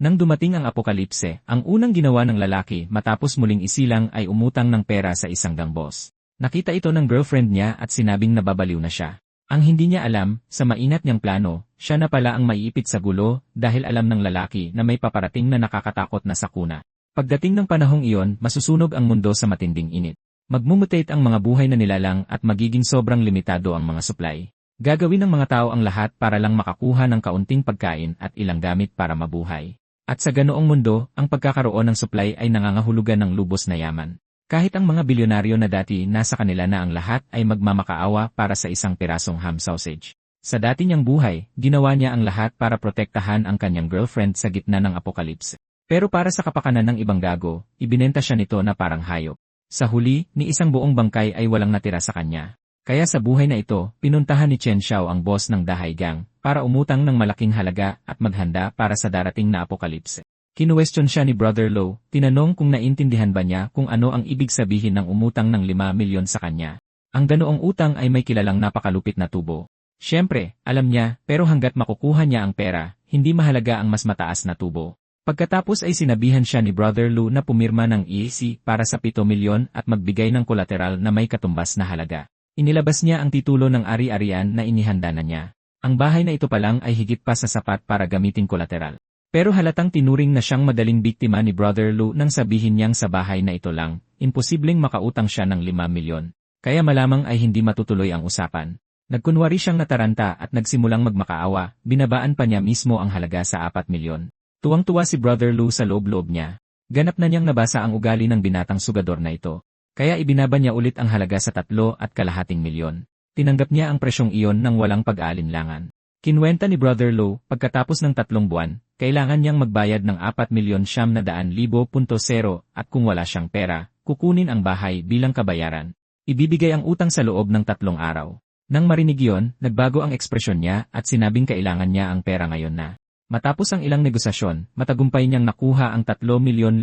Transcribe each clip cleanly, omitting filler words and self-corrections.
Nang dumating ang apokalipse, ang unang ginawa ng lalaki matapos muling isilang ay umutang ng pera sa isang gangbos. Nakita ito ng girlfriend niya at sinabing nababaliw na siya. Ang hindi niya alam, sa mainat niyang plano, siya na pala ang maiipit sa gulo dahil alam ng lalaki na may paparating na nakakatakot na sakuna. Pagdating ng panahong iyon, masusunog ang mundo sa matinding init. Magmumutate ang mga buhay na nilalang at magiging sobrang limitado ang mga supply. Gagawin ng mga tao ang lahat para lang makakuha ng kaunting pagkain at ilang gamit para mabuhay. At sa ganoong mundo, ang pagkakaroon ng supply ay nangangahulugan ng lubos na yaman. Kahit ang mga bilyonaryo na dati nasa kanila na ang lahat ay magmamakaawa para sa isang pirasong ham sausage. Sa dati niyang buhay, ginawa niya ang lahat para protektahan ang kanyang girlfriend sa gitna ng apokalipse. Pero para sa kapakanan ng ibang gago, ibinenta siya nito na parang hayop. Sa huli, ni isang buong bangkay ay walang natira sa kanya. Kaya sa buhay na ito, pinuntahan ni Chen Xiao ang boss ng Dahay Gang para umutang ng malaking halaga at maghanda para sa darating na apokalipse. Kinuwestiyon siya ni Brother Lo, tinanong kung naintindihan ba niya kung ano ang ibig sabihin ng umutang ng 5 milyon sa kanya. Ang ganoong utang ay may kilalang napakalupit na tubo. Siyempre, alam niya, pero hanggat makukuha niya ang pera, hindi mahalaga ang mas mataas na tubo. Pagkatapos ay sinabihan siya ni Brother Lu na pumirma ng EAC para sa 7 milyon at magbigay ng kolateral na may katumbas na halaga. Inilabas niya ang titulo ng ari-arian na inihanda na niya. Ang bahay na ito pa lang ay higit pa sa sapat para gamitin kolateral. Pero halatang tinuring na siyang madaling biktima ni Brother Lu nang sabihin niyang sa bahay na ito lang, imposibleng makautang siya ng 5 milyon. Kaya malamang ay hindi matutuloy ang usapan. Nagkunwari siyang nataranta at nagsimulang magmakaawa, binabaan pa niya mismo ang halaga sa 4 milyon. Tuwang-tuwa si Brother Lu sa loob-loob niya. Ganap na niyang nabasa ang ugali ng binatang sugador na ito. Kaya ibinaba niya ulit ang halaga sa 3.2 milyon. Tinanggap niya ang presyong iyon nang walang pag-aalinlangan. Kinwenta ni Brother Lo, pagkatapos ng 3 buwan, kailangan niyang magbayad ng 4.900,000 at kung wala siyang pera, kukunin ang bahay bilang kabayaran. Ibibigay ang utang sa loob ng 3 araw. Nang marinig iyon, nagbago ang ekspresyon niya at sinabing kailangan niya ang pera ngayon na. Matapos ang ilang negosasyon, matagumpay niyang nakuha ang 3.5 milyon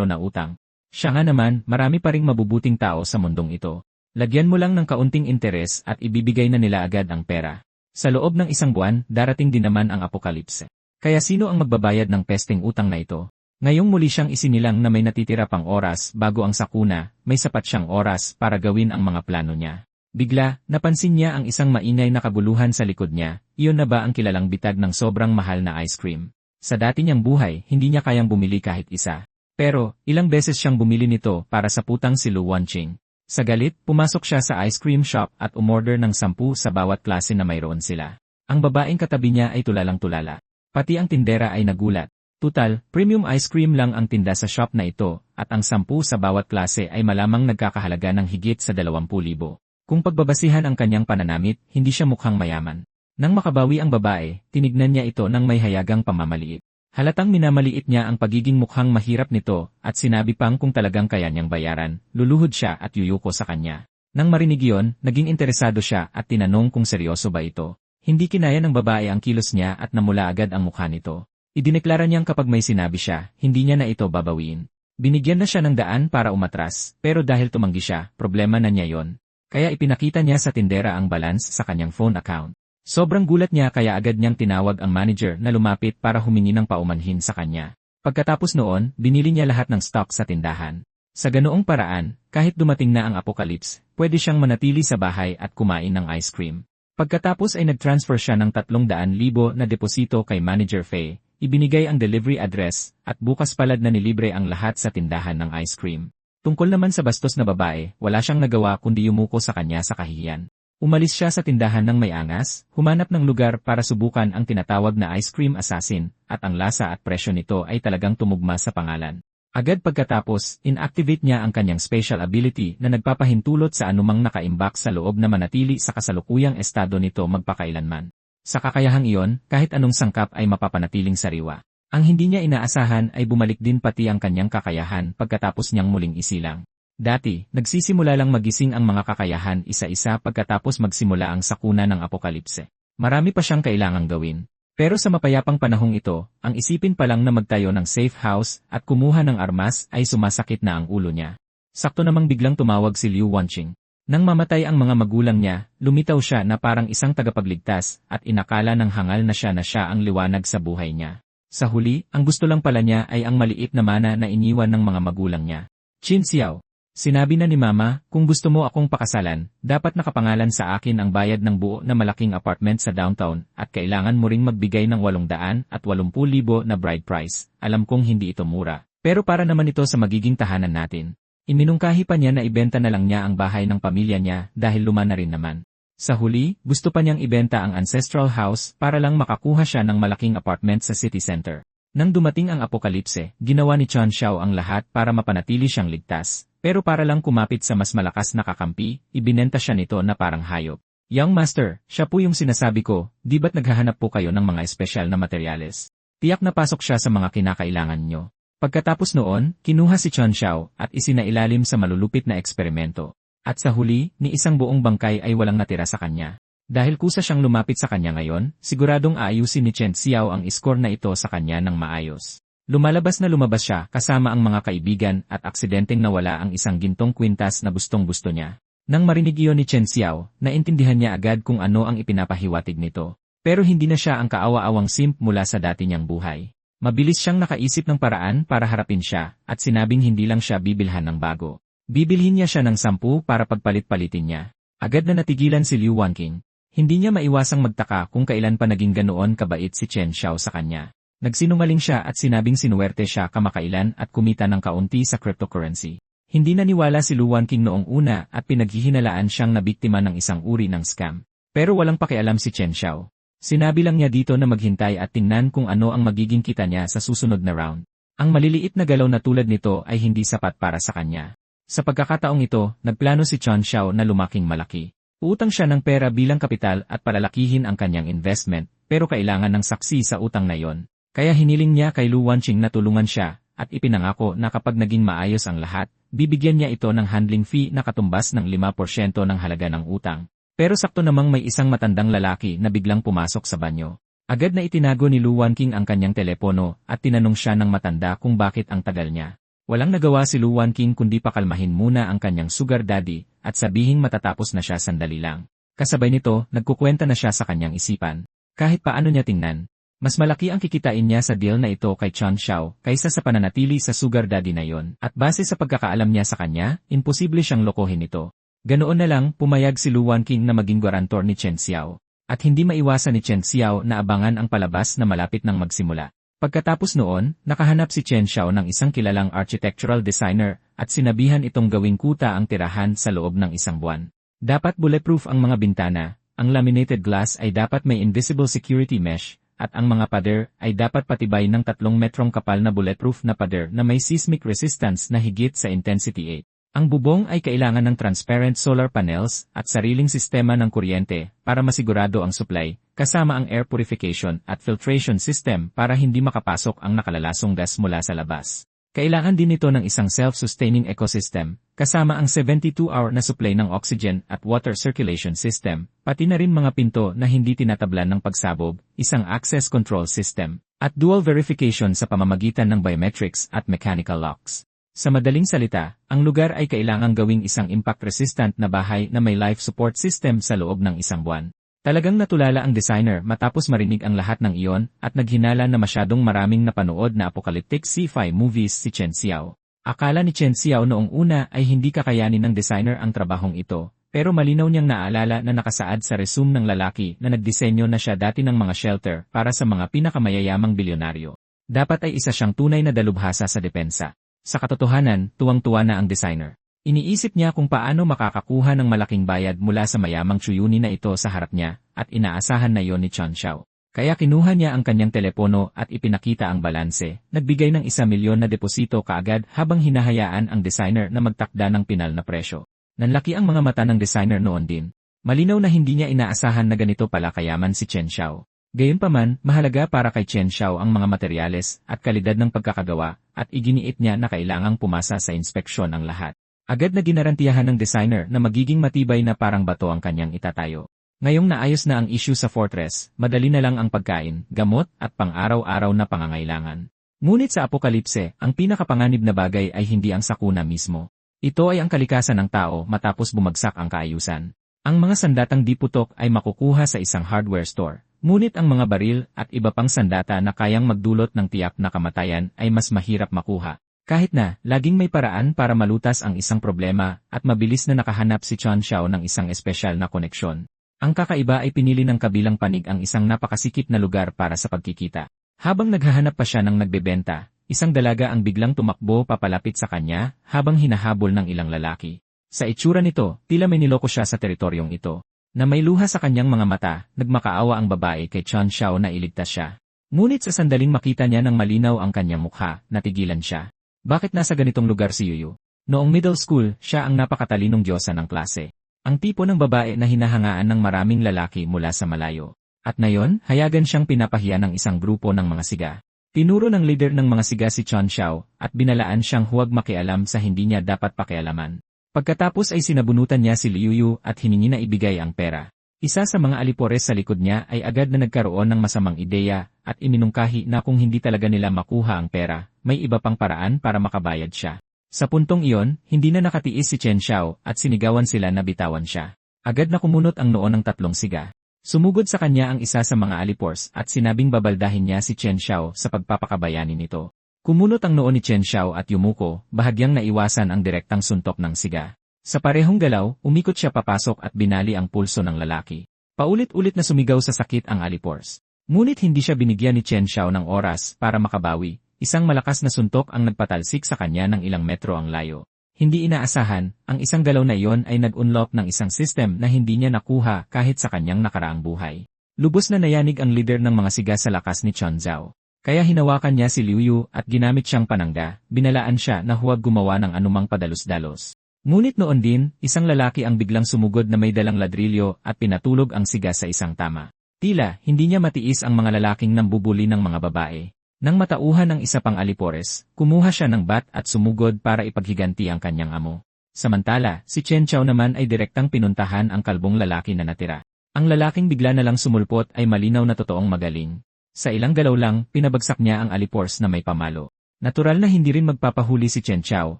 na utang. Siya nga naman, marami pa ring mabubuting tao sa mundong ito. Lagyan mo lang ng kaunting interes at ibibigay na nila agad ang pera. Sa loob ng 1 buwan, darating din naman ang apokalipse. Kaya sino ang magbabayad ng pesteng utang na ito? Ngayong muli siyang isinilang na may natitira pang oras bago ang sakuna, may sapat siyang oras para gawin ang mga plano niya. Bigla, napansin niya ang isang maingay na kaguluhan sa likod niya, iyon na ba ang kilalang bitag ng sobrang mahal na ice cream? Sa dati niyang buhay, hindi niya kayang bumili kahit isa. Pero, ilang beses siyang bumili nito para sa putang si Lu Wanqing. Sa galit, pumasok siya sa ice cream shop at umorder ng 10 sa bawat klase na mayroon sila. Ang babaeng katabi niya ay tulalang-tulala. Pati ang tindera ay nagulat. Tutal, premium ice cream lang ang tinda sa shop na ito, at ang 10 sa bawat klase ay malamang nagkakahalaga ng higit sa 20,000. Kung pagbabasihan ang kanyang pananamit, hindi siya mukhang mayaman. Nang makabawi ang babae, tinignan niya ito ng may hayagang pamamaliit. Halatang minamaliit niya ang pagiging mukhang mahirap nito at sinabi pang kung talagang kaya niyang bayaran, luluhod siya at yuyuko sa kanya. Nang marinig iyon, naging interesado siya at tinanong kung seryoso ba ito. Hindi kinaya ng babae ang kilos niya at namula agad ang mukha nito. Idineklara niyang kapag may sinabi siya, hindi niya na ito babawiin. Binigyan na siya ng daan para umatras, pero dahil tumanggi siya, problema na niya yon. Kaya ipinakita niya sa tindera ang balance sa kanyang phone account. Sobrang gulat niya kaya agad niyang tinawag ang manager na lumapit para humingi ng paumanhin sa kanya. Pagkatapos noon, binili niya lahat ng stock sa tindahan. Sa ganoong paraan, kahit dumating na ang apocalypse, pwede siyang manatili sa bahay at kumain ng ice cream. Pagkatapos ay nag-transfer siya ng 300,000 na deposito kay Manager Faye, ibinigay ang delivery address, at bukas palad na nilibre ang lahat sa tindahan ng ice cream. Tungkol naman sa bastos na babae, wala siyang nagawa kundi yumuko sa kanya sa kahihiyan. Umalis siya sa tindahan ng may angas, humanap ng lugar para subukan ang tinatawag na ice cream assassin, at ang lasa at presyo nito ay talagang tumugma sa pangalan. Agad pagkatapos, inactivate niya ang kanyang special ability na nagpapahintulot sa anumang nakaimbak sa loob na manatili sa kasalukuyang estado nito magpakailanman. Sa kakayahang iyon, kahit anong sangkap ay mapapanatiling sariwa. Ang hindi niya inaasahan ay bumalik din pati ang kanyang kakayahan pagkatapos niyang muling isilang. Dati, nagsisimula lang magising ang mga kakayahan isa-isa pagkatapos magsimula ang sakuna ng apokalipse. Marami pa siyang kailangang gawin. Pero sa mapayapang panahong ito, ang isipin pa lang na magtayo ng safe house at kumuha ng armas ay sumasakit na ang ulo niya. Sakto namang biglang tumawag si Liu Wanqing. Nang mamatay ang mga magulang niya, lumitaw siya na parang isang tagapagligtas at inakala ng hangal na siya ang liwanag sa buhay niya. Sa huli, ang gusto lang pala niya ay ang maliit na mana na iniwan ng mga magulang niya. Chin Xiao, sinabi na ni Mama, kung gusto mo akong pakasalan, dapat nakapangalan sa akin ang bayad ng buo na malaking apartment sa downtown at kailangan mo ring magbigay ng 880,000 na bride price. Alam kong hindi ito mura, pero para naman ito sa magiging tahanan natin. Iminungkahi pa niya na ibenta na lang niya ang bahay ng pamilya niya dahil luma na rin naman. Sa huli, gusto pa niyang ibenta ang ancestral house para lang makakuha siya ng malaking apartment sa city center. Nang dumating ang apokalipse, ginawa ni Chen Xiao ang lahat para mapanatili siyang ligtas. Pero para lang kumapit sa mas malakas na kakampi, ibinenta siya nito na parang hayop. Young Master, siya po yung sinasabi ko, di ba't naghahanap po kayo ng mga espesyal na materyales? Tiyak na pasok siya sa mga kinakailangan nyo. Pagkatapos noon, kinuha si Chen Xiao at isinailalim sa malulupit na eksperimento. At sa huli, ni isang buong bangkay ay walang natira sa kanya. Dahil kusa siyang lumapit sa kanya ngayon, siguradong aayusin ni Chen Xiao ang score na ito sa kanya ng maayos. Lumabas siya kasama ang mga kaibigan at aksidenteng nawala ang isang gintong kwintas na gustong-gusto niya. Nang marinig iyon ni Chen Xiao, naintindihan niya agad kung ano ang ipinapahiwatig nito. Pero hindi na siya ang kaawa-awang simp mula sa dati niyang buhay. Mabilis siyang nakaisip ng paraan para harapin siya at sinabing hindi lang siya bibilhan ng bago. Bibilhin niya siya ng 10 para pagpalit-palitin niya. Agad na natigilan si Liu Wanqing. Hindi niya maiwasang magtaka kung kailan pa naging ganoon kabait si Chen Xiao sa kanya. Nagsinungaling siya at sinabing sinuwerte siya kamakailan at kumita ng kaunti sa cryptocurrency. Hindi naniwala si Liu Wanqing noong una at pinaghihinalaan siyang nabiktima ng isang uri ng scam. Pero walang pakialam si Chen Xiao. Sinabi lang niya dito na maghintay at tingnan kung ano ang magiging kita niya sa susunod na round. Ang maliliit na galaw na tulad nito ay hindi sapat para sa kanya. Sa pagkakataong ito, nagplano si Chen Xiao na lumaking malaki. Uutang siya ng pera bilang kapital at palalakihin ang kanyang investment, pero kailangan ng saksi sa utang na yon. Kaya hiniling niya kay Liu Wanqing na tulungan siya, at ipinangako na kapag naging maayos ang lahat, bibigyan niya ito ng handling fee na katumbas ng 5% ng halaga ng utang. Pero sakto namang may isang matandang lalaki na biglang pumasok sa banyo. Agad na itinago ni Liu Wanqing ang kanyang telepono at tinanong siya ng matanda kung bakit ang tagal niya. Walang nagawa si Liu Wanqing kundi pakalmahin muna ang kanyang sugar daddy at sabihing matatapos na siya sandali lang. Kasabay nito, nagkukwenta na siya sa kanyang isipan. Kahit paano niya tingnan, mas malaki ang kikitain niya sa deal na ito kay Chen Xiao kaysa sa pananatili sa sugar daddy na yon. At base sa pagkakaalam niya sa kanya, imposible siyang lokohin ito. Ganoon na lang, pumayag si Liu Wanqing na maging guarantor ni Chen Xiao. At hindi maiwasan ni Chen Xiao na abangan ang palabas na malapit nang magsimula. Pagkatapos noon, nakahanap si Chen Xiao ng isang kilalang architectural designer at sinabihan itong gawing kuta ang tirahan sa loob ng 1 buwan. Dapat bulletproof ang mga bintana, ang laminated glass ay dapat may invisible security mesh, at ang mga pader ay dapat patibay ng 3 metrong kapal na bulletproof na pader na may seismic resistance na higit sa intensity 8. Ang bubong ay kailangan ng transparent solar panels at sariling sistema ng kuryente para masigurado ang supply, kasama ang air purification at filtration system para hindi makapasok ang nakalalasong gas mula sa labas. Kailangan din ito ng isang self-sustaining ecosystem, kasama ang 72-hour na supply ng oxygen at water circulation system, pati na rin mga pinto na hindi tinatablan ng pagsabog, isang access control system, at dual verification sa pamamagitan ng biometrics at mechanical locks. Sa madaling salita, ang lugar ay kailangang gawing isang impact-resistant na bahay na may life support system sa loob ng 1 buwan. Talagang natulala ang designer matapos marinig ang lahat ng iyon at naghinala na masyadong maraming napanood na apocalyptic sci-fi movies si Chen Xiao. Akala ni Chen Xiao noong una ay hindi kakayanin ng designer ang trabahong ito, pero malinaw niyang naalala na nakasaad sa resume ng lalaki na nagdisenyo na siya dati ng mga shelter para sa mga pinakamayayamang bilyonaryo. Dapat ay isa siyang tunay na dalubhasa sa depensa. Sa katotohanan, tuwang-tuwa na ang designer. Iniisip niya kung paano makakakuha ng malaking bayad mula sa mayamang tsuyuni na ito sa harap niya, at inaasahan na yon ni Chen Xiao. Kaya kinuha niya ang kanyang telepono at ipinakita ang balanse, nagbigay ng 1 milyon na deposito kaagad habang hinahayaan ang designer na magtakda ng pinal na presyo. Nanlaki ang mga mata ng designer noon din. Malinaw na hindi niya inaasahan na ganito pala kayaman si Chen Xiao. Gayunpaman, mahalaga para kay Chen Xiao ang mga materyales at kalidad ng pagkakagawa, at iginiit niya na kailangang pumasa sa inspeksyon ang lahat. Agad na ginarantiyahan ng designer na magiging matibay na parang bato ang kanyang itatayo. Ngayong naayos na ang issue sa fortress, madali na lang ang pagkain, gamot, at pang-araw-araw na pangangailangan. Ngunit sa apokalipse, ang pinakapanganib na bagay ay hindi ang sakuna mismo. Ito ay ang kalikasan ng tao matapos bumagsak ang kaayusan. Ang mga sandatang diputok ay makukuha sa isang hardware store, Ngunit ang mga baril at iba pang sandata na kayang magdulot ng tiyak na kamatayan ay mas mahirap makuha. Kahit na, laging may paraan para malutas ang isang problema at mabilis na nakahanap si Chen Xiao ng isang espesyal na koneksyon. Ang kakaiba ay pinili ng kabilang panig ang isang napakasikip na lugar para sa pagkikita. Habang naghahanap pa siya ng nagbebenta, isang dalaga ang biglang tumakbo papalapit sa kanya habang hinahabol ng ilang lalaki. Sa itsura nito, tila may niloko siya sa teritoryong ito. Na may luha sa kanyang mga mata, nagmakaawa ang babae kay Chen Xiao na iligtas siya. Ngunit sa sandaling makita niya ng malinaw ang kanyang mukha, natigilan siya. Bakit nasa ganitong lugar si Yuyu? Noong middle school, siya ang napakatalinong diyosa ng klase. Ang tipo ng babae na hinahangaan ng maraming lalaki mula sa malayo. At ngayon, hayagan siyang pinapahiya ng isang grupo ng mga siga. Tinuro ng leader ng mga siga si Chen Xiao at binalaan siyang huwag makialam sa hindi niya dapat pakialaman. Pagkatapos ay sinabunutan niya si Liu Yu at hiningi na ibigay ang pera. Isa sa mga alipores sa likod niya ay agad na nagkaroon ng masamang ideya at iminungkahi na kung hindi talaga nila makuha ang pera, may iba pang paraan para makabayad siya. Sa puntong iyon, hindi na nakatiis si Chen Xiao at sinigawan sila na bitawan siya. Agad na kumunot ang noo ng tatlong siga. Sumugod sa kanya ang isa sa mga alipores at sinabing babaldahin niya si Chen Xiao sa pagpapakabayani nito. Kumunot ang noo ni Chen Xiao at yumuko, bahagyang naiwasan ang direktang suntok ng siga. Sa parehong galaw, umikot siya papasok at binali ang pulso ng lalaki. Paulit-ulit na sumigaw sa sakit ang alipores. Ngunit hindi siya binigyan ni Chen Xiao ng oras para makabawi. Isang malakas na suntok ang nagpatalsik sa kanya ng ilang metro ang layo. Hindi inaasahan, ang isang galaw na iyon ay nag-unlock ng isang system na hindi niya nakuha kahit sa kanyang nakaraang buhay. Lubos na nayanig ang leader ng mga siga sa lakas ni Chen Zhao. Kaya hinawakan niya si Liu Yu at ginamit siyang panangga, binalaan siya na huwag gumawa ng anumang padalos-dalos. Ngunit noon din, isang lalaki ang biglang sumugod na may dalang ladrilyo at pinatulog ang siga sa isang tama. Tila, hindi niya matiis ang mga lalaking nambubuli ng mga babae. Nang matauhan ng isa pang alipores, kumuha siya ng bat at sumugod para ipaghiganti ang kanyang amo. Samantala, si Chen Xiao naman ay direktang pinuntahan ang kalbong lalaki na natira. Ang lalaking bigla na lang sumulpot ay malinaw na totoong magaling. Sa ilang galaw lang, pinabagsak niya ang alipores na may pamalo. Natural na hindi rin magpapahuli si Chen Xiao,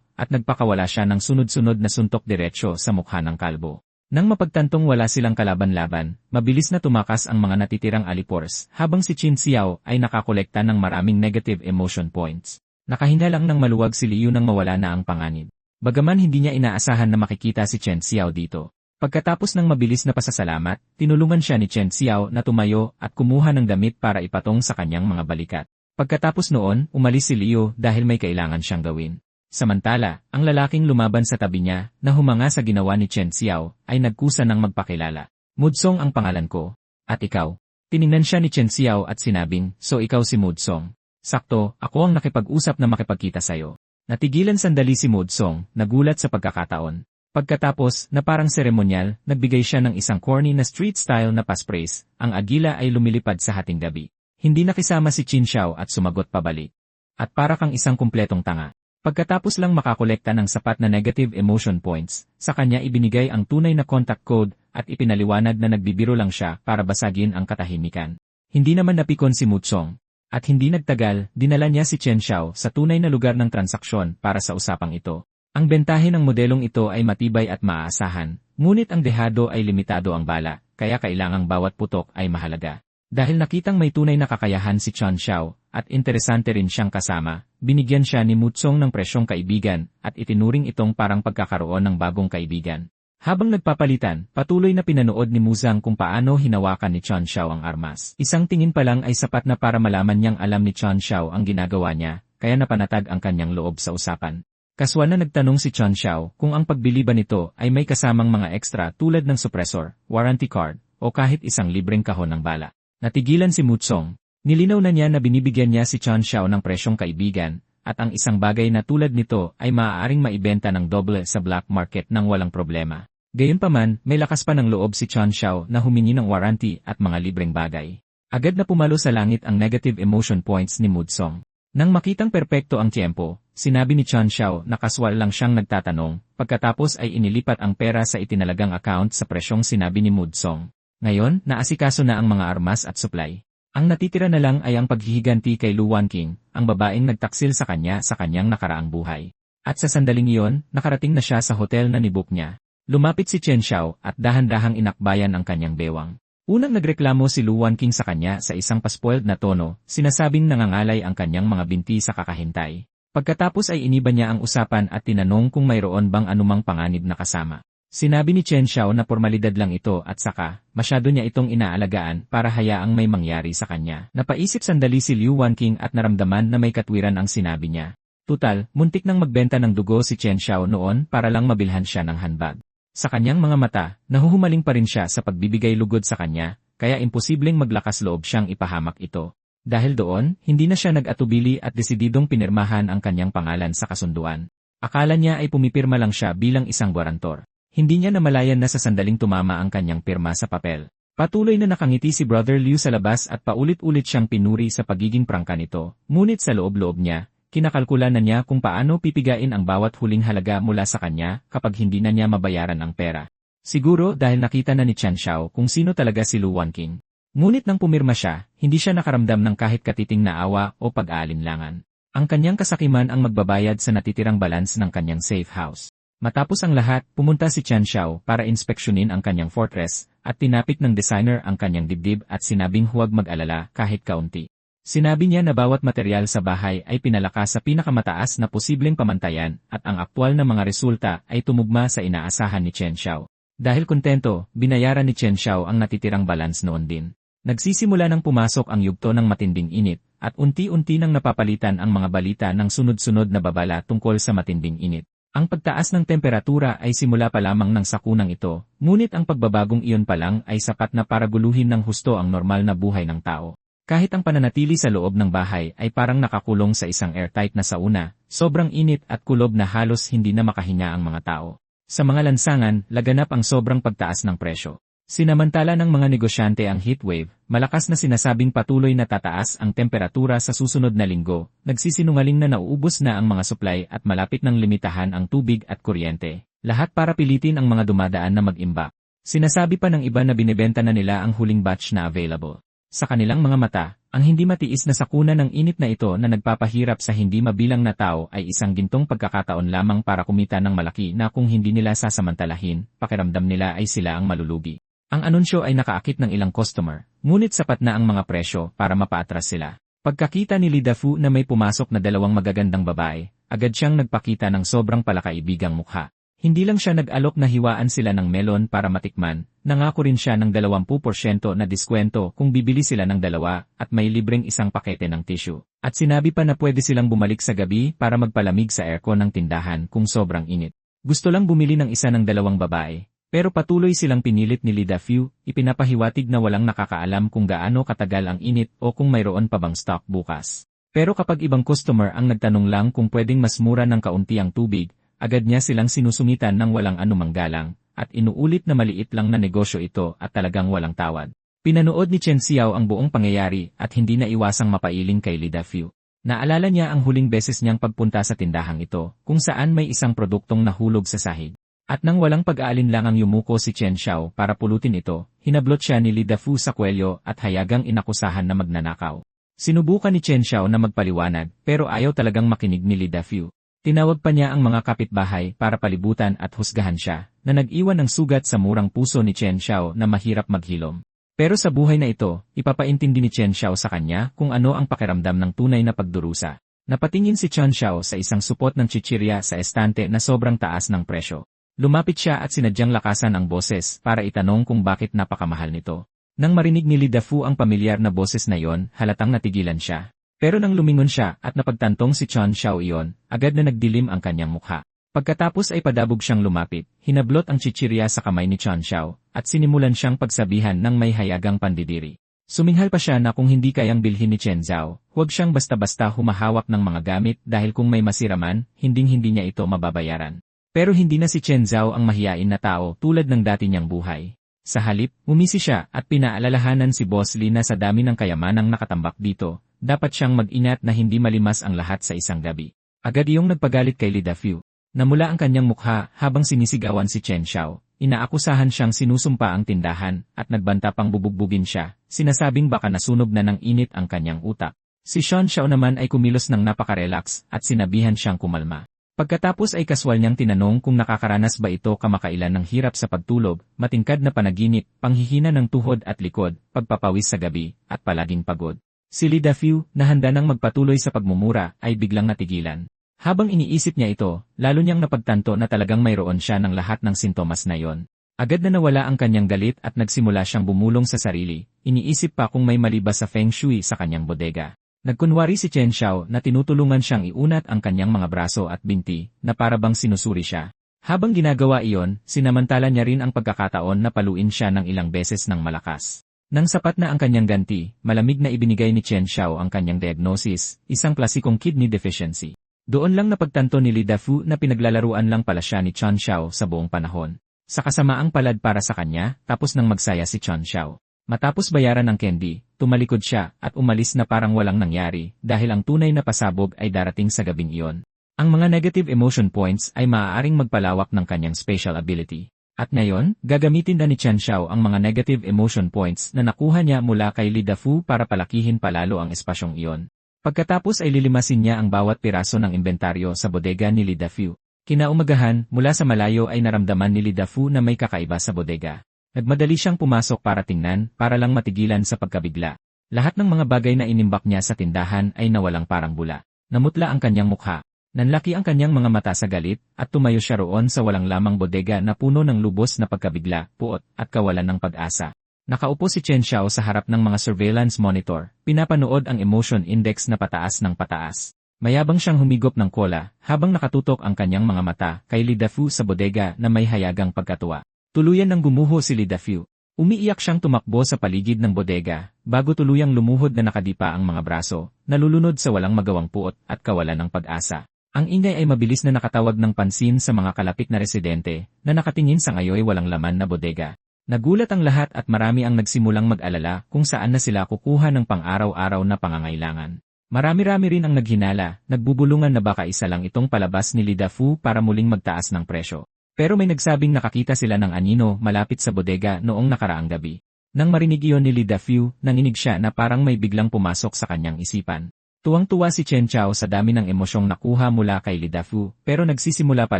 at nagpakawala siya ng sunod-sunod na suntok diretsyo sa mukha ng kalbo. Nang mapagtantong wala silang kalaban-laban, mabilis na tumakas ang mga natitirang alipores, habang si Qin Xiao ay nakakolekta ng maraming negative emotion points. Nakahinda lang ng maluwag si Liu nang mawala na ang panganib. Bagaman hindi niya inaasahan na makikita si Chen Xiao dito. Pagkatapos ng mabilis na pasasalamat, tinulungan siya ni Chen Xiao na tumayo at kumuha ng damit para ipatong sa kanyang mga balikat. Pagkatapos noon, umalis si Liu dahil may kailangan siyang gawin. Samantala, ang lalaking lumaban sa tabi niya, na humanga sa ginawa ni Chen Xiao, ay nagkusa ng magpakilala. Mudsong ang pangalan ko. At ikaw? Tiningnan siya ni Chen Xiao at sinabing, so ikaw si Mudsong. Sakto, ako ang nakipag-usap na makipagkita sayo. Natigilan sandali si Mudsong, nagulat sa pagkakataon. Pagkatapos, na parang seremonyal, nagbigay siya ng isang corny na street-style na paspraise. Ang agila ay lumilipad sa hating gabi. Hindi nakisama si Qin Xiao at sumagot pabalik. At para kang isang kumpletong tanga. Pagkatapos lang makakolekta ng sapat na negative emotion points, sa kanya ibinigay ang tunay na contact code at ipinaliwanag na nagbibiro lang siya para basagin ang katahimikan. Hindi naman napikon si Mudsong. At hindi nagtagal, dinala niya si Chen Xiao sa tunay na lugar ng transaksyon para sa usapang ito. Ang bentahe ng modelong ito ay matibay at maaasahan, ngunit ang dehado ay limitado ang bala, kaya kailangang bawat putok ay mahalaga. Dahil nakitang may tunay na kakayahan si Chen Xiao, at interesante rin siyang kasama, binigyan siya ni Mudsong ng presyong kaibigan, at itinuring itong parang pagkakaroon ng bagong kaibigan. Habang nagpapalitan, patuloy na pinanood ni Muzang kung paano hinawakan ni Chen Xiao ang armas. Isang tingin pa lang ay sapat na para malaman niyang alam ni Chen Xiao ang ginagawa niya, kaya napanatag ang kanyang loob sa usapan. Kaswal na nagtanong si Chen Xiao kung ang pagbili ba nito ay may kasamang mga extra tulad ng suppressor, warranty card, o kahit isang libreng kahon ng bala. Natigilan si Mudsong. Nilinaw na niya na binibigyan niya si Chen Xiao ng presyong kaibigan, at ang isang bagay na tulad nito ay maaaring maibenta ng doble sa black market nang walang problema. Gayunpaman, may lakas pa ng loob si Chen Xiao na humingi ng warranty at mga libreng bagay. Agad na pumalo sa langit ang negative emotion points ni Mudsong. Nang makitang perpekto ang tiyempo, sinabi ni Chen Xiao na kaswal lang siyang nagtatanong, pagkatapos ay inilipat ang pera sa itinalagang account sa presyong sinabi ni Mudsong. Ngayon, naasikaso na ang mga armas at supply. Ang natitira na lang ay ang paghihiganti kay Lu Wanqing, ang babaeng nagtaksil sa kanya sa kanyang nakaraang buhay. At sa sandaling iyon, nakarating na siya sa hotel na nibook niya. Lumapit si Chen Xiao at dahan-dahang inakbayan ang kanyang bewang. Unang nagreklamo si Luan King sa kanya sa isang paspoiled na tono, sinasabing nangangalay ang kanyang mga binti sa kakahintay. Pagkatapos ay iniba niya ang usapan at tinanong kung mayroon bang anumang panganib na kasama. Sinabi ni Chen Xiao na formalidad lang ito at saka, masyado niya itong inaalagaan para hayaang may mangyari sa kanya. Napaisip sandali si Liu Wanqing at naramdaman na may katwiran ang sinabi niya. Tutal, muntik nang magbenta ng dugo si Chen Xiao noon para lang mabilhan siya ng handbag. Sa kanyang mga mata, nahuhumaling pa rin siya sa pagbibigay lugod sa kanya, kaya imposibleng maglakas loob siyang ipahamak ito. Dahil doon, hindi na siya nag-atubili at desididong pinirmahan ang kanyang pangalan sa kasunduan. Akala niya ay pumipirma lang siya bilang isang guarantor. Hindi niya namalayan na sa sandaling tumama ang kanyang pirma sa papel. Patuloy na nakangiti si Brother Liu sa labas at paulit-ulit siyang pinuri sa pagiging prangka nito, ngunit sa loob-loob niya, kinakalkula na niya kung paano pipigain ang bawat huling halaga mula sa kanya kapag hindi na niya mabayaran ang pera. Siguro dahil nakita na ni Chen Xiao kung sino talaga si Lu Wanqing. Ngunit nang pumirma siya, hindi siya nakaramdam ng kahit katiting na awa o pag-aalinlangan. Ang kanyang kasakiman ang magbabayad sa natitirang balance ng kanyang safe house. Matapos ang lahat, pumunta si Chen Xiao para inspeksyonin ang kanyang fortress at tinapik ng designer ang kanyang dibdib at sinabing huwag mag-alala kahit kaunti. Sinabi niya na bawat material sa bahay ay pinalakas sa pinakamataas na posibleng pamantayan at ang aktwal na mga resulta ay tumugma sa inaasahan ni Chen Xiao. Dahil kontento, binayaran ni Chen Xiao ang natitirang balance noon din. Nagsisimula ng pumasok ang yugto ng matinding init at unti-unti nang napapalitan ang mga balita ng sunod-sunod na babala tungkol sa matinding init. Ang pagtaas ng temperatura ay simula pa lamang ng sakunang ito, ngunit ang pagbabagong iyon pa lang ay sapat na para guluhin ng husto ang normal na buhay ng tao. Kahit ang pananatili sa loob ng bahay ay parang nakakulong sa isang airtight na sauna, sobrang init at kulob na halos hindi na makahinga ang mga tao. Sa mga lansangan, laganap ang sobrang pagtaas ng presyo. Sinamantala ng mga negosyante ang heatwave, malakas na sinasabing patuloy na tataas ang temperatura sa susunod na linggo, nagsisinungaling na nauubos na ang mga supply at malapit ng limitahan ang tubig at kuryente. Lahat para pilitin ang mga dumadaan na mag-imbak. Sinasabi pa ng iba na binebenta na nila ang huling batch na available. Sa kanilang mga mata, ang hindi matiis na sakuna ng init na ito na nagpapahirap sa hindi mabilang na tao ay isang gintong pagkakataon lamang para kumita ng malaki na kung hindi nila sasamantalahin, pakiramdam nila ay sila ang malulugi. Ang anunsyo ay nakaakit ng ilang customer, ngunit sapat na ang mga presyo para mapaatras sila. Pagkakita ni Li Dafu na may pumasok na dalawang magagandang babae, agad siyang nagpakita ng sobrang palakaibigang mukha. Hindi lang siya nag-alok na hiwaan sila ng melon para matikman, nangako rin siya ng 20% na diskwento kung bibili sila ng dalawa at may libreng isang pakete ng tissue. At sinabi pa na pwede silang bumalik sa gabi para magpalamig sa aircon ng tindahan kung sobrang init. Gusto lang bumili ng isa ng dalawang babae, pero patuloy silang pinilit ni Li Dafu, ipinapahiwatig na walang nakakaalam kung gaano katagal ang init o kung mayroon pa bang stock bukas. Pero kapag ibang customer ang nagtanong lang kung pwedeng mas mura ng kaunti ang tubig, agad niya silang sinusungitan ng walang anumang galang, at inuulit na maliit lang na negosyo ito at talagang walang tawad. Pinanood ni Chen Xiao ang buong pangyayari at hindi na iwasang mapailing kay Li Dafu. Naalala niya ang huling beses niyang pagpunta sa tindahang ito, kung saan may isang produktong nahulog sa sahig. At nang walang pag-aalinlangang yumuko si Chen Xiao para pulutin ito, hinablot siya ni Li Dafu sa kwelyo at hayagang inakusahan na magnanakaw. Sinubukan ni Chen Xiao na magpaliwanag pero ayaw talagang makinig ni Li Dafu. Tinawag pa niya ang mga kapitbahay para palibutan at husgahan siya, na nag-iwan ng sugat sa murang puso ni Chen Xiao na mahirap maghilom. Pero sa buhay na ito, ipapaintindi ni Chen Xiao sa kanya kung ano ang pakiramdam ng tunay na pagdurusa. Napatingin si Chen Xiao sa isang supot ng chichirya sa estante na sobrang taas ng presyo. Lumapit siya at sinadyang lakasan ang boses para itanong kung bakit napakamahal nito. Nang marinig ni Li Dafu ang pamilyar na boses na yon, halatang natigilan siya. Pero nang lumingon siya at napagtantong si Chen Xiao iyon, agad na nagdilim ang kanyang mukha. Pagkatapos ay padabog siyang lumapit, hinablot ang chichirya sa kamay ni Chen Xiao, at sinimulan siyang pagsabihan ng may hayagang pandidiri. Suminghal pa siya na kung hindi kayang bilhin ni Chen Xiao, huwag siyang basta-basta humahawak ng mga gamit dahil kung may masira man, hinding-hindi niya ito mababayaran. Pero hindi na si Chen Xiao ang mahiyain na tao tulad ng dati niyang buhay. Sa halip, umisi siya at pinaalalahanan si Boss Lee na sa dami ng kayamanang nakatambak dito, dapat siyang mag-ingat na hindi malimas ang lahat sa isang gabi. Agad iyong nagpagalit kay Li Dafu. Namula ang kanyang mukha habang sinisigawan si Chen Xiao. Inaakusahan siyang sinusumpa ang tindahan at nagbanta pang bubugbugin siya, sinasabing baka nasunog na ng init ang kanyang utak. Si Chen Xiao naman ay kumilos ng napakarelax at sinabihan siyang kumalma. Pagkatapos ay kaswal niyang tinanong kung nakakaranas ba ito kamakailan ng hirap sa pagtulog, matingkad na panaginip, panghihina ng tuhod at likod, pagpapawis sa gabi, at palaging pagod. Si Lee Da-foo, na handa nang magpatuloy sa pagmumura, ay biglang natigilan. Habang iniisip niya ito, lalo niyang napagtanto na talagang mayroon siya ng lahat ng sintomas na iyon. Agad na nawala ang kanyang galit at nagsimula siyang bumulong sa sarili, iniisip pa kung may mali ba sa feng shui sa kanyang bodega. Nagkunwari si Chen Xiao na tinutulungan siyang iunat ang kanyang mga braso at binti, na parabang sinusuri siya. Habang ginagawa iyon, sinamantala niya rin ang pagkakataon na paluin siya ng ilang beses ng malakas. Nang sapat na ang kanyang ganti, malamig na ibinigay ni Chen Xiao ang kanyang diagnosis, isang klasikong kidney deficiency. Doon lang napagtanto ni Lee Da-foo na pinaglalaruan lang pala siya ni Chen Xiao sa buong panahon. Sa kasamaang palad para sa kanya, tapos nang magsaya si Chen Xiao. Matapos bayaran ng candy, tumalikod siya at umalis na parang walang nangyari dahil ang tunay na pasabog ay darating sa gabing iyon. Ang mga negative emotion points ay maaaring magpalawak ng kanyang special ability. At ngayon, gagamitin na ni Chen Xiao ang mga negative emotion points na nakuha niya mula kay Lee Da-foo para palakihin palalo ang espasyong iyon. Pagkatapos ay lilimasin niya ang bawat piraso ng inventaryo sa bodega ni Lee Da-foo. Kinaumagahan, mula sa malayo ay naramdaman ni Lee Da-foo na may kakaiba sa bodega. Nagmadali siyang pumasok para tingnan, para lang matigilan sa pagkabigla. Lahat ng mga bagay na inimbak niya sa tindahan ay nawalang parang bula. Namutla ang kanyang mukha. Nanlaki ang kanyang mga mata sa galit, at tumayo siya roon sa walang lamang bodega na puno ng lubos na pagkabigla, puot, at kawalan ng pag-asa. Nakaupo si Chen Xiao sa harap ng mga surveillance monitor, pinapanood ang emotion index na pataas ng pataas. Mayabang siyang humigop ng kola, habang nakatutok ang kanyang mga mata kay Lee Da-foo sa bodega na may hayagang pagkatuwa. Tuluyan nang gumuho si Lee Da-foo. Umiiyak siyang tumakbo sa paligid ng bodega, bago tuluyang lumuhod na nakadipa ang mga braso, nalulunod sa walang magawang puot at kawalan ng pag-asa. Ang ingay ay mabilis na nakatawag ng pansin sa mga kalapit na residente, na nakatingin sa ngayoy walang laman na bodega. Nagulat ang lahat at marami ang nagsimulang mag-alala kung saan na sila kukuha ng pang-araw-araw na pangangailangan. Marami-rami rin ang naghinala, nagbubulungan na baka isa lang itong palabas ni Lee Da-foo para muling magtaas ng presyo. Pero may nagsabing nakakita sila ng anino malapit sa bodega noong nakaraang gabi. Nang marinig iyon ni Lee Da-foo, nanginig siya na parang may biglang pumasok sa kanyang isipan. Tuwang-tuwa si Chen Xiao sa dami ng emosyong nakuha mula kay Lee Da-foo, pero nagsisimula pa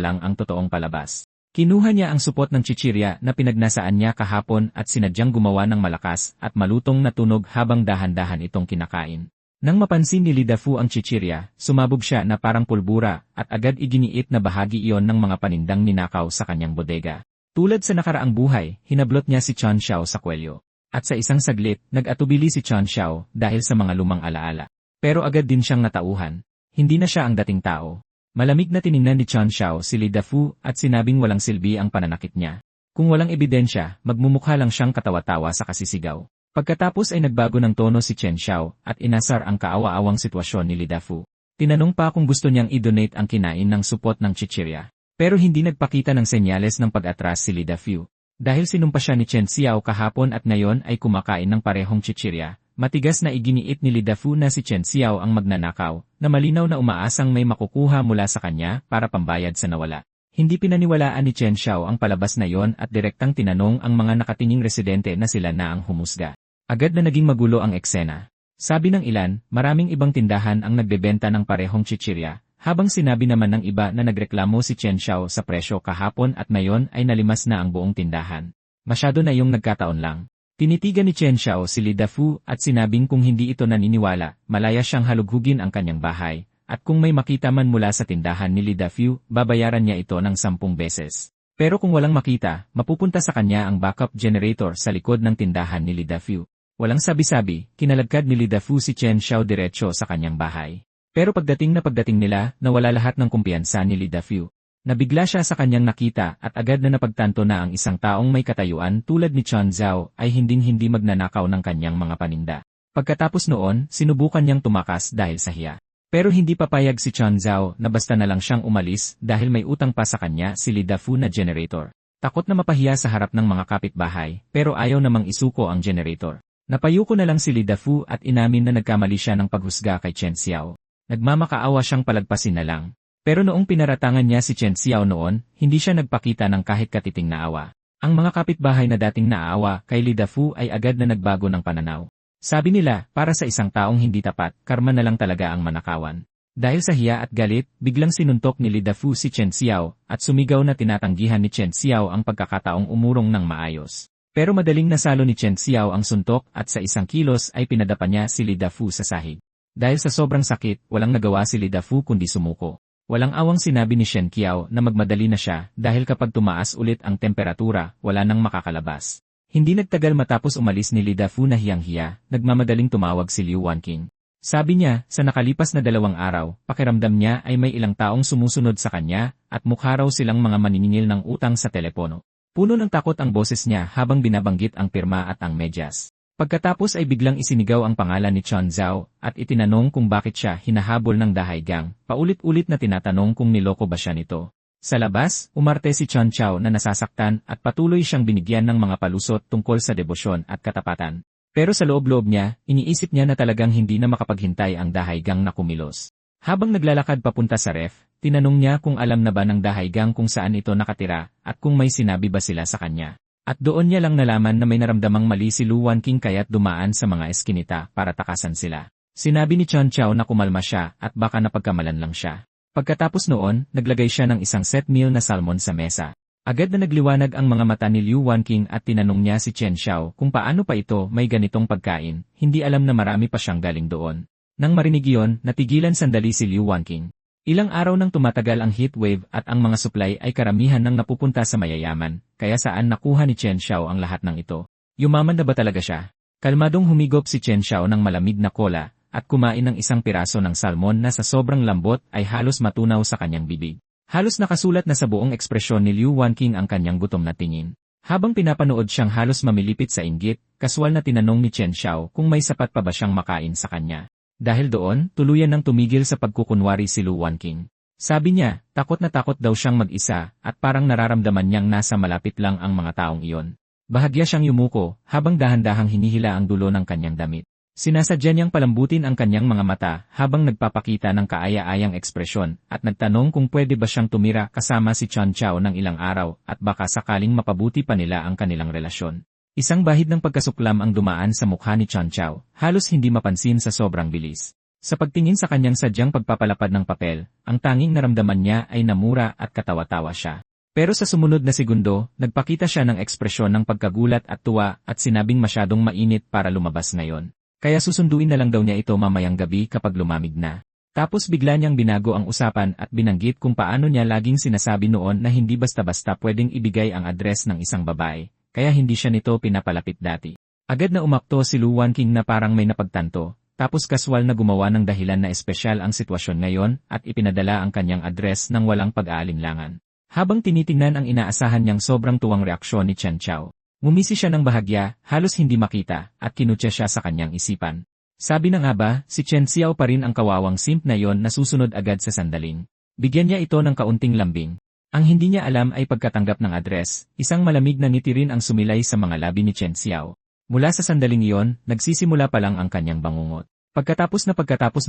lang ang totoong palabas. Kinuha niya ang supot ng chichirya na pinagnasaan niya kahapon at sinadyang gumawa ng malakas at malutong na tunog habang dahan-dahan itong kinakain. Nang mapansin ni Lee Da-foo ang chichirya, sumabog siya na parang pulbura at agad iginiit na bahagi iyon ng mga panindang ninakaw sa kanyang bodega. Tulad sa nakaraang buhay, hinablot niya si Chen Xiao sa kwelyo. At sa isang saglit, nag-atubili si Chen Xiao dahil sa mga lumang alaala. Pero agad din siyang natauhan. Hindi na siya ang dating tao. Malamig na tiningnan ni Chen Xiao si Lee Da-foo at sinabing walang silbi ang pananakit niya. Kung walang ebidensya, magmumukha lang siyang katawa-tawa sa kasisigaw. Pagkatapos ay nagbago ng tono si Chen Xiao at inasar ang kaawa-awang sitwasyon ni Lee Da-foo. Tinanong pa kung gusto niyang i-donate ang kinain ng supot ng chichirya. Pero hindi nagpakita ng senyales ng pag-atras si Lee Da-foo. Dahil sinumpa siya ni Chen Xiao kahapon at ngayon ay kumakain ng parehong chichirya, matigas na iginiit ni Lee Da-foo na si Chen Xiao ang magnanakaw, na malinaw na umaasang may makukuha mula sa kanya para pambayad sa nawala. Hindi pinaniwalaan ni Chen Xiao ang palabas na yon at direktang tinanong ang mga nakatinging residente na sila na ang humusga. Agad na naging magulo ang eksena. Sabi ng ilan, maraming ibang tindahan ang nagbebenta ng parehong chichirya, habang sinabi naman ng iba na nagreklamo si Chen Xiao sa presyo kahapon at ngayon ay nalimas na ang buong tindahan. Masyado na yung nagkataon lang. Tinitigan ni Chen Xiao si Lee Da-foo at sinabing kung hindi ito naniniwala, malaya siyang halughugin ang kanyang bahay, at kung may makita man mula sa tindahan ni Lee Da-foo, babayaran niya ito ng 10 beses. Pero kung walang makita, mapupunta sa kanya ang backup generator sa likod ng tindahan ni Lee Da-foo. Walang sabi-sabi, kinalagkad ni Lee Da-foo si Chen Xiao diretso sa kanyang bahay. Pero pagdating nila, nawala lahat ng kumpiyansa ni Lee Da-foo. Nabigla siya sa kanyang nakita at agad na napagtanto na ang isang taong may katayuan tulad ni Chen Xiao ay hinding-hindi magnanakaw ng kanyang mga paninda. Pagkatapos noon, sinubukan niyang tumakas dahil sa hiya. Pero hindi papayag si Chen Xiao na basta na lang siyang umalis dahil may utang pa sa kanya si Lee Da-foo na generator. Takot na mapahiya sa harap ng mga kapitbahay, pero ayaw namang isuko ang generator. Napayuko na lang si Lee Da-foo at inamin na nagkamali siya ng paghusga kay Chen Xiao. Nagmamakaawa siyang palagpasin na lang. Pero noong pinaratangan niya si Chen Xiao noon, hindi siya nagpakita ng kahit katiting na awa. Ang mga kapitbahay na dating naaawa kay Lee Da-foo ay agad na nagbago ng pananaw. Sabi nila, para sa isang taong hindi tapat, karma na lang talaga ang manakawan. Dahil sa hiya at galit, biglang sinuntok ni Li Dafu si Chen Xiao at sumigaw na tinatanggihan ni Chen Xiao ang pagkakataong umurong ng maayos. Pero madaling nasalo ni Chen Xiao ang suntok at sa isang kilos ay pinadapa niya si Li Dafu sa sahig. Dahil sa sobrang sakit, walang nagawa si Li Dafu kundi sumuko. Walang awang sinabi ni Shen Qiao na magmadali na siya dahil kapag tumaas ulit ang temperatura, wala nang makakalabas. Hindi nagtagal matapos umalis ni Li Dafu na hiyang-hiya, nagmamadaling tumawag si Liu Wanqing. Sabi niya, sa nakalipas na 2 araw, pakiramdam niya ay may ilang taong sumusunod sa kanya at mukha raw silang mga maniningil ng utang sa telepono. Puno ng takot ang boses niya habang binabanggit ang pirma at ang medyas. Pagkatapos ay biglang isinigaw ang pangalan ni Chen Zhao at itinanong kung bakit siya hinahabol ng dahaigang, paulit-ulit na tinatanong kung niloko ba siya nito. Sa labas, umarte si Chen Qiao na nasasaktan at patuloy siyang binigyan ng mga palusot tungkol sa debosyon at katapatan. Pero sa loob-loob niya, iniisip niya na talagang hindi na makapaghintay ang dahaigang na kumilos. Habang naglalakad papunta sa ref, tinanong niya kung alam na ba ng dahaigang kung saan ito nakatira at kung may sinabi ba sila sa kanya. At doon niya lang nalaman na may naramdamang mali si Lu Wanqing kaya't dumaan sa mga eskinita para takasan sila. Sinabi ni Chen Qiao na kumalma siya at baka napagkamalan lang siya. Pagkatapos noon, naglagay siya ng isang set meal na salmon sa mesa. Agad na nagliwanag ang mga mata ni Liu Wanqing at tinanong niya si Chen Xiao kung paano pa ito may ganitong pagkain, hindi alam na marami pa siyang galing doon. Nang marinig iyon, natigilan sandali si Liu Wanqing. Ilang araw nang tumatagal ang heat wave at ang mga supply ay karamihan nang napupunta sa mayayaman, kaya saan nakuha ni Chen Xiao ang lahat ng ito? Yumaman na ba talaga siya? Kalmadong humigop si Chen Xiao ng malamig na cola at kumain ng isang piraso ng salmon na sa sobrang lambot ay halos matunaw sa kanyang bibig. Halos nakasulat na sa buong ekspresyon ni Liu Wanqing ang kanyang gutom na tingin. Habang pinapanood siyang halos mamilipit sa inggit, kaswal na tinanong ni Chen Xiao kung may sapat pa ba siyang makain sa kanya. Dahil doon, tuluyan nang tumigil sa pagkukunwari si Liu Wanqing. Sabi niya, takot na takot daw siyang mag-isa at parang nararamdaman niyang nasa malapit lang ang mga taong iyon. Bahagya siyang yumuko habang dahan-dahang hinihila ang dulo ng kanyang damit. Sinasadya niyang palambutin ang kanyang mga mata habang nagpapakita ng kaaya-ayang ekspresyon at nagtanong kung pwede ba siyang tumira kasama si Chen Qiao ng ilang araw at baka sakaling mapabuti pa nila ang kanilang relasyon. Isang bahid ng pagkasuklam ang dumaan sa mukha ni Chen Qiao, halos hindi mapansin sa sobrang bilis. Sa pagtingin sa kanyang sadyang pagpapalapad ng papel, ang tanging naramdaman niya ay namura at katawa-tawa siya. Pero sa sumunod na segundo, nagpakita siya ng ekspresyon ng pagkagulat at tuwa at sinabing masyadong mainit para lumabas ngayon. Kaya susunduin na lang daw niya ito mamayang gabi kapag lumamig na. Tapos bigla niyang binago ang usapan at binanggit kung paano niya laging sinasabi noon na hindi basta-basta pwedeng ibigay ang address ng isang babae, kaya hindi siya nito pinapalapit dati. Agad na umakto si Lu Wanqing na parang may napagtanto, tapos kaswal na gumawa ng dahilan na espesyal ang sitwasyon ngayon at ipinadala ang kanyang address ng walang pag-aalinlangan. Habang tinitingnan ang inaasahan niyang sobrang tuwang reaksyon ni Chen Qiao, ngumisi siya ng bahagya, halos hindi makita, at kinutya siya sa kanyang isipan. Sabi na nga ba, si Chen Xiao pa rin ang kawawang simp na yon na susunod agad sa sandaling. Bigyan niya ito ng kaunting lambing. Ang hindi niya alam ay pagkatanggap ng address, isang malamig na ngiti rin ang sumilay sa mga labi ni Chen Xiao. Mula sa sandaling iyon, nagsisimula pa lang ang kanyang bangungot. Pagkatapos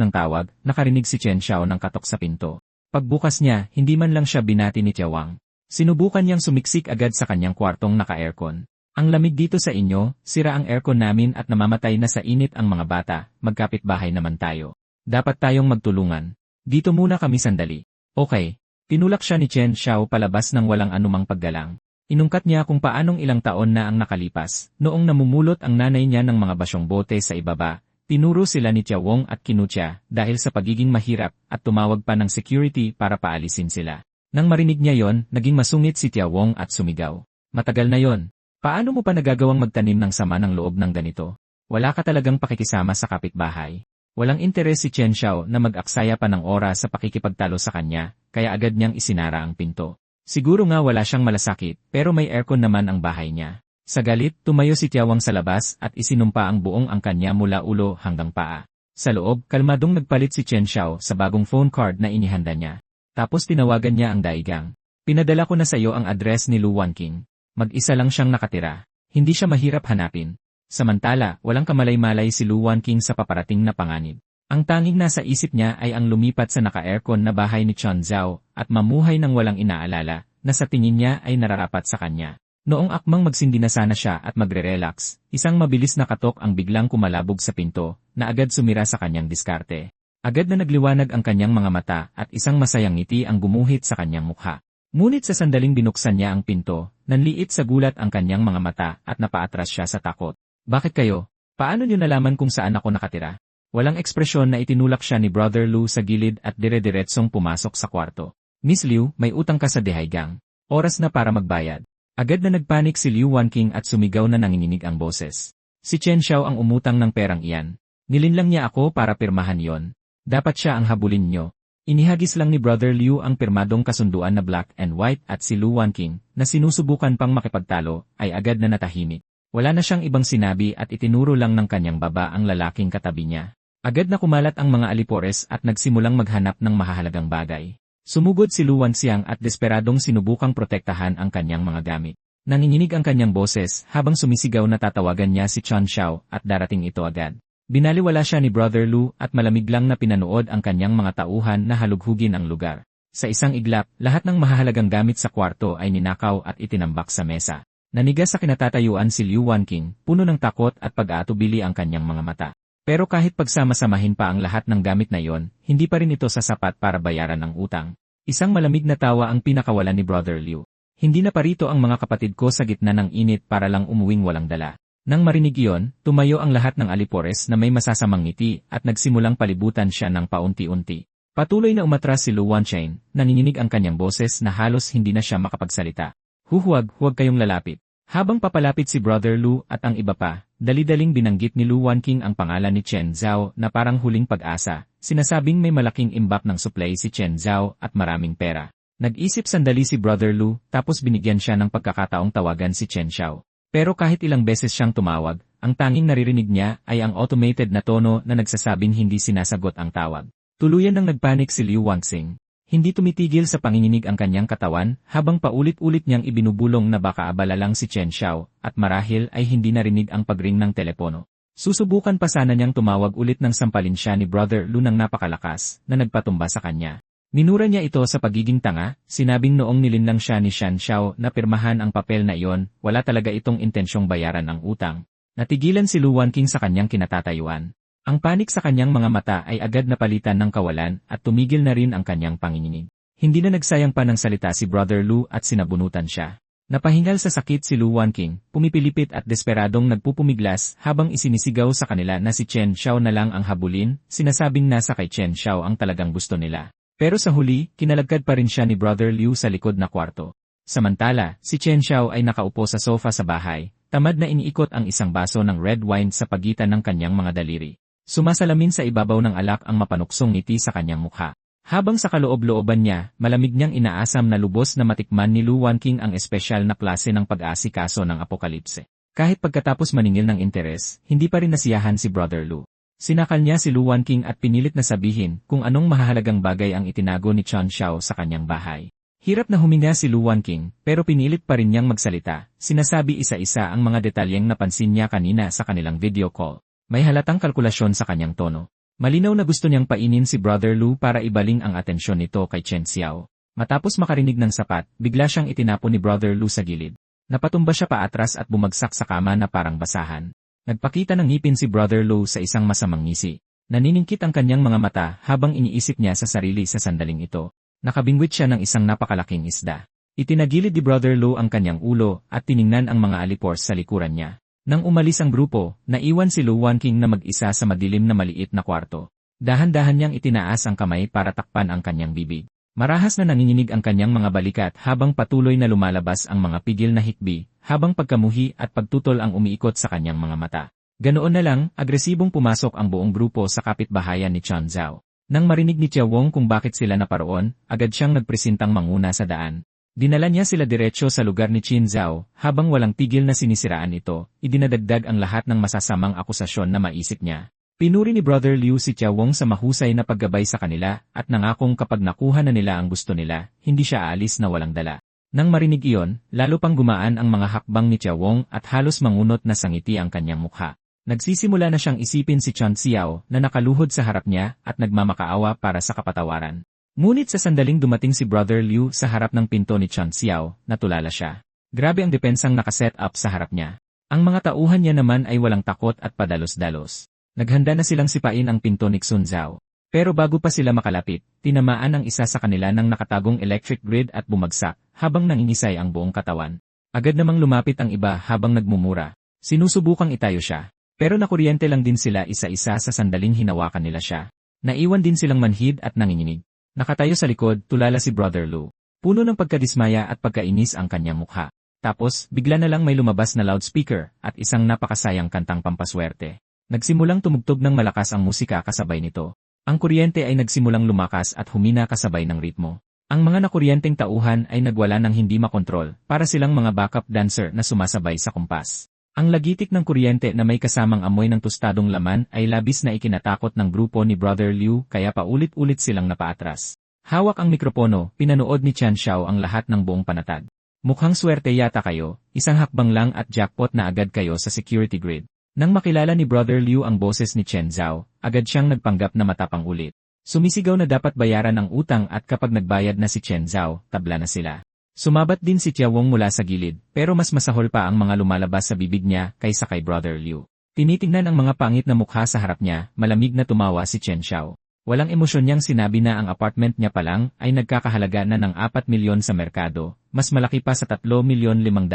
ng tawag, nakarinig si Chen Xiao ng katok sa pinto. Pagbukas niya, hindi man lang siya binati ni Tiawang. Sinubukan niyang sumiksik agad sa kanyang kwartong naka-aircon. Ang lamig dito sa inyo, sira ang aircon namin at namamatay na sa init ang mga bata, magkapit-bahay naman tayo. Dapat tayong magtulungan. Dito muna kami sandali. Okay. Tinulak siya ni Chen Xiao palabas ng walang anumang paggalang. Inungkat niya kung paanong ilang taon na ang nakalipas, noong namumulot ang nanay niya ng mga basyong bote sa ibaba. Tinuro sila ni Tiawong at kinutya dahil sa pagiging mahirap at tumawag pa ng security para paalisin sila. Nang marinig niya yon, naging masungit si Tiawong at sumigaw. Matagal na yon. Paano mo pa nagagawang magtanim ng sama ng loob ng ganito? Wala ka talagang pakikisama sa kapitbahay. Walang interes si Chen Xiao na mag-aksaya pa ng oras sa pakikipagtalo sa kanya, kaya agad niyang isinara ang pinto. Siguro nga wala siyang malasakit, pero may aircon naman ang bahay niya. Sa galit, tumayo si Tiawang sa labas at isinumpa ang buong ang kanya mula ulo hanggang paa. Sa loob, kalmadong nagpalit si Chen Xiao sa bagong phone card na inihanda niya. Tapos tinawagan niya ang daigang. Pinadala ko na sa iyo ang address ni Lu Wanqing. Mag-isa lang siyang nakatira. Hindi siya mahirap hanapin. Samantala, walang kamalay-malay si Lu Wanqing sa paparating na panganib. Ang tanging nasa isip niya ay ang lumipat sa naka-aircon na bahay ni Chen Zhao at mamuhay ng walang inaalala na sa tingin niya ay nararapat sa kanya. Noong akmang magsindi na sana siya at magre-relax, isang mabilis na katok ang biglang kumalabog sa pinto na agad sumira sa kanyang diskarte. Agad na nagliwanag ang kanyang mga mata at isang masayang ngiti ang gumuhit sa kanyang mukha. Ngunit sa sandaling binuksan niya ang pinto, nanliit sa gulat ang kanyang mga mata at napaatras siya sa takot. Bakit kayo? Paano niyo nalaman kung saan ako nakatira? Walang ekspresyon na itinulak siya ni Brother Lu sa gilid at dire-diretsong pumasok sa kwarto. Miss Liu, may utang ka sa Dehaigang. Oras na para magbayad. Agad na nagpanik si Liu Wanqing at sumigaw na nanginginig ang boses. Si Chen Xiao ang umutang ng perang iyan. Nilinlang niya ako para pirmahan yon. Dapat siya ang habulin nyo. Inihagis lang ni Brother Liu ang pirmadong kasunduan na black and white at si Liu Wanqing, na sinusubukan pang makipagtalo, ay agad na natahimik. Wala na siyang ibang sinabi at itinuro lang ng kanyang baba ang lalaking katabi niya. Agad na kumalat ang mga alipores at nagsimulang maghanap ng mahahalagang bagay. Sumugod si Lu Wanxiang at desperadong sinubukang protektahan ang kanyang mga gamit. Nanginginig ang kanyang boses habang sumisigaw na tatawagan niya si Chen Xiao at darating ito agad. Binaliwala siya ni Brother Lu at malamig lang na pinanood ang kanyang mga tauhan na halughugin ang lugar. Sa isang iglap, lahat ng mahahalagang gamit sa kwarto ay ninakaw at itinambak sa mesa. Nanigas sa kinatatayuan si Liu Wanqing, puno ng takot at pag-aatubili ang kanyang mga mata. Pero kahit pagsama-samahin pa ang lahat ng gamit na iyon, hindi pa rin ito sasapat para bayaran ang utang. Isang malamig na tawa ang pinakawalan ni Brother Liu. Hindi na parito ang mga kapatid ko sa gitna ng init para lang umuwing walang dala. Nang marinig iyon, tumayo ang lahat ng alipores na may masasamang ngiti at nagsimulang palibutan siya ng paunti-unti. Patuloy na umatras si Lu Wanqiang, nanginginig ang kanyang boses na halos hindi na siya makapagsalita. Huwag kayong lalapit. Habang papalapit si Brother Lu at ang iba pa, dali-daling binanggit ni Lu Wanqing ang pangalan ni Chen Zhao na parang huling pag-asa, sinasabing may malaking imbak ng supply si Chen Zhao at maraming pera. Nag-isip sandali si Brother Lu tapos binigyan siya ng pagkakataong tawagan si Chen Xiao. Pero kahit ilang beses siyang tumawag, ang tanging naririnig niya ay ang automated na tono na nagsasabing hindi sinasagot ang tawag. Tuluyan nang nagpanik si Liu Wanqing. Hindi tumitigil sa panginginig ang kanyang katawan habang paulit-ulit niyang ibinubulong na baka abala lang si Chen Xiao at marahil ay hindi narinig ang pagring ng telepono. Susubukan pa sana niyang tumawag ulit nang sampalin siya ni Brother Lu ng napakalakas na nagpatumba sa kanya. Minura niya ito sa pagiging tanga, sinabing noong nilinlang siya ni Shan Xiao na pirmahan ang papel na iyon, wala talaga itong intensyong bayaran ang utang. Natigilan si Lu Wanqing sa kanyang kinatatayuan. Ang panik sa kanyang mga mata ay agad napalitan ng kawalan at tumigil na rin ang kanyang panginginig. Hindi na nagsayang pa ng salita si Brother Lu at sinabunutan siya. Napahingal sa sakit si Lu Wanqing, pumipilipit at desperadong nagpupumiglas habang isinisigaw sa kanila na si Chen Xiao na lang ang habulin, sinasabing nasa kay Chen Xiao ang talagang gusto nila. Pero sa huli, kinalagkad pa rin siya ni Brother Liu sa likod na kwarto. Samantala, si Chen Xiao ay nakaupo sa sofa sa bahay, tamad na iniikot ang isang baso ng red wine sa pagitan ng kanyang mga daliri. Sumasalamin sa ibabaw ng alak ang mapanuksong ngiti sa kanyang mukha. Habang sa kaloob-looban niya, malamig niyang inaasam na lubos na matikman ni Lu Wanqing ang espesyal na klase ng pag-aasikaso ng apokalipse. Kahit pagkatapos maningil ng interes, hindi pa rin nasiyahan si Brother Lu. Sinakal niya si Lu Wanqing at pinilit na sabihin kung anong mahalagang bagay ang itinago ni Chen Xiao sa kanyang bahay. Hirap na huminga si Lu Wanqing, pero pinilit pa rin niyang magsalita, sinasabi isa-isa ang mga detalyeng napansin niya kanina sa kanilang video call. May halatang kalkulasyon sa kanyang tono. Malinaw na gusto niyang painin si Brother Lu para ibaling ang atensyon nito kay Chen Xiao. Matapos makarinig ng sapat, bigla siyang itinapon ni Brother Lu sa gilid. Napatumba siya paatras at bumagsak sa kama na parang basahan. Nagpakita ng ngipin si Brother Lu sa isang masamang ngisi. Naniningkit ang kanyang mga mata habang iniisip niya sa sarili sa sandaling ito. Nakabingwit siya ng isang napakalaking isda. Itinagilid ni Brother Lu ang kanyang ulo at tiningnan ang mga alipores sa likuran niya. Nang umalis ang grupo, naiwan si Lu Wanqing na mag-isa sa madilim na maliit na kwarto. Dahan-dahan niyang itinaas ang kamay para takpan ang kanyang bibig. Marahas na nanginginig ang kanyang mga balikat habang patuloy na lumalabas ang mga pigil na hikbi, habang pagkamuhi at pagtutol ang umiikot sa kanyang mga mata. Ganoon na lang, agresibong pumasok ang buong grupo sa kapitbahayan ni Chen Zhao. Nang marinig ni Jia Wong kung bakit sila naparoon, agad siyang nagpresentang manguna sa daan. Dinala niya sila diretsyo sa lugar ni Qin Zhao, habang walang tigil na sinisiraan ito, idinadagdag ang lahat ng masasamang akusasyon na maisip niya. Pinuri ni Brother Liu si Jia Wong sa mahusay na paggabay sa kanila at nangakong kapag nakuha na nila ang gusto nila, hindi siya aalis na walang dala. Nang marinig iyon, lalo pang gumaan ang mga hakbang ni Jia Wong at halos mangunot na sangiti ang kanyang mukha. Nagsisimula na siyang isipin si Chen Xiao na nakaluhod sa harap niya at nagmamakaawa para sa kapatawaran. Ngunit sa sandaling dumating si Brother Liu sa harap ng pinto ni Chen Xiao, natulala siya. Grabe ang depensang nakaset up sa harap niya. Ang mga tauhan niya naman ay walang takot at padalos-dalos. Naghanda na silang sipain ang pinto ni Xun Zhao. Pero bago pa sila makalapit, tinamaan ang isa sa kanila ng nakatagong electric grid at bumagsak, habang nangingisay ang buong katawan. Agad namang lumapit ang iba habang nagmumura. Sinusubukang itayo siya. Pero nakuryente lang din sila isa-isa sa sandaling hinawakan nila siya. Naiwan din silang manhid at nanginginig. Nakatayo sa likod, tulala si Brother Lou. Puno ng pagkadismaya at pagkainis ang kanyang mukha. Tapos, bigla na lang may lumabas na loudspeaker at isang napakasayang kantang pampaswerte. Nagsimulang tumugtog ng malakas ang musika kasabay nito. Ang kuryente ay nagsimulang lumakas at humina kasabay ng ritmo. Ang mga nakuryenteng tauhan ay nagwala ng hindi makontrol, para silang mga backup dancer na sumasabay sa kumpas. Ang lagitik ng kuryente na may kasamang amoy ng tostadong laman ay labis na ikinatakot ng grupo ni Brother Liu kaya paulit-ulit silang napaatras. Hawak ang mikropono, pinanood ni Chen Xiao ang lahat ng buong panatag. Mukhang swerte yata kayo, isang hakbang lang at jackpot na agad kayo sa security grid. Nang makilala ni Brother Liu ang boses ni Chen Zhao, agad siyang nagpanggap na matapang ulit. Sumisigaw na dapat bayaran ang utang at kapag nagbayad na si Chen Zhao, tabla na sila. Sumabat din si Tia Wong mula sa gilid, pero mas masahol pa ang mga lumalabas sa bibig niya kaysa kay Brother Liu. Tinitingnan ang mga pangit na mukha sa harap niya, malamig na tumawa si Chen Xiao. Walang emosyon niyang sinabi na ang apartment niya pa lang ay nagkakahalaga na ng 4 milyon sa merkado, mas malaki pa sa 3,500,000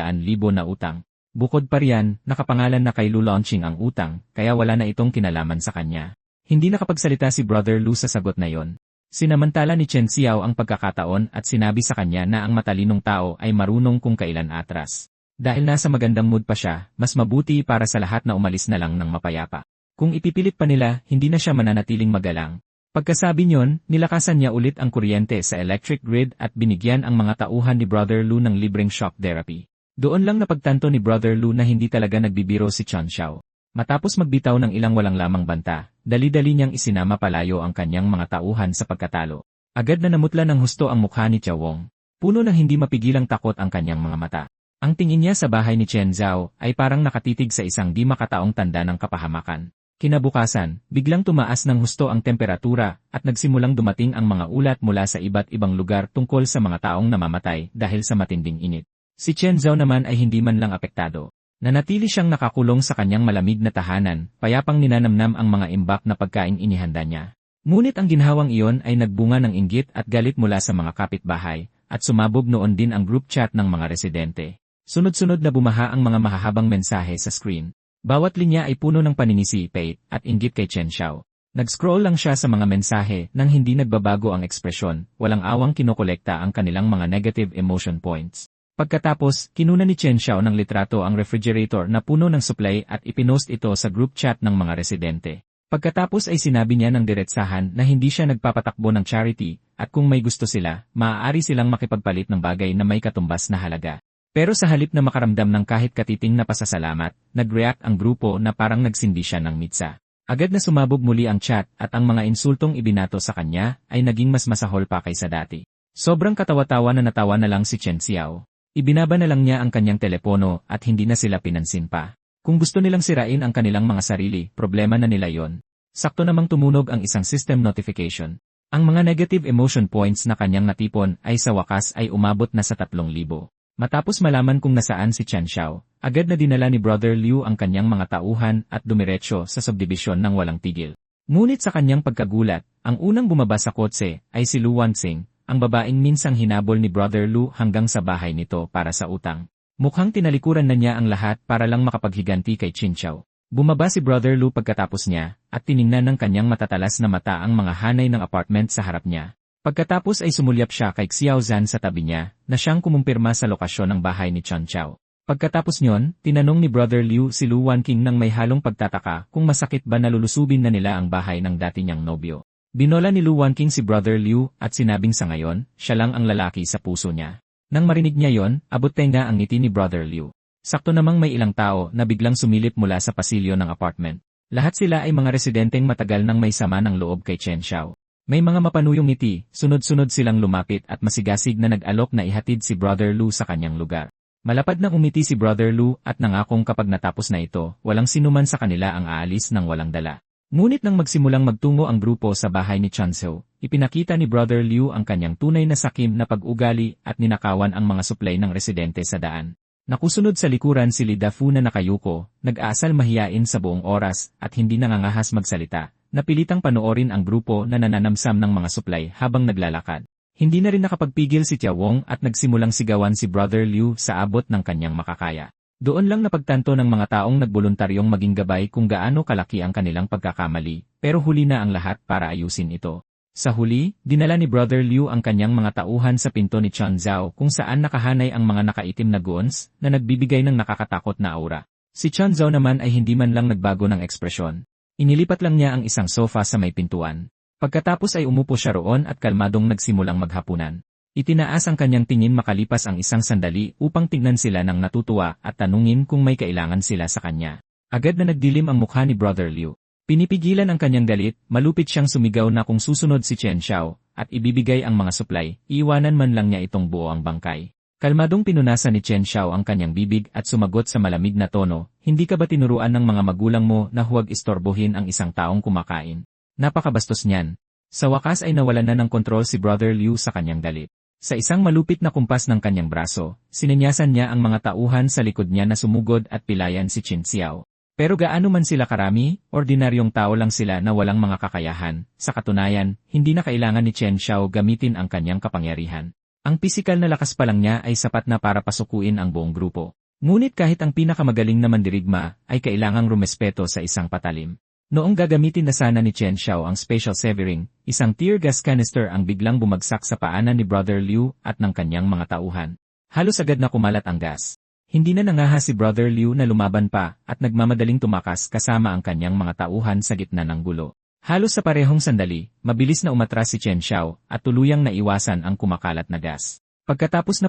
na utang. Bukod pa riyan, nakapangalan na kay Lu launching ang utang, kaya wala na itong kinalaman sa kanya. Hindi nakapagsalita si Brother Lu sa sagot na yon. Sinamantala ni Chen Xiao ang pagkakataon at sinabi sa kanya na ang matalinong tao ay marunong kung kailan atras. Dahil nasa magandang mood pa siya, mas mabuti para sa lahat na umalis na lang ng mapayapa. Kung ipipilit pa nila, hindi na siya mananatiling magalang. Pagkasabi niyon, nilakasan niya ulit ang kuryente sa electric grid at binigyan ang mga tauhan ni Brother Lu ng libreng shock therapy. Doon lang napagtanto ni Brother Lu na hindi talaga nagbibiro si Chen Xiao. Matapos magbitaw ng ilang walang lamang banta, dali-dali niyang isinama palayo ang kanyang mga tauhan sa pagkatalo. Agad na namutla ng husto ang mukha ni Tia Wong. Puno ng hindi mapigilang takot ang kanyang mga mata. Ang tingin niya sa bahay ni Chen Zhao ay parang nakatitig sa isang di makataong tanda ng kapahamakan. Kinabukasan, biglang tumaas ng husto ang temperatura at nagsimulang dumating ang mga ulat mula sa iba't ibang lugar tungkol sa mga taong namamatay dahil sa matinding init. Si Chen Zhao naman ay hindi man lang apektado. Nanatili siyang nakakulong sa kanyang malamig na tahanan, payapang ninanamnam ang mga imbak na pagkaing inihanda niya. Ngunit ang ginhawang iyon ay nagbunga ng inggit at galit mula sa mga kapitbahay, at sumabog noon din ang group chat ng mga residente. Sunod-sunod na bumaha ang mga mahahabang mensahe sa screen. Bawat linya ay puno ng paninisi, pait, at inggit kay Chen Xiao. Nag-scroll lang siya sa mga mensahe nang hindi nagbabago ang ekspresyon, walang awang kinokolekta ang kanilang mga negative emotion points. Pagkatapos, kinuna ni Chen Xiao ng litrato ang refrigerator na puno ng supply at ipinost ito sa group chat ng mga residente. Pagkatapos ay sinabi niya ng diretsahan na hindi siya nagpapatakbo ng charity, at kung may gusto sila, maaari silang makipagpalit ng bagay na may katumbas na halaga. Pero sa halip na makaramdam ng kahit katiting na pasasalamat, nag-react ang grupo na parang nagsindi siya ng mitsa. Agad na sumabog muli ang chat at ang mga insultong ibinato sa kanya ay naging mas masahol pa kaysa dati. Sobrang katawa-tawa na natawa na lang si Chen Xiao. Ibinaba na lang niya ang kanyang telepono at hindi na sila pinansin pa. Kung gusto nilang sirain ang kanilang mga sarili, problema na nila yon. Sakto namang tumunog ang isang system notification. Ang mga negative emotion points na kanyang natipon ay sa wakas ay umabot na sa 3,000. Matapos malaman kung nasaan si Chen Xiao, agad na dinala ni Brother Liu ang kanyang mga tauhan at dumiretso sa subdivision ng walang tigil. Ngunit sa kanyang pagkagulat, ang unang bumaba sa kotse ay si Lu Wanxing, ang babaeng minsang hinabol ni Brother Lu hanggang sa bahay nito para sa utang. Mukhang tinalikuran na niya ang lahat para lang makapaghiganti kay Chen Xiao. Bumaba si Brother Lu pagkatapos niya, at tiningnan ng kanyang matatalas na mata ang mga hanay ng apartment sa harap niya. Pagkatapos ay sumulyap siya kay Xiao Zhan sa tabi niya, na siyang kumumpirma sa lokasyon ng bahay ni Chen Xiao. Pagkatapos niyon, tinanong ni Brother Liu si Lu Wanqing nang may halong pagtataka kung masakit ba na lulusubin na nila ang bahay ng dati niyang nobyo. Binola ni Lu Wanqing si Brother Liu at sinabing sa ngayon, siya lang ang lalaki sa puso niya. Nang marinig niya yon, abot tenga ang ngiti ni Brother Liu. Sakto namang may ilang tao na biglang sumilip mula sa pasilyo ng apartment. Lahat sila ay mga residenteng matagal nang may sama ng loob kay Chen Xiao. May mga mapanuyong ngiti, sunod-sunod silang lumapit at masigasig na nag-alok na ihatid si Brother Liu sa kanyang lugar. Malapad na umiti si Brother Liu at nangakong kapag natapos na ito, walang sinuman sa kanila ang aalis ng walang dala. Ngunit nang magsimulang magtungo ang grupo sa bahay ni Chen Xiao, ipinakita ni Brother Liu ang kanyang tunay na sakim na pag-ugali at ninakawan ang mga suplay ng residente sa daan. Nakusunod sa likuran si Li Dafu na nakayuko, nag-aasal mahiyain sa buong oras at hindi nangangahas magsalita, napilitang panoorin ang grupo na nananamsam ng mga suplay habang naglalakad. Hindi na rin nakapagpigil si Tia Wong at nagsimulang sigawan si Brother Liu sa abot ng kanyang makakaya. Doon lang napagtanto ng mga taong nagboluntaryong maging gabay kung gaano kalaki ang kanilang pagkakamali, pero huli na ang lahat para ayusin ito. Sa huli, dinala ni Brother Liu ang kanyang mga tauhan sa pinto ni Chen Zhao kung saan nakahanay ang mga nakaitim na goons na nagbibigay ng nakakatakot na aura. Si Chen Zhao naman ay hindi man lang nagbago ng ekspresyon. Inilipat lang niya ang isang sofa sa may pintuan. Pagkatapos ay umupo siya roon at kalmadong nagsimulang maghapunan. Itinaas ang kanyang tingin makalipas ang isang sandali upang tignan sila ng natutuwa at tanungin kung may kailangan sila sa kanya. Agad na nagdilim ang mukha ni Brother Liu. Pinipigilan ang kanyang galit, malupit siyang sumigaw na kung susunod si Chen Xiao at ibibigay ang mga supply, iiwanan man lang niya itong buo ang bangkay. Kalmadong pinunasan ni Chen Xiao ang kanyang bibig at sumagot sa malamig na tono, hindi ka ba tinuruan ng mga magulang mo na huwag istorbohin ang isang taong kumakain? Napakabastos niyan. Sa wakas ay nawalan na ng kontrol si Brother Liu sa kanyang galit. Sa isang malupit na kumpas ng kanyang braso, sinenyasan niya ang mga tauhan sa likod niya na sumugod at pilayan si Chen Xiao. Pero gaano man sila karami, ordinaryong tao lang sila na walang mga kakayahan. Sa katunayan, hindi na kailangan ni Chen Xiao gamitin ang kanyang kapangyarihan. Ang pisikal na lakas pa lang niya ay sapat na para pasukuin ang buong grupo. Ngunit kahit ang pinakamagaling na mandirigma ay kailangang rumespeto sa isang patalim. Noong gagamitin na sana ni Chen Xiao ang special severing, isang tear gas canister ang biglang bumagsak sa paanan ni Brother Liu at ng kanyang mga tauhan. Halos agad na kumalat ang gas. Hindi na nangahas si Brother Liu na lumaban pa at nagmamadaling tumakas kasama ang kanyang mga tauhan sa gitna ng gulo. Halos sa parehong sandali, mabilis na umatras si Chen Xiao at tuluyang naiwasan ang kumakalat na gas. Pagkatapos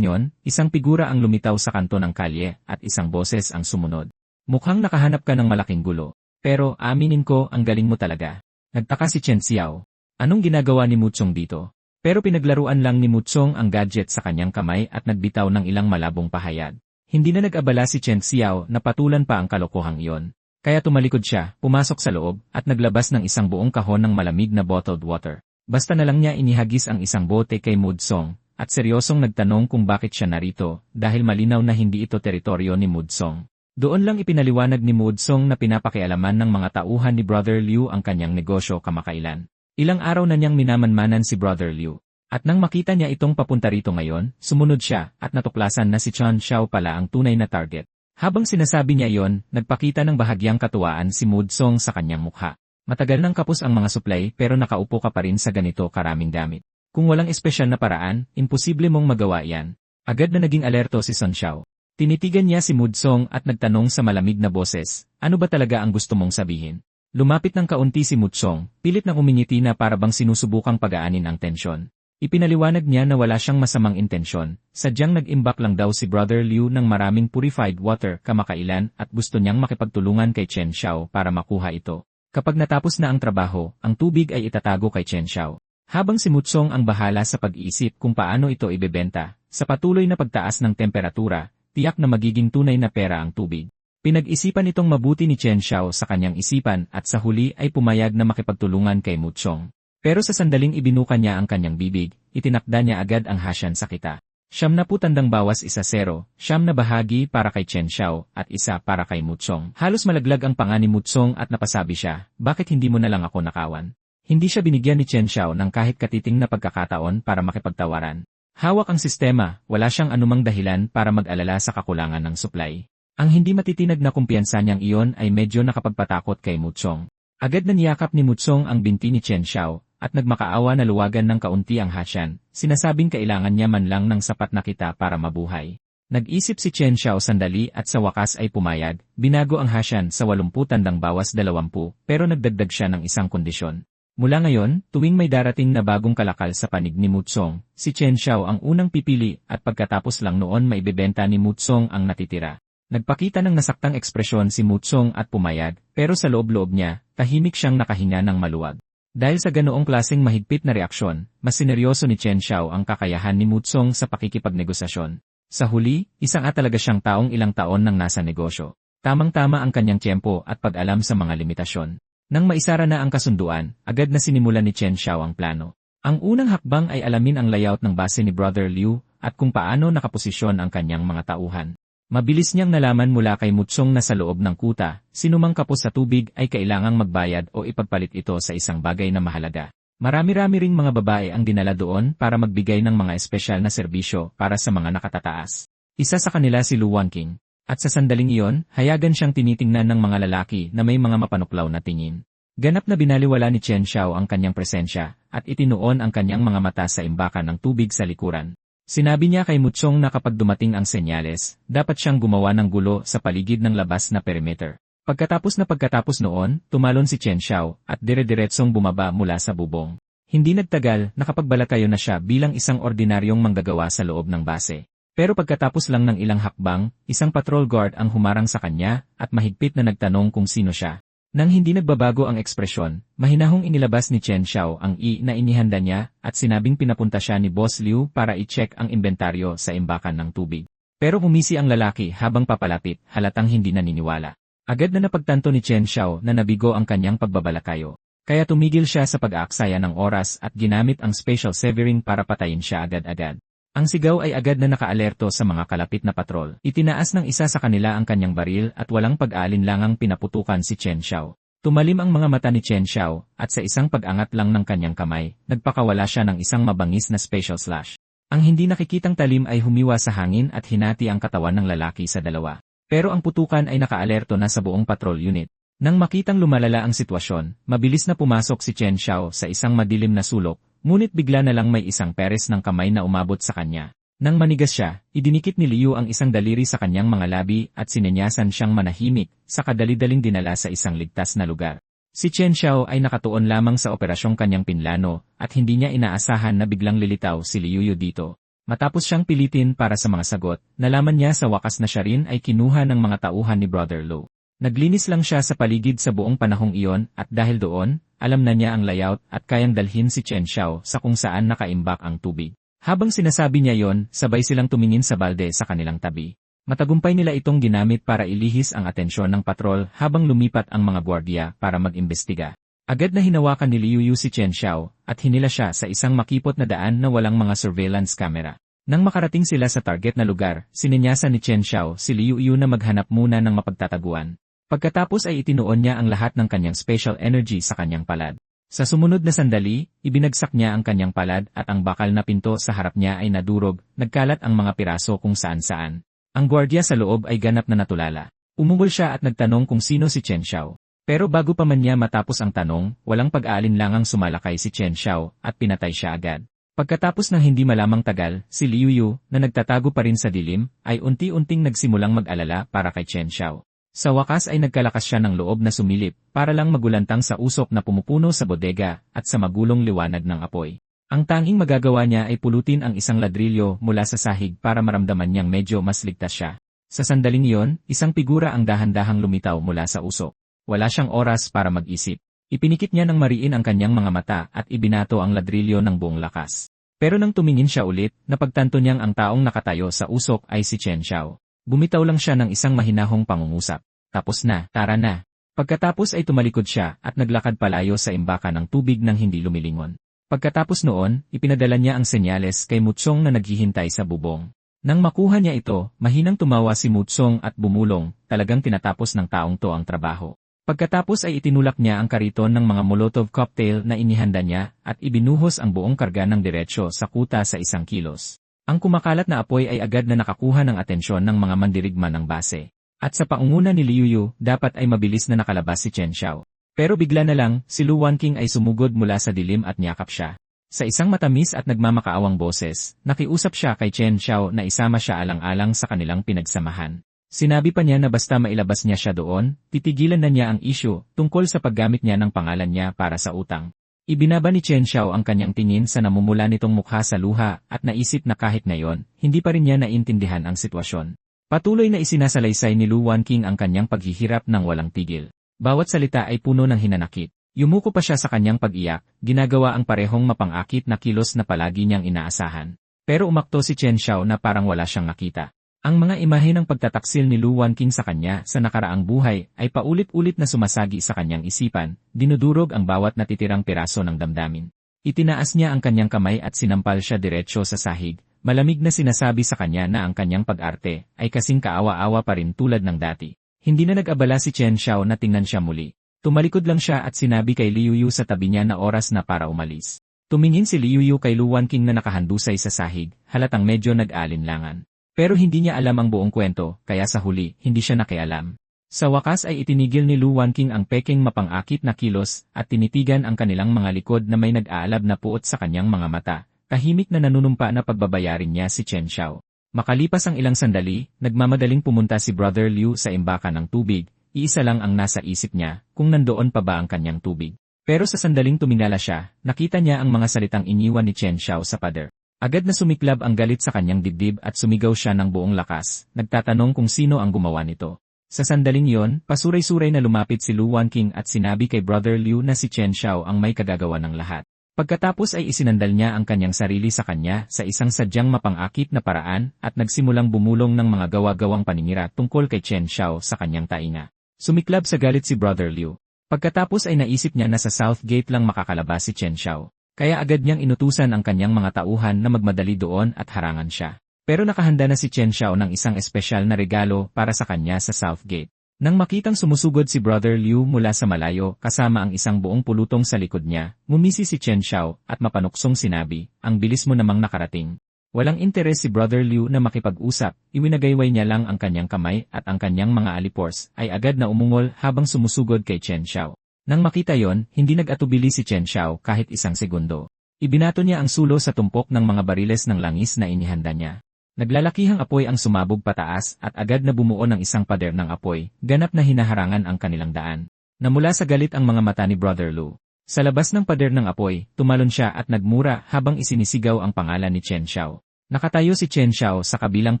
niyon, isang figura ang lumitaw sa kanto ng kalye at isang boses ang sumunod. Mukhang nakahanap ka ng malaking gulo. Pero, aminin ko, ang galing mo talaga. Nagtaka si Chen Xiao. Anong ginagawa ni Mutsong dito? Pero pinaglaruan lang ni Mutsong ang gadget sa kanyang kamay at nagbitaw ng ilang malabong pahayag. Hindi na nag-abala si Chen Xiao na patulan pa ang kalokohang iyon. Kaya tumalikod siya, pumasok sa loob, at naglabas ng isang buong kahon ng malamig na bottled water. Basta na lang niya inihagis ang isang bote kay Mutsong, at seryosong nagtanong kung bakit siya narito, dahil malinaw na hindi ito teritoryo ni Mutsong. Doon lang ipinaliwanag ni Mudsong na pinapakialaman ng mga tauhan ni Brother Liu ang kanyang negosyo kamakailan. Ilang araw na niyang minamanmanan si Brother Liu. At nang makita niya itong papunta rito ngayon, sumunod siya at natuklasan na si Chen Xiao pala ang tunay na target. Habang sinasabi niya iyon, nagpakita ng bahagyang katuwaan si Mudsong sa kanyang mukha. Matagal nang kapos ang mga supply pero nakaupo ka pa rin sa ganito karaming gamit. Kung walang espesyal na paraan, imposible mong magawa yan. Agad na naging alerto si Sun Xiao. Tinitigan niya si Mudsong at nagtanong sa malamig na boses, ano ba talaga ang gusto mong sabihin? Lumapit ng kaunti si Mudsong, pilit nang umingiti na para bang sinusubukang pagaanin ang tensyon. Ipinaliwanag niya na wala siyang masamang intensyon, sadyang nag-imbak lang daw si Brother Liu ng maraming purified water kamakailan at gusto niyang makipagtulungan kay Chen Xiao para makuha ito. Kapag natapos na ang trabaho, ang tubig ay itatago kay Chen Xiao. Habang si Mudsong ang bahala sa pag-iisip kung paano ito ibebenta, sa patuloy na pagtaas ng temperatura, tiyak na magiging tunay na pera ang tubig. Pinag-isipan itong mabuti ni Chen Xiao sa kanyang isipan at sa huli ay pumayag na makipagtulungan kay Mudsong. Pero sa sandaling ibinuka niya ang kanyang bibig, itinakda niya agad ang hasyan sa kita. 70 bawas 1-0, 9 na bahagi para kay Chen Xiao at 1 para kay Mudsong. Halos malaglag ang panga ni Mudsong at napasabi siya, bakit hindi mo na lang ako nakawan? Hindi siya binigyan ni Chen Xiao ng kahit katiting na pagkakataon para makipagtawaran. Hawak ang sistema, wala siyang anumang dahilan para mag-alala sa kakulangan ng supply. Ang hindi matitinag na kumpiyansa niyang iyon ay medyo nakapagpatakot kay Mudsong. Agad na niyakap ni Mudsong ang binti ni Chen Xiao, at nagmakaawa na luwagan ng kaunti ang hasyan, sinasabing kailangan niya man lang ng sapat na kita para mabuhay. Nag-isip si Chen Xiao sandali at sa wakas ay pumayag, binago ang hasyan sa 80 bawas 20, pero nagdagdag siya ng isang kondisyon. Mula ngayon, tuwing may darating na bagong kalakal sa panig ni Mudsong, si Chen Xiao ang unang pipili at pagkatapos lang noon maibebenta ni Mudsong ang natitira. Nagpakita ng nasaktang ekspresyon si Mudsong at pumayag, pero sa loob-loob niya, tahimik siyang nakahinga ng maluwag. Dahil sa ganoong klaseng mahigpit na reaksyon, mas sineryoso ni Chen Xiao ang kakayahan ni Mudsong sa pakikipagnegosasyon. Sa huli, isang talaga siyang taong ilang taon nang nasa negosyo. Tamang-tama ang kanyang tiyempo at pag-alam sa mga limitasyon. Nang maisara na ang kasunduan, agad na sinimulan ni Chen Xiao ang plano. Ang unang hakbang ay alamin ang layout ng base ni Brother Liu at kung paano nakaposisyon ang kanyang mga tauhan. Mabilis niyang nalaman mula kay Mutsong na sa loob ng kuta, sinumang kapos sa tubig ay kailangang magbayad o ipagpalit ito sa isang bagay na mahalaga. Marami-rami ring mga babae ang dinala doon para magbigay ng mga espesyal na serbisyo para sa mga nakatataas. Isa sa kanila si Lu Wanking. At sa sandaling iyon, hayagan siyang tinitingnan ng mga lalaki na may mga mapanuklaw na tingin. Ganap na binaliwala ni Chen Xiao ang kanyang presensya, at itinuon ang kanyang mga mata sa imbakan ng tubig sa likuran. Sinabi niya kay Mutsong na kapag dumating ang senyales, dapat siyang gumawa ng gulo sa paligid ng labas na perimeter. Pagkatapos noon, tumalon si Chen Xiao at dire-diretsong bumaba mula sa bubong. Hindi nagtagal, nakapagbalakayo na siya bilang isang ordinaryong manggagawa sa loob ng base. Pero pagkatapos lang ng ilang hakbang, isang patrol guard ang humarang sa kanya at mahigpit na nagtanong kung sino siya. Nang hindi nagbabago ang ekspresyon, mahinahong inilabas ni Chen Xiao ang na inihanda niya at sinabing pinapunta siya ni Boss Liu para i-check ang inventaryo sa imbakan ng tubig. Pero umisi ang lalaki habang papalapit, halatang hindi naniniwala. Agad na napagtanto ni Chen Xiao na nabigo ang kanyang pagbabalakayo. Kaya tumigil siya sa pag-aaksaya ng oras at ginamit ang special severing para patayin siya agad-agad. Ang sigaw ay agad na nakaalerto sa mga kalapit na patrol. Itinaas ng isa sa kanila ang kanyang baril at walang pag-aalinlangang pinaputukan si Chen Xiao. Tumalim ang mga mata ni Chen Xiao at sa isang pag-angat lang ng kanyang kamay, nagpakawala siya ng isang mabangis na special slash. Ang hindi nakikitang talim ay humiwa sa hangin at hinati ang katawan ng lalaki sa dalawa. Pero ang putukan ay nakaalerto na sa buong patrol unit. Nang makitang lumalala ang sitwasyon, mabilis na pumasok si Chen Xiao sa isang madilim na sulok. Ngunit bigla na lang may isang peres ng kamay na umabot sa kanya. Nang manigas siya, idinikit ni Liu ang isang daliri sa kanyang mga labi at sinenyasan siyang manahimik, sa kadali-daling dinala sa isang ligtas na lugar. Si Chen Xiao ay nakatuon lamang sa operasyong kanyang pinlano at hindi niya inaasahan na biglang lilitaw si Liu dito. Matapos siyang pilitin para sa mga sagot, nalaman niya sa wakas na siya rin ay kinuha ng mga tauhan ni Brother Lu. Naglinis lang siya sa paligid sa buong panahong iyon at dahil doon, alam na niya ang layout at kayang dalhin si Chen Xiao sa kung saan nakaimbak ang tubig. Habang sinasabi niya yon, sabay silang tumingin sa balde sa kanilang tabi. Matagumpay nila itong ginamit para ilihis ang atensyon ng patrol habang lumipat ang mga gwardiya para mag-imbestiga. Agad na hinawakan ni Liu si Chen Xiao at hinila siya sa isang makipot na daan na walang mga surveillance camera. Nang makarating sila sa target na lugar, sinenyasan ni Chen Xiao si Liu na maghanap muna ng mapagtataguan. Pagkatapos ay itinuon niya ang lahat ng kanyang special energy sa kanyang palad. Sa sumunod na sandali, ibinagsak niya ang kanyang palad at ang bakal na pinto sa harap niya ay nadurog, nagkalat ang mga piraso kung saan-saan. Ang gwardiya sa loob ay ganap na natulala. Umungol siya at nagtanong kung sino si Chen Xiao. Pero bago pa man niya matapos ang tanong, walang pag-aalinlangang sumalakay si Chen Xiao at pinatay siya agad. Pagkatapos ng hindi malamang tagal, si Liu na nagtatago pa rin sa dilim, ay unti-unting nagsimulang mag-alala para kay Chen Xiao. Sa wakas ay nagkalakas siya ng loob na sumilip para lang magulantang sa usok na pumupuno sa bodega at sa magulong liwanag ng apoy. Ang tanging magagawa niya ay pulutin ang isang ladrilyo mula sa sahig para maramdaman niyang medyo mas ligtas siya. Sa sandaling iyon, isang figura ang dahan-dahang lumitaw mula sa usok. Wala siyang oras para mag-isip. Ipinikit niya ng mariin ang kanyang mga mata at ibinato ang ladrilyo ng buong lakas. Pero nang tumingin siya ulit, napagtanto niyang ang taong nakatayo sa usok ay si Chen Xiao. Bumitaw lang siya ng isang mahinahong pangungusap. Tapos na, tara na. Pagkatapos ay tumalikod siya at naglakad palayo sa imbakan ng tubig nang hindi lumilingon. Pagkatapos noon, ipinadala niya ang senyales kay Mutsong na naghihintay sa bubong. Nang makuha niya ito, mahinang tumawa si Mutsong at bumulong, talagang tinatapos ng taong to ang trabaho. Pagkatapos ay itinulak niya ang kariton ng mga Molotov cocktail na inihanda niya at ibinuhos ang buong karga ng diretsyo sa kuta sa 1 kilos. Ang kumakalat na apoy ay agad na nakakuha ng atensyon ng mga mandirigma ng base. At sa paunguna ni Liu, dapat ay mabilis na nakalabas si Chen Xiao. Pero bigla na lang, si Lu Wanking ay sumugod mula sa dilim at niyakap siya. Sa isang matamis at nagmamakaawang boses, nakiusap siya kay Chen Xiao na isama siya alang-alang sa kanilang pinagsamahan. Sinabi pa niya na basta mailabas niya siya doon, titigilan na niya ang issue tungkol sa paggamit niya ng pangalan niya para sa utang. Ibinaba ni Chen Xiao ang kanyang tingin sa namumula nitong mukha sa luha at naisip na kahit ngayon, hindi pa rin niya naintindihan ang sitwasyon. Patuloy na isinasalaysay ni Lu Wanking ang kanyang paghihirap ng walang tigil. Bawat salita ay puno ng hinanakit. Yumuko pa siya sa kanyang pag-iyak, ginagawa ang parehong mapang-akit na kilos na palagi niyang inaasahan. Pero umakto si Chen Xiao na parang wala siyang nakita. Ang mga imahe ng pagtataksil ni Lu Wanking sa kanya sa nakaraang buhay ay paulit-ulit na sumasagi sa kanyang isipan, dinudurog ang bawat natitirang piraso ng damdamin. Itinaas niya ang kanyang kamay at sinampal siya diretsyo sa sahig, malamig na sinasabi sa kanya na ang kanyang pag-arte ay kasing kaawa-awa pa rin tulad ng dati. Hindi na nag-abala si Chen Xiao na tingnan siya muli. Tumalikod lang siya at sinabi kay Liu Yu sa tabi niya na oras na para umalis. Tumingin si Liu Yu kay Lu Wanqing na nakahandusay sa sahig, halatang medyo nag-alinlangan. Pero hindi niya alam ang buong kwento, kaya sa huli, hindi siya nakialam. Sa wakas ay itinigil ni Lu Wanqing ang peking mapang-akit na kilos at tinitigan ang kanilang mga likod na may nag-aalab na puot sa kanyang mga mata. Tahimik na nanunumpa na pagbabayarin niya si Chen Xiao. Makalipas ang ilang sandali, nagmamadaling pumunta si Brother Liu sa imbakan ng tubig. Iisa lang ang nasa isip niya, kung nandoon pa ba ang kanyang tubig. Pero sa sandaling tumingala siya, nakita niya ang mga salitang iniwan ni Chen Xiao sa pader. Agad na sumiklab ang galit sa kanyang dibdib at sumigaw siya ng buong lakas, nagtatanong kung sino ang gumawa nito. Sa sandaling yon, pasuray-suray na lumapit si Lu Wanqing at sinabi kay Brother Liu na si Chen Xiao ang may kagagawa ng lahat. Pagkatapos ay isinandal niya ang kanyang sarili sa kanya sa isang sadyang mapang-akit na paraan at nagsimulang bumulong ng mga gawa-gawang paninira tungkol kay Chen Xiao sa kanyang tainga. Sumiklab sa galit si Brother Liu. Pagkatapos ay naisip niya na sa South Gate lang makakalabas si Chen Xiao. Kaya agad niyang inutusan ang kanyang mga tauhan na magmadali doon at harangan siya. Pero nakahanda na si Chen Xiao ng isang espesyal na regalo para sa kanya sa South Gate. Nang makitang sumusugod si Brother Liu mula sa malayo kasama ang isang buong pulutong sa likod niya, ngumisi si Chen Xiao at mapanuksong sinabi, "Ang bilis mo namang nakarating." Walang interes si Brother Liu na makipag-usap, iwinagayway niya lang ang kanyang kamay at ang kanyang mga alipors ay agad na umungol habang sumusugod kay Chen Xiao. Nang makita yon, hindi nag-atubili si Chen Xiao kahit isang segundo. Ibinato niya ang sulo sa tumpok ng mga bariles ng langis na inihanda niya. Naglalakihang apoy ang sumabog pataas at agad na bumuo ng isang pader ng apoy, ganap na hinaharangan ang kanilang daan. Namula sa galit ang mga mata ni Brother Liu. Sa labas ng pader ng apoy, tumalon siya at nagmura habang isinisigaw ang pangalan ni Chen Xiao. Nakatayo si Chen Xiao sa kabilang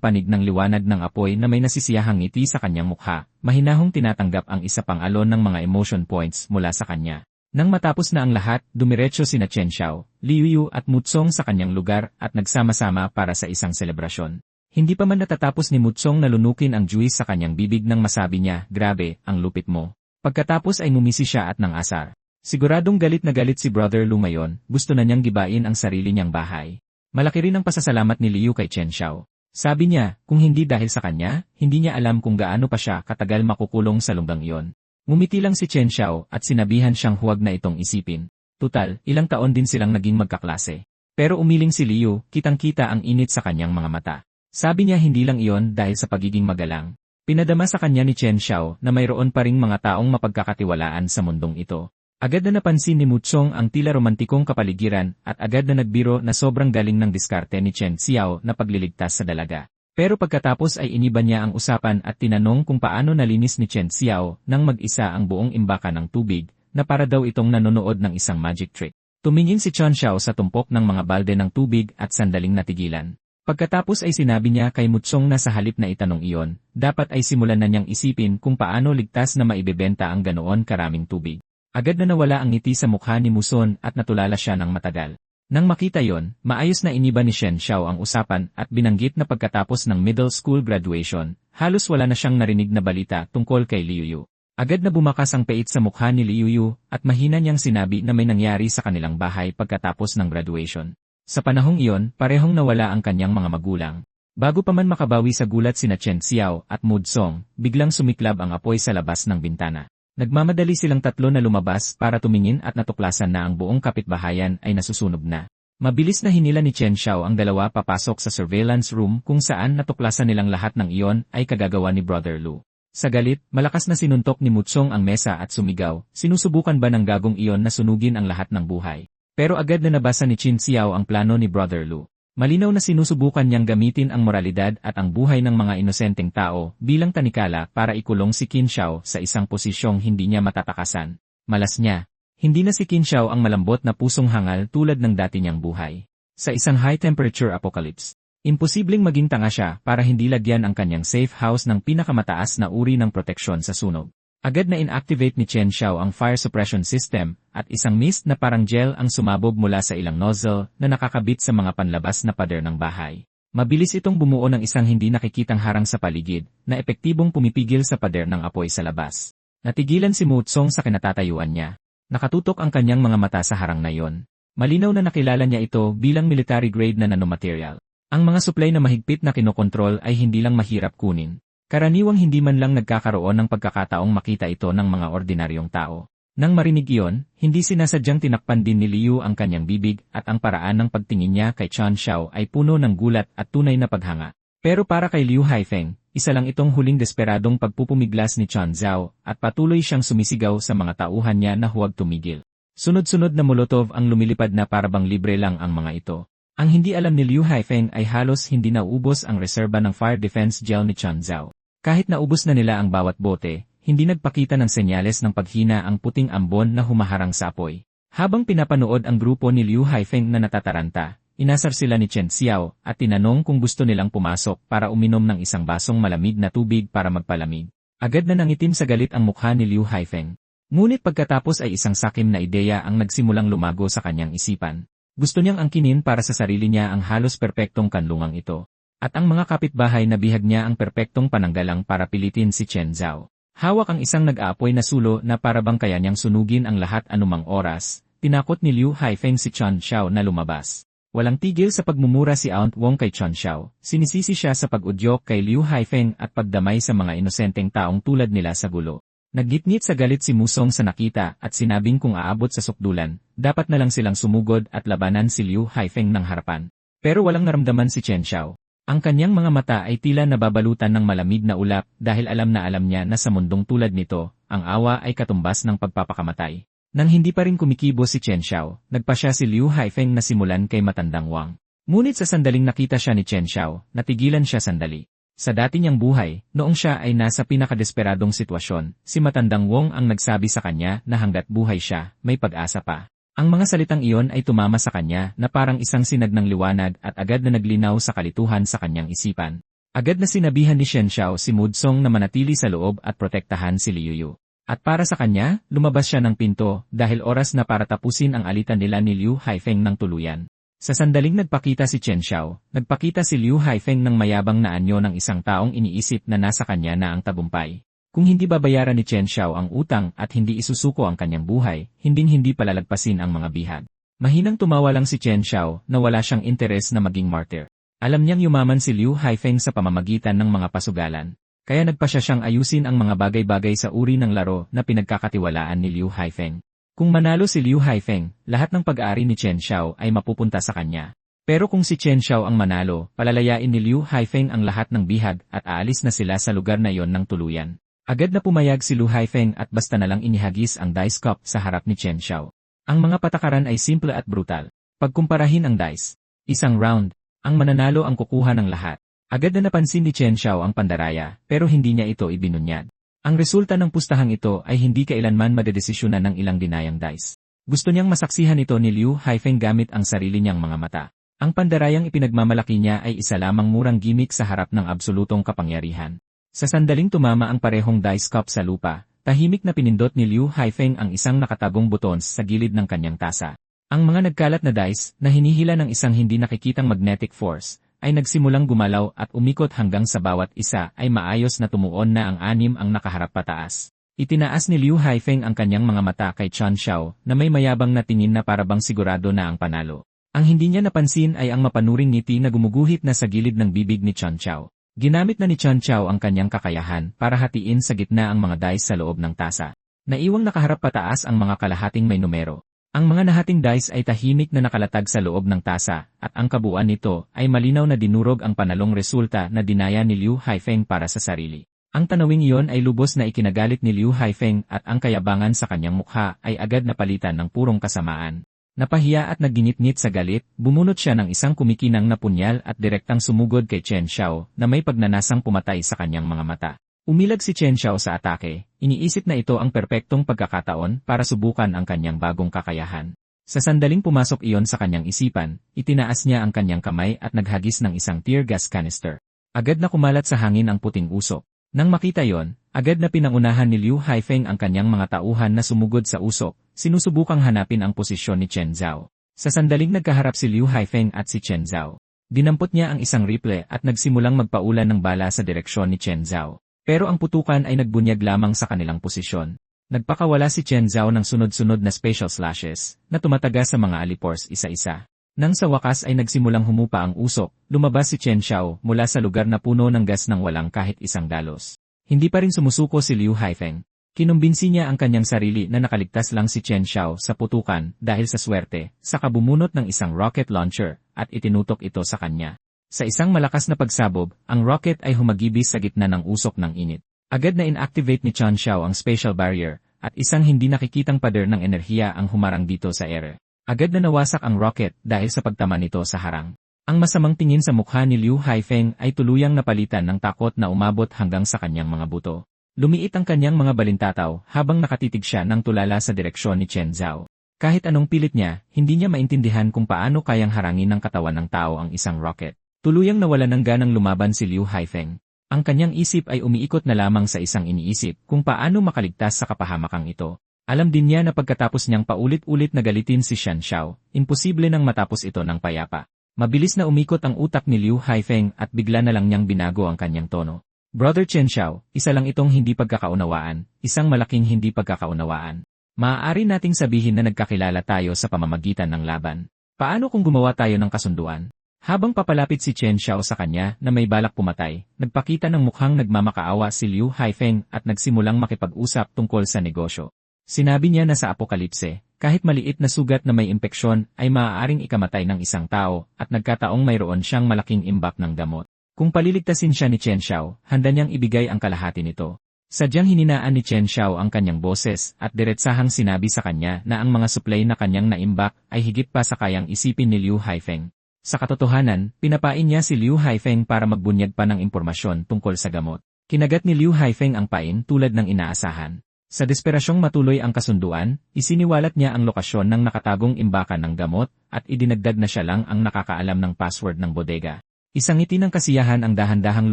panig ng liwanag ng apoy na may nasisiyahang ngiti sa kanyang mukha, mahinahong tinatanggap ang isa pang alon ng mga emotion points mula sa kanya. Nang matapos na ang lahat, dumiretso sina Chen Xiao, Liu Yu at Mutsong sa kanyang lugar at nagsama-sama para sa isang selebrasyon. Hindi pa man natatapos ni Mutsong na lunukin ang juice sa kanyang bibig nang masabi niya, "Grabe, ang lupit mo." Pagkatapos ay ngumisi siya at nangasar. Siguradong galit na galit si Brother Liu ngayon, gusto na niyang gibain ang sarili niyang bahay. Malaki rin ang pasasalamat ni Liu kay Chen Xiao. Sabi niya, kung hindi dahil sa kanya, hindi niya alam kung gaano pa siya katagal makukulong sa lunggang iyon. Ngumiti lang si Chen Xiao at sinabihan siyang huwag na itong isipin. Tutal, ilang taon din silang naging magkaklase. Pero umiling si Liu, kitang-kita ang init sa kanyang mga mata. Sabi niya hindi lang iyon dahil sa pagiging magalang. Pinadama sa kanya ni Chen Xiao na mayroon pa ring mga taong mapagkakatiwalaan sa mundong ito. Agad na napansin ni Mutsong ang tila romantikong kapaligiran at agad na nagbiro na sobrang galing ng diskarte ni Chen Xiao na pagliligtas sa dalaga. Pero pagkatapos ay iniba niya ang usapan at tinanong kung paano nalinis ni Chen Xiao nang mag-isa ang buong imbakan ng tubig, na para daw itong nanonood ng isang magic trick. Tumingin si Chen Xiao sa tumpok ng mga balde ng tubig at sandaling natigilan. Pagkatapos ay sinabi niya kay Mutsong na sa halip na itanong iyon, dapat ay simulan na niyang isipin kung paano ligtas na maibebenta ang ganoon karaming tubig. Agad na nawala ang ngiti sa mukha ni Muson at natulala siya ng matagal. Nang makita yon, maayos na iniba ni Chen Xiao ang usapan at binanggit na pagkatapos ng middle school graduation, halos wala na siyang narinig na balita tungkol kay Liu Yu. Agad na bumakas ang pait sa mukha ni Liu Yu at mahina niyang sinabi na may nangyari sa kanilang bahay pagkatapos ng graduation. Sa panahong iyon, parehong nawala ang kanyang mga magulang. Bago pa man makabawi sa gulat sina Chen Xiao at Mudsong, biglang sumiklab ang apoy sa labas ng bintana. Nagmamadali silang tatlo na lumabas para tumingin at natuklasan na ang buong kapitbahayan ay nasusunog na. Mabilis na hinila ni Chen Xiao ang dalawa papasok sa surveillance room kung saan natuklasan nilang lahat ng iyon ay kagagawa ni Brother Liu. Sa galit, malakas na sinuntok ni Mutsong ang mesa at sumigaw, sinusubukan ba ng gagong iyon na sunugin ang lahat ng buhay? Pero agad na nabasa ni Chen Xiao ang plano ni Brother Liu. Malinaw na sinusubukan niyang gamitin ang moralidad at ang buhay ng mga inosenteng tao bilang tanikala para ikulong si Qin Xiao sa isang posisyong hindi niya matatakasan. Malas niya. Hindi na si Qin Xiao ang malambot na pusong hangal tulad ng dati niyang buhay. Sa isang high-temperature apocalypse, imposibleng maging tanga siya para hindi lagyan ang kanyang safe house ng pinakamataas na uri ng proteksyon sa sunog. Agad na inactivate ni Chen Xiao ang fire suppression system at isang mist na parang gel ang sumabog mula sa ilang nozzle na nakakabit sa mga panlabas na pader ng bahay. Mabilis itong bumuo ng isang hindi nakikitang harang sa paligid na epektibong pumipigil sa pader ng apoy sa labas. Natigilan si Mutsong sa kinatatayuan niya. Nakatutok ang kanyang mga mata sa harang na iyon. Malinaw na nakilala niya ito bilang military grade na nanomaterial. Ang mga supply na mahigpit na kinokontrol ay hindi lang mahirap kunin. Karaniwang hindi man lang nagkakaroon ng pagkakataong makita ito ng mga ordinaryong tao. Nang marinig iyon, hindi sinasadyang tinakpan din ni Liu ang kanyang bibig at ang paraan ng pagtingin niya kay Chen Xiao ay puno ng gulat at tunay na paghanga. Pero para kay Liu Haifeng, isa lang itong huling desperadong pagpupumiglas ni Chen Zhao at patuloy siyang sumisigaw sa mga tauhan niya na huwag tumigil. Sunod-sunod na molotov ang lumilipad na parabang libre lang ang mga ito. Ang hindi alam ni Liu Haifeng ay halos hindi naubos ang reserba ng fire defense gel ni Chen Zhao. Kahit naubos na nila ang bawat bote, hindi nagpakita ng senyales ng paghina ang puting ambon na humaharang sa apoy. Habang pinapanood ang grupo ni Liu Haifeng na natataranta, inasar sila ni Chen Xiao at tinanong kung gusto nilang pumasok para uminom ng isang basong malamig na tubig para magpalamig. Agad na nangitim sa galit ang mukha ni Liu Haifeng. Ngunit pagkatapos ay isang sakim na ideya ang nagsimulang lumago sa kanyang isipan. Gusto niyang angkinin para sa sarili niya ang halos perpektong kanlungang ito. At ang mga kapitbahay na bihag niya ang perpektong pananggalang para pilitin si Chen Zhao. Hawak ang isang nag-aapoy na sulo na parabang kaya niyang sunugin ang lahat anumang oras. Tinakot ni Liu Haifeng si Chen Xiao na lumabas. Walang tigil sa pagmumura si Aunt Wong kay Chen Xiao. Sinisisi siya sa pag-udyok kay Liu Haifeng at pagdamay sa mga inosenteng taong tulad nila sa gulo. Naggitngit sa galit si Musong sa nakita at sinabing kung aabot sa sukdulan, dapat na lang silang sumugod at labanan si Liu Haifeng ng harapan. Pero walang naramdaman si Chen Xiao. Ang kanyang mga mata ay tila nababalutan ng malamig na ulap dahil alam niya na sa mundong tulad nito, ang awa ay katumbas ng pagpapakamatay. Nang hindi pa rin kumikibo si Chen Xiao, nagpa siya si Liu Haifeng na simulan kay matandang Wang. Ngunit sa sandaling nakita siya ni Chen Xiao, natigilan siya sandali. Sa dati niyang buhay, noong siya ay nasa pinakadesperadong sitwasyon, si matandang Wong ang nagsabi sa kanya na hangga't buhay siya, may pag-asa pa. Ang mga salitang iyon ay tumama sa kanya na parang isang sinag ng liwanag at agad na naglinaw sa kalituhan sa kanyang isipan. Agad na sinabihan ni Shen Xiao si Mudsong na manatili sa loob at protektahan si Liu Yu. At para sa kanya, lumabas siya ng pinto dahil oras na para tapusin ang alitan nila ni Liu Haifeng ng tuluyan. Sa sandaling nagpakita si Chen Xiao, nagpakita si Liu Haifeng ng mayabang na anyo ng isang taong iniisip na nasa kanya na ang tagumpay. Kung hindi babayaran ni Chen Xiao ang utang at hindi isusuko ang kanyang buhay, hinding-hindi palalagpasin ang mga bihag. Mahinang tumawa lang si Chen Xiao na wala siyang interes na maging martyr. Alam niyang yumaman si Liu Haifeng sa pamamagitan ng mga pasugalan. Kaya nagpasya siyang ayusin ang mga bagay-bagay sa uri ng laro na pinagkakatiwalaan ni Liu Haifeng. Kung manalo si Liu Haifeng, lahat ng pag-aari ni Chen Xiao ay mapupunta sa kanya. Pero kung si Chen Xiao ang manalo, palalayain ni Liu Haifeng ang lahat ng bihag at aalis na sila sa lugar na iyon ng tuluyan. Agad na pumayag si Liu Haifeng at basta na lang inihagis ang dice cup sa harap ni Chen Xiao. Ang mga patakaran ay simple at brutal. Pagkumparahin ang dice, isang round, ang mananalo ang kukuha ng lahat. Agad na napansin ni Chen Xiao ang pandaraya, pero hindi niya ito ibinunyad. Ang resulta ng pustahang ito ay hindi kailanman madedesisyonan ng ilang dinayang dice. Gusto niyang masaksihan ito ni Liu Haifeng gamit ang sarili niyang mga mata. Ang pandarayang ipinagmamalaki niya ay isa lamang murang gimmick sa harap ng absolutong kapangyarihan. Sa sandaling tumama ang parehong dice cup sa lupa, tahimik na pinindot ni Liu Haifeng ang isang nakatagong buttons sa gilid ng kanyang tasa. Ang mga nagkalat na dice, na hinihila ng isang hindi nakikitang magnetic force, ay nagsimulang gumalaw at umikot hanggang sa bawat isa ay maayos na tumuon na ang anim ang nakaharap pataas. Itinaas ni Liu Haifeng ang kanyang mga mata kay Chen Xiao na may mayabang na tingin na parabang sigurado na ang panalo. Ang hindi niya napansin ay ang mapanuring ngiti na gumuguhit na sa gilid ng bibig ni Chen Xiao. Ginamit na ni Chen Xiao ang kanyang kakayahan para hatiin sa gitna ang mga dice sa loob ng tasa. Naiwang nakaharap pataas ang mga kalahating may numero. Ang mga nahating dice ay tahimik na nakalatag sa loob ng tasa, at ang kabuuan nito ay malinaw na dinurog ang panalong resulta na dinaya ni Liu Haifeng para sa sarili. Ang tanawing iyon ay lubos na ikinagalit ni Liu Haifeng at ang kayabangan sa kanyang mukha ay agad napalitan ng purong kasamaan. Napahiya at nagginit-ngit sa galit, bumunot siya ng isang kumikinang na punyal at direktang sumugod kay Chen Xiao na may pagnanasang pumatay sa kanyang mga mata. Umilag si Chen Xiao sa atake, iniisip na ito ang perpektong pagkakataon para subukan ang kanyang bagong kakayahan. Sa sandaling pumasok iyon sa kanyang isipan, itinaas niya ang kanyang kamay at naghagis ng isang tear gas canister. Agad na kumalat sa hangin ang puting usok. Nang makita yon, agad na pinangunahan ni Liu Haifeng ang kanyang mga tauhan na sumugod sa usok, sinusubukang hanapin ang posisyon ni Chen Zhao. Sa sandaling nagkaharap si Liu Haifeng at si Chen Zhao, dinampot niya ang isang rifle at nagsimulang magpaulan ng bala sa direksyon ni Chen Zhao. Pero ang putukan ay nagbunyag lamang sa kanilang posisyon. Nagpakawala si Chen Zhao ng sunod-sunod na special slashes na tumataga sa mga alipors isa-isa. Nang sa wakas ay nagsimulang humupa ang usok, lumabas si Chen Xiao mula sa lugar na puno ng gas nang walang kahit isang dalos. Hindi pa rin sumusuko si Liu Haifeng. Kinumbinsi niya ang kanyang sarili na nakaligtas lang si Chen Xiao sa putukan dahil sa swerte, saka bumunot ng isang rocket launcher at itinutok ito sa kanya. Sa isang malakas na pagsabog, ang rocket ay humagibis sa gitna ng usok ng init. Agad na inactivate ni Chen Xiao ang spatial barrier at isang hindi nakikitang pader ng enerhiya ang humarang dito sa ere. Agad na nawasak ang rocket dahil sa pagtama nito sa harang. Ang masamang tingin sa mukha ni Liu Haifeng ay tuluyang napalitan ng takot na umabot hanggang sa kanyang mga buto. Lumiit ang kanyang mga balintataw habang nakatitig siya ng tulala sa direksyon ni Chen Zhao. Kahit anong pilit niya, hindi niya maintindihan kung paano kayang harangin ng katawan ng tao ang isang rocket. Tuluyang nawala ng ganang lumaban si Liu Haifeng. Ang kanyang isip ay umiikot na lamang sa isang iniisip kung paano makaligtas sa kapahamakang ito. Alam din niya na pagkatapos niyang paulit-ulit na galitin si Shan Xiao, imposible nang matapos ito ng payapa. Mabilis na umikot ang utak ni Liu Haifeng at bigla na lang niyang binago ang kanyang tono. Brother Chen Xiao, isa lang itong hindi pagkakaunawaan, isang malaking hindi pagkakaunawaan. Maaari nating sabihin na nagkakilala tayo sa pamamagitan ng laban. Paano kung gumawa tayo ng kasunduan? Habang papalapit si Chen Xiao sa kanya na may balak pumatay, nagpakita ng mukhang nagmamakaawa si Liu Haifeng at nagsimulang makipag-usap tungkol sa negosyo. Sinabi niya na sa apokalipse, kahit maliit na sugat na may impeksyon ay maaaring ikamatay ng isang tao at nagkataong mayroon siyang malaking imbak ng gamot. Kung paliligtasin siya ni Chen Xiao, handa niyang ibigay ang kalahati nito. Sadyang hininaan ni Chen Xiao ang kanyang boses at diretsahang sinabi sa kanya na ang mga supply na kanyang naimbak ay higit pa sa kayang isipin ni Liu Haifeng. Sa katotohanan, pinapain niya si Liu Haifeng para magbunyag pa ng impormasyon tungkol sa gamot. Kinagat ni Liu Haifeng ang pain tulad ng inaasahan. Sa desperasyong matuloy ang kasunduan, isiniwalat niya ang lokasyon ng nakatagong imbakan ng gamot at idinagdag na siya lang ang nakakaalam ng password ng bodega. Isang ngiti ng kasiyahan ang dahan-dahang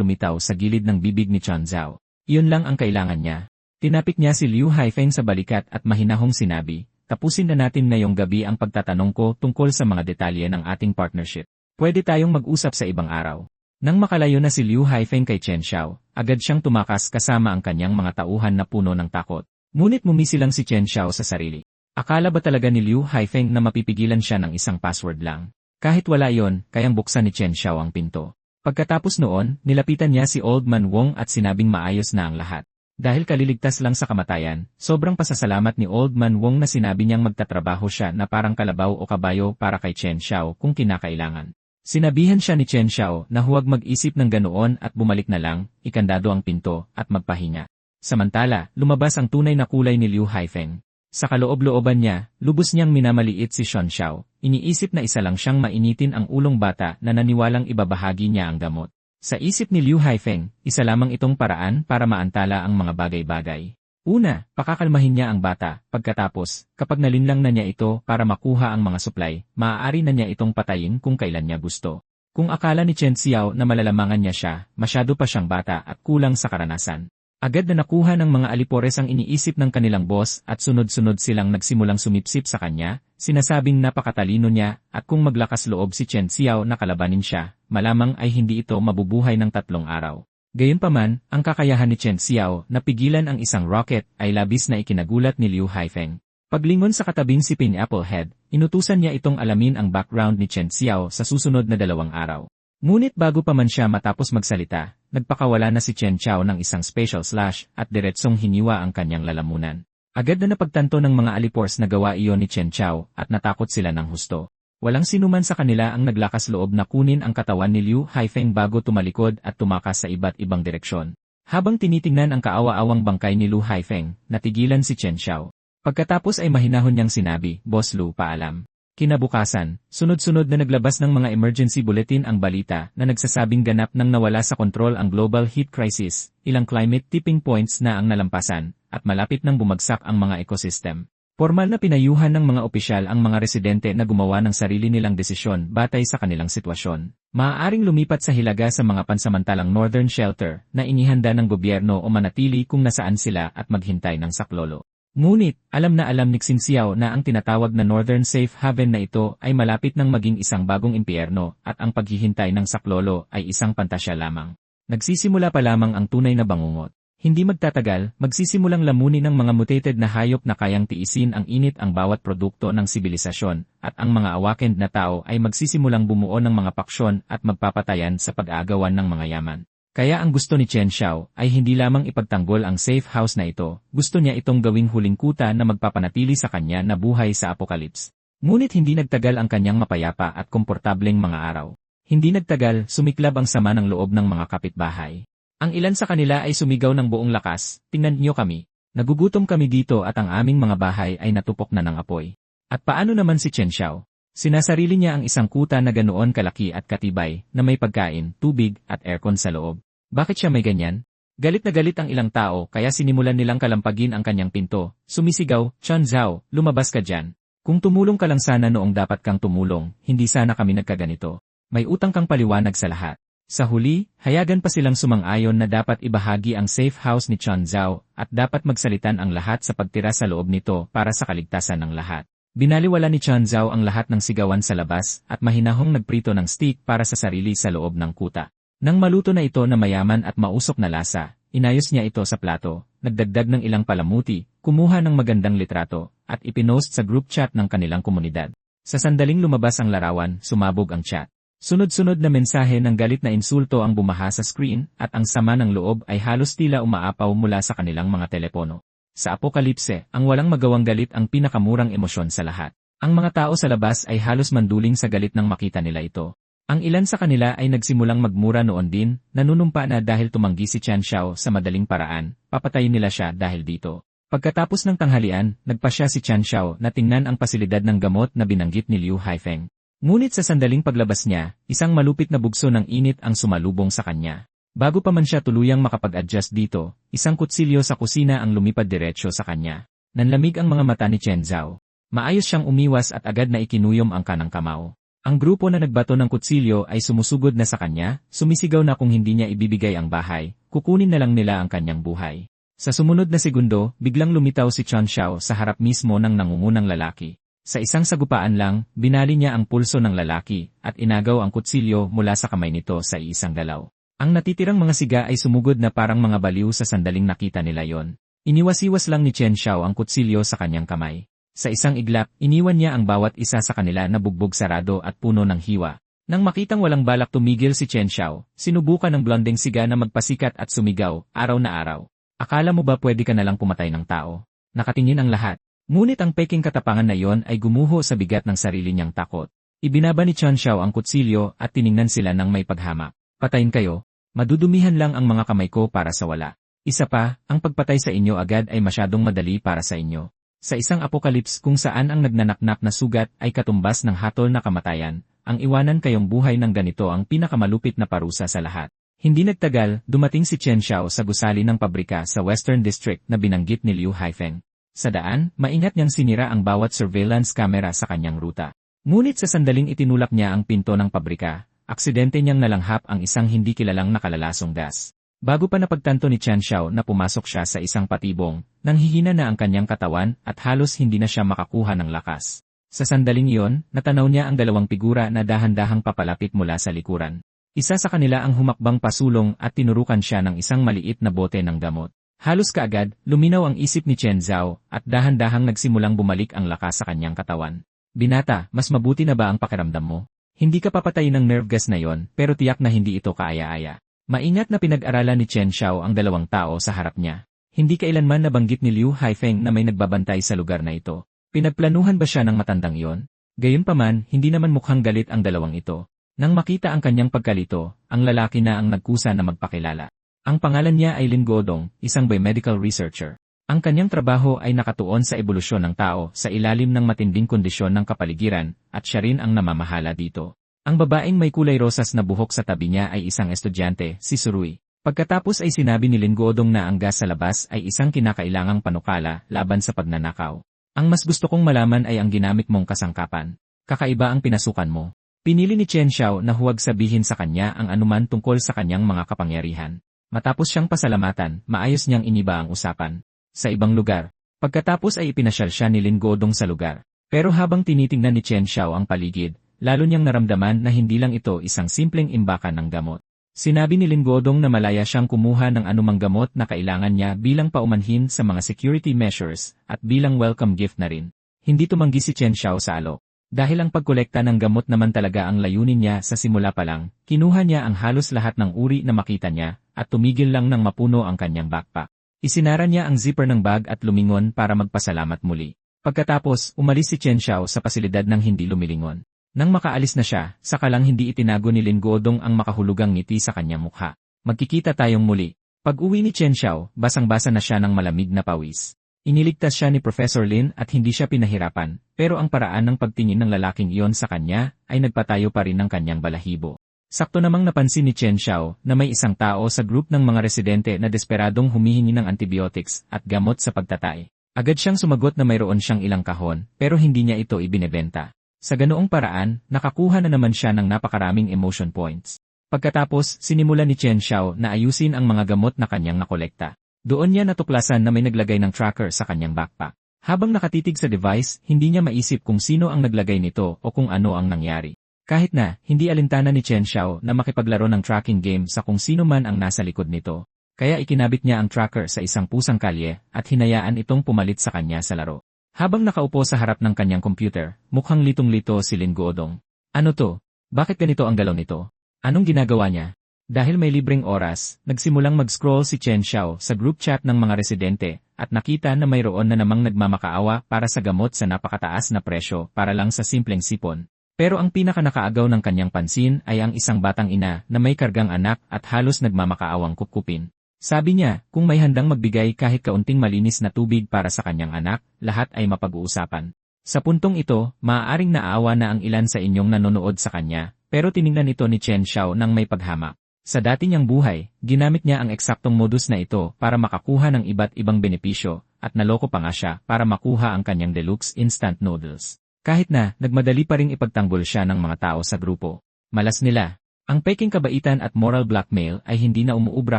lumitaw sa gilid ng bibig ni Chen Zhao. Iyon lang ang kailangan niya. Tinapik niya si Liu Haifeng sa balikat at mahinahong sinabi, tapusin na natin ngayong gabi ang pagtatanong ko tungkol sa mga detalye ng ating partnership. Pwede tayong mag-usap sa ibang araw. Nang makalayo na si Liu Haifeng kay Chen Xiao, agad siyang tumakas kasama ang kanyang mga tauhan na puno ng takot. Ngunit mumisilang si Chen Xiao sa sarili. Akala ba talaga ni Liu Haifeng na mapipigilan siya ng isang password lang? Kahit wala yon, kayang buksan ni Chen Xiao ang pinto. Pagkatapos noon, nilapitan niya si Old Man Wong at sinabing maayos na ang lahat. Dahil kaliligtas lang sa kamatayan, sobrang pasasalamat ni Old Man Wong na sinabi niyang magtatrabaho siya na parang kalabaw o kabayo para kay Chen Xiao kung kinakailangan. Sinabihan siya ni Chen Xiao na huwag mag-isip ng ganoon at bumalik na lang, ikandado ang pinto, at magpahinga. Samantala, lumabas ang tunay na kulay ni Liu Haifeng. Sa kaloob-looban niya, lubos niyang minamaliit si Shan Xiao. Iniisip na isa lang siyang mainitin ang ulong bata na naniwalang ibabahagi niya ang gamot. Sa isip ni Liu Haifeng, isa lamang itong paraan para maantala ang mga bagay-bagay. Una, pakakalmahin niya ang bata. Pagkatapos, kapag nalinlang na niya ito para makuha ang mga supply, maaari na niya itong patayin kung kailan niya gusto. Kung akala ni Chen Xiao na malalamangan niya siya, masyado pa siyang bata at kulang sa karanasan. Agad na nakuha ng mga alipores ang iniisip ng kanilang boss at sunod-sunod silang nagsimulang sumipsip sa kanya, sinasabing napakatalino niya at kung maglakas loob si Chen Xiao na kalabanin siya, malamang ay hindi ito mabubuhay ng 3 araw. Gayunpaman, ang kakayahan ni Chen Xiao na pigilan ang isang rocket ay labis na ikinagulat ni Liu Haifeng. Paglingon sa katabing si Pineapple Head, inutusan niya itong alamin ang background ni Chen Xiao sa susunod na 2 araw. Ngunit bago pa man siya matapos magsalita, nagpakawala na si Chen Xiao ng isang special slash at diretsong hiniwa ang kanyang lalamunan. Agad na napagtanto ng mga alipors na gawa iyon ni Chen Xiao at natakot sila ng husto. Walang sinuman sa kanila ang naglakas loob na kunin ang katawan ni Liu Haifeng bago tumalikod at tumakas sa iba't ibang direksyon. Habang tinitingnan ang kaawa-awang bangkay ni Liu Haifeng, natigilan si Chen Xiao. Pagkatapos ay mahinahon niyang sinabi, Boss Liu, paalam. Kinabukasan, sunod-sunod na naglabas ng mga emergency bulletin ang balita na nagsasabing ganap nang nawala sa kontrol ang global heat crisis, ilang climate tipping points na ang nalampasan, at malapit nang bumagsak ang mga ecosystem. Formal na pinayuhan ng mga opisyal ang mga residente na gumawa ng sarili nilang desisyon batay sa kanilang sitwasyon. Maaaring lumipat sa hilaga sa mga pansamantalang northern shelter na inihanda ng gobyerno o manatili kung nasaan sila at maghintay ng saklolo. Ngunit, alam ni Xin Xiao na ang tinatawag na Northern Safe Haven na ito ay malapit nang maging isang bagong impyerno at ang paghihintay ng saklolo ay isang pantasya lamang. Nagsisimula pa lamang ang tunay na bangungot. Hindi magtatagal, magsisimulang lamunin ng mga mutated na hayop na kayang tiisin ang init ang bawat produkto ng sibilisasyon, at ang mga awakened na tao ay magsisimulang bumuo ng mga paksyon at magpapatayan sa pag-aagawan ng mga yaman. Kaya ang gusto ni Chen Xiao ay hindi lamang ipagtanggol ang safe house na ito, gusto niya itong gawing huling kuta na magpapanatili sa kanya na buhay sa apocalypse. Ngunit hindi nagtagal ang kanyang mapayapa at komportableng mga araw. Hindi nagtagal, sumiklab ang sama ng loob ng mga kapitbahay. Ang ilan sa kanila ay sumigaw ng buong lakas, "Tingnan niyo kami. Nagugutom kami dito at ang aming mga bahay ay natupok na ng apoy." At paano naman si Chen Xiao? Sinasarili niya ang isang kuta na ganoon kalaki at katibay, na may pagkain, tubig, at aircon sa loob. Bakit siya may ganyan? Galit na galit ang ilang tao kaya sinimulan nilang kalampagin ang kanyang pinto. Sumisigaw, "Chen Zhao, lumabas ka dyan. Kung tumulong ka lang sana noong dapat kang tumulong, hindi sana kami nagkaganito. May utang kang paliwanag sa lahat." Sa huli, hayagan pa silang sumang-ayon na dapat ibahagi ang safe house ni Chen Zhao at dapat magsalitan ang lahat sa pagtira sa loob nito para sa kaligtasan ng lahat. Binaliwala ni Chen Zhao ang lahat ng sigawan sa labas at mahinahong nagprito ng steak para sa sarili sa loob ng kuta. Nang maluto na ito na mayaman at mausok na lasa, inayos niya ito sa plato, nagdagdag ng ilang palamuti, kumuha ng magandang litrato, at ipinost sa group chat ng kanilang komunidad. Sa sandaling lumabas ang larawan, sumabog ang chat. Sunod-sunod na mensahe ng galit na insulto ang bumaha sa screen at ang sama ng loob ay halos tila umaapaw mula sa kanilang mga telepono. Sa apokalipse, ang walang magawang galit ang pinakamurang emosyon sa lahat. Ang mga tao sa labas ay halos manduling sa galit nang makita nila ito. Ang ilan sa kanila ay nagsimulang magmura noon din, nanunumpa na dahil tumanggi si Chen Xiao sa madaling paraan, papatayin nila siya dahil dito. Pagkatapos ng tanghalian, nagpasya si Chen Xiao na tingnan ang pasilidad ng gamot na binanggit ni Liu Haifeng. Ngunit sa sandaling paglabas niya, isang malupit na bugso ng init ang sumalubong sa kanya. Bago pa man siya tuluyang makapag-adjust dito, isang kutsilyo sa kusina ang lumipad diretsyo sa kanya. Nanlamig ang mga mata ni Chen Zhao. Maayos siyang umiwas at agad na ikinuyom ang kanang kamao. Ang grupo na nagbato ng kutsilyo ay sumusugod na sa kanya, sumisigaw na kung hindi niya ibibigay ang bahay, kukunin na lang nila ang kanyang buhay. Sa sumunod na segundo, biglang lumitaw si Chen Xiao sa harap mismo ng nangungunang lalaki. Sa isang sagupaan lang, binali niya ang pulso ng lalaki at inagaw ang kutsilyo mula sa kamay nito sa iisang galaw. Ang natitirang mga siga ay sumugod na parang mga baliw sa sandaling nakita nila yon. Iniwas-iwas lang ni Chen Xiao ang kutsilyo sa kanyang kamay. Sa isang iglap, iniwan niya ang bawat isa sa kanila na bugbog sarado at puno ng hiwa. Nang makitang walang balak tumigil si Chen Xiao, sinubukan ng blondeng siga na magpasikat at sumigaw, araw na araw. Akala mo ba pwede ka nalang pumatay ng tao? Nakatingin ang lahat. Ngunit ang peking katapangan na iyon ay gumuho sa bigat ng sarili niyang takot. Ibinaba ni Chen Xiao ang kutsilyo at tiningnan sila ng may paghamak. Patayin kayo. Madudumihan lang ang mga kamay ko para sa wala. Isa pa, ang pagpatay sa inyo agad ay masyadong madali para sa inyo. Sa isang apokalips kung saan ang nagnanaknak na sugat ay katumbas ng hatol na kamatayan, ang iwanan kayong buhay ng ganito ang pinakamalupit na parusa sa lahat. Hindi nagtagal, dumating si Chen Xiao sa gusali ng pabrika sa Western District na binanggit ni Liu Haifeng. Sa daan, maingat niyang sinira ang bawat surveillance camera sa kanyang ruta. Ngunit sa sandaling itinulak niya ang pinto ng pabrika, aksidente niyang nalanghap ang isang hindi kilalang nakalalasong gas. Bago pa napagtanto ni Chen Xiao na pumasok siya sa isang patibong, nanghihina na ang kanyang katawan at halos hindi na siya makakuha ng lakas. Sa sandaling iyon, natanaw niya ang dalawang figura na dahan-dahang papalapit mula sa likuran. Isa sa kanila ang humakbang pasulong at tinurukan siya ng isang maliit na bote ng gamot. Halos kaagad, luminaw ang isip ni Chen Zhao at dahan-dahang nagsimulang bumalik ang lakas sa kanyang katawan. Binata, mas mabuti na ba ang pakiramdam mo? Hindi ka papatayin ng nerve gas na yon, pero tiyak na hindi ito kaaya-aya. Maingat na pinag-aralan ni Chen Xiao ang dalawang tao sa harap niya. Hindi kailanman nabanggit ni Liu Haifeng na may nagbabantay sa lugar na ito. Pinagplanuhan ba siya ng matandang iyon? Gayunpaman, hindi naman mukhang galit ang dalawang ito. Nang makita ang kanyang pagkalito, ang lalaki na ang nagkusa na magpakilala. Ang pangalan niya ay Lin Godong, isang biomedical researcher. Ang kanyang trabaho ay nakatuon sa ebolusyon ng tao sa ilalim ng matinding kondisyon ng kapaligiran, at siya rin ang namamahala dito. Ang babaeng may kulay rosas na buhok sa tabi niya ay isang estudyante, si Surui. Pagkatapos ay sinabi ni Lin Godong na ang gas sa labas ay isang kinakailangang panukala laban sa pagnanakaw. Ang mas gusto kong malaman ay ang ginamit mong kasangkapan. Kakaiba ang pinasukan mo. Pinili ni Chen Xiao na huwag sabihin sa kanya ang anuman tungkol sa kanyang mga kapangyarihan. Matapos siyang pasalamatan, maayos niyang iniba ang usapan. Sa ibang lugar, pagkatapos ay ipinasyal siya ni Lin Godong sa lugar. Pero habang tinitingnan ni Chen Xiao ang paligid, lalo niyang naramdaman na hindi lang ito isang simpleng imbakan ng gamot. Sinabi ni Lin Godong na malaya siyang kumuha ng anumang gamot na kailangan niya bilang paumanhin sa mga security measures at bilang welcome gift na rin. Hindi tumanggi si Chen Xiao sa alok. Dahil ang pagkolekta ng gamot naman talaga ang layunin niya sa simula pa lang, kinuha niya ang halos lahat ng uri na makita niya at tumigil lang nang mapuno ang kanyang backpack. Isinara niya ang zipper ng bag at lumingon para magpasalamat muli. Pagkatapos, umalis si Chen Xiao sa pasilidad ng hindi lumilingon. Nang makaalis na siya, saka lang hindi itinago ni Lin Godong ang makahulugang ngiti sa kanyang mukha. Magkikita tayong muli. Pag-uwi ni Chen Xiao, basang-basa na siya ng malamig na pawis. Iniligtas siya ni Professor Lin at hindi siya pinahirapan, pero ang paraan ng pagtingin ng lalaking iyon sa kanya ay nagpatayo pa rin ng kanyang balahibo. Sakto namang napansin ni Chen Xiao na may isang tao sa group ng mga residente na desperadong humihingi ng antibiotics at gamot sa pagtatay. Agad siyang sumagot na mayroon siyang ilang kahon, pero hindi niya ito ibinebenta. Sa ganoong paraan, nakakuha na naman siya ng napakaraming emotion points. Pagkatapos, sinimulan ni Chen Xiao na ayusin ang mga gamot na kanyang nakolekta. Doon niya natuklasan na may naglagay ng tracker sa kanyang backpack. Habang nakatitig sa device, hindi niya maisip kung sino ang naglagay nito o kung ano ang nangyari. Kahit na, hindi alintana ni Chen Xiao na makipaglaro ng tracking game sa kung sino man ang nasa likod nito. Kaya ikinabit niya ang tracker sa isang pusang kalye at hinayaan itong pumalit sa kanya sa laro. Habang nakaupo sa harap ng kanyang computer, mukhang litong-lito si Lin Godong. Ano to? Bakit ganito ang galaw nito? Anong ginagawa niya? Dahil may libreng oras, nagsimulang mag-scroll si Chen Xiao sa group chat ng mga residente at nakita na mayroon na namang nagmamakaawa para sa gamot sa napakataas na presyo para lang sa simpleng sipon. Pero ang pinaka-nakaagaw ng kanyang pansin ay ang isang batang ina na may kargang anak at halos nagmamakaawang kupkupin. Sabi niya, kung may handang magbigay kahit kaunting malinis na tubig para sa kanyang anak, lahat ay mapag-uusapan. Sa puntong ito, maaaring naawa na ang ilan sa inyong nanonood sa kanya, pero tiningnan ito ni Chen Xiao nang may paghamak. Sa dati niyang buhay, ginamit niya ang eksaktong modus na ito para makakuha ng iba't ibang benepisyo, at naloko pa nga siya para makuha ang kanyang deluxe instant noodles. Kahit na, nagmadali pa ring ipagtanggol siya ng mga tao sa grupo. Malas nila. Ang peking kabaitan at moral blackmail ay hindi na umuubra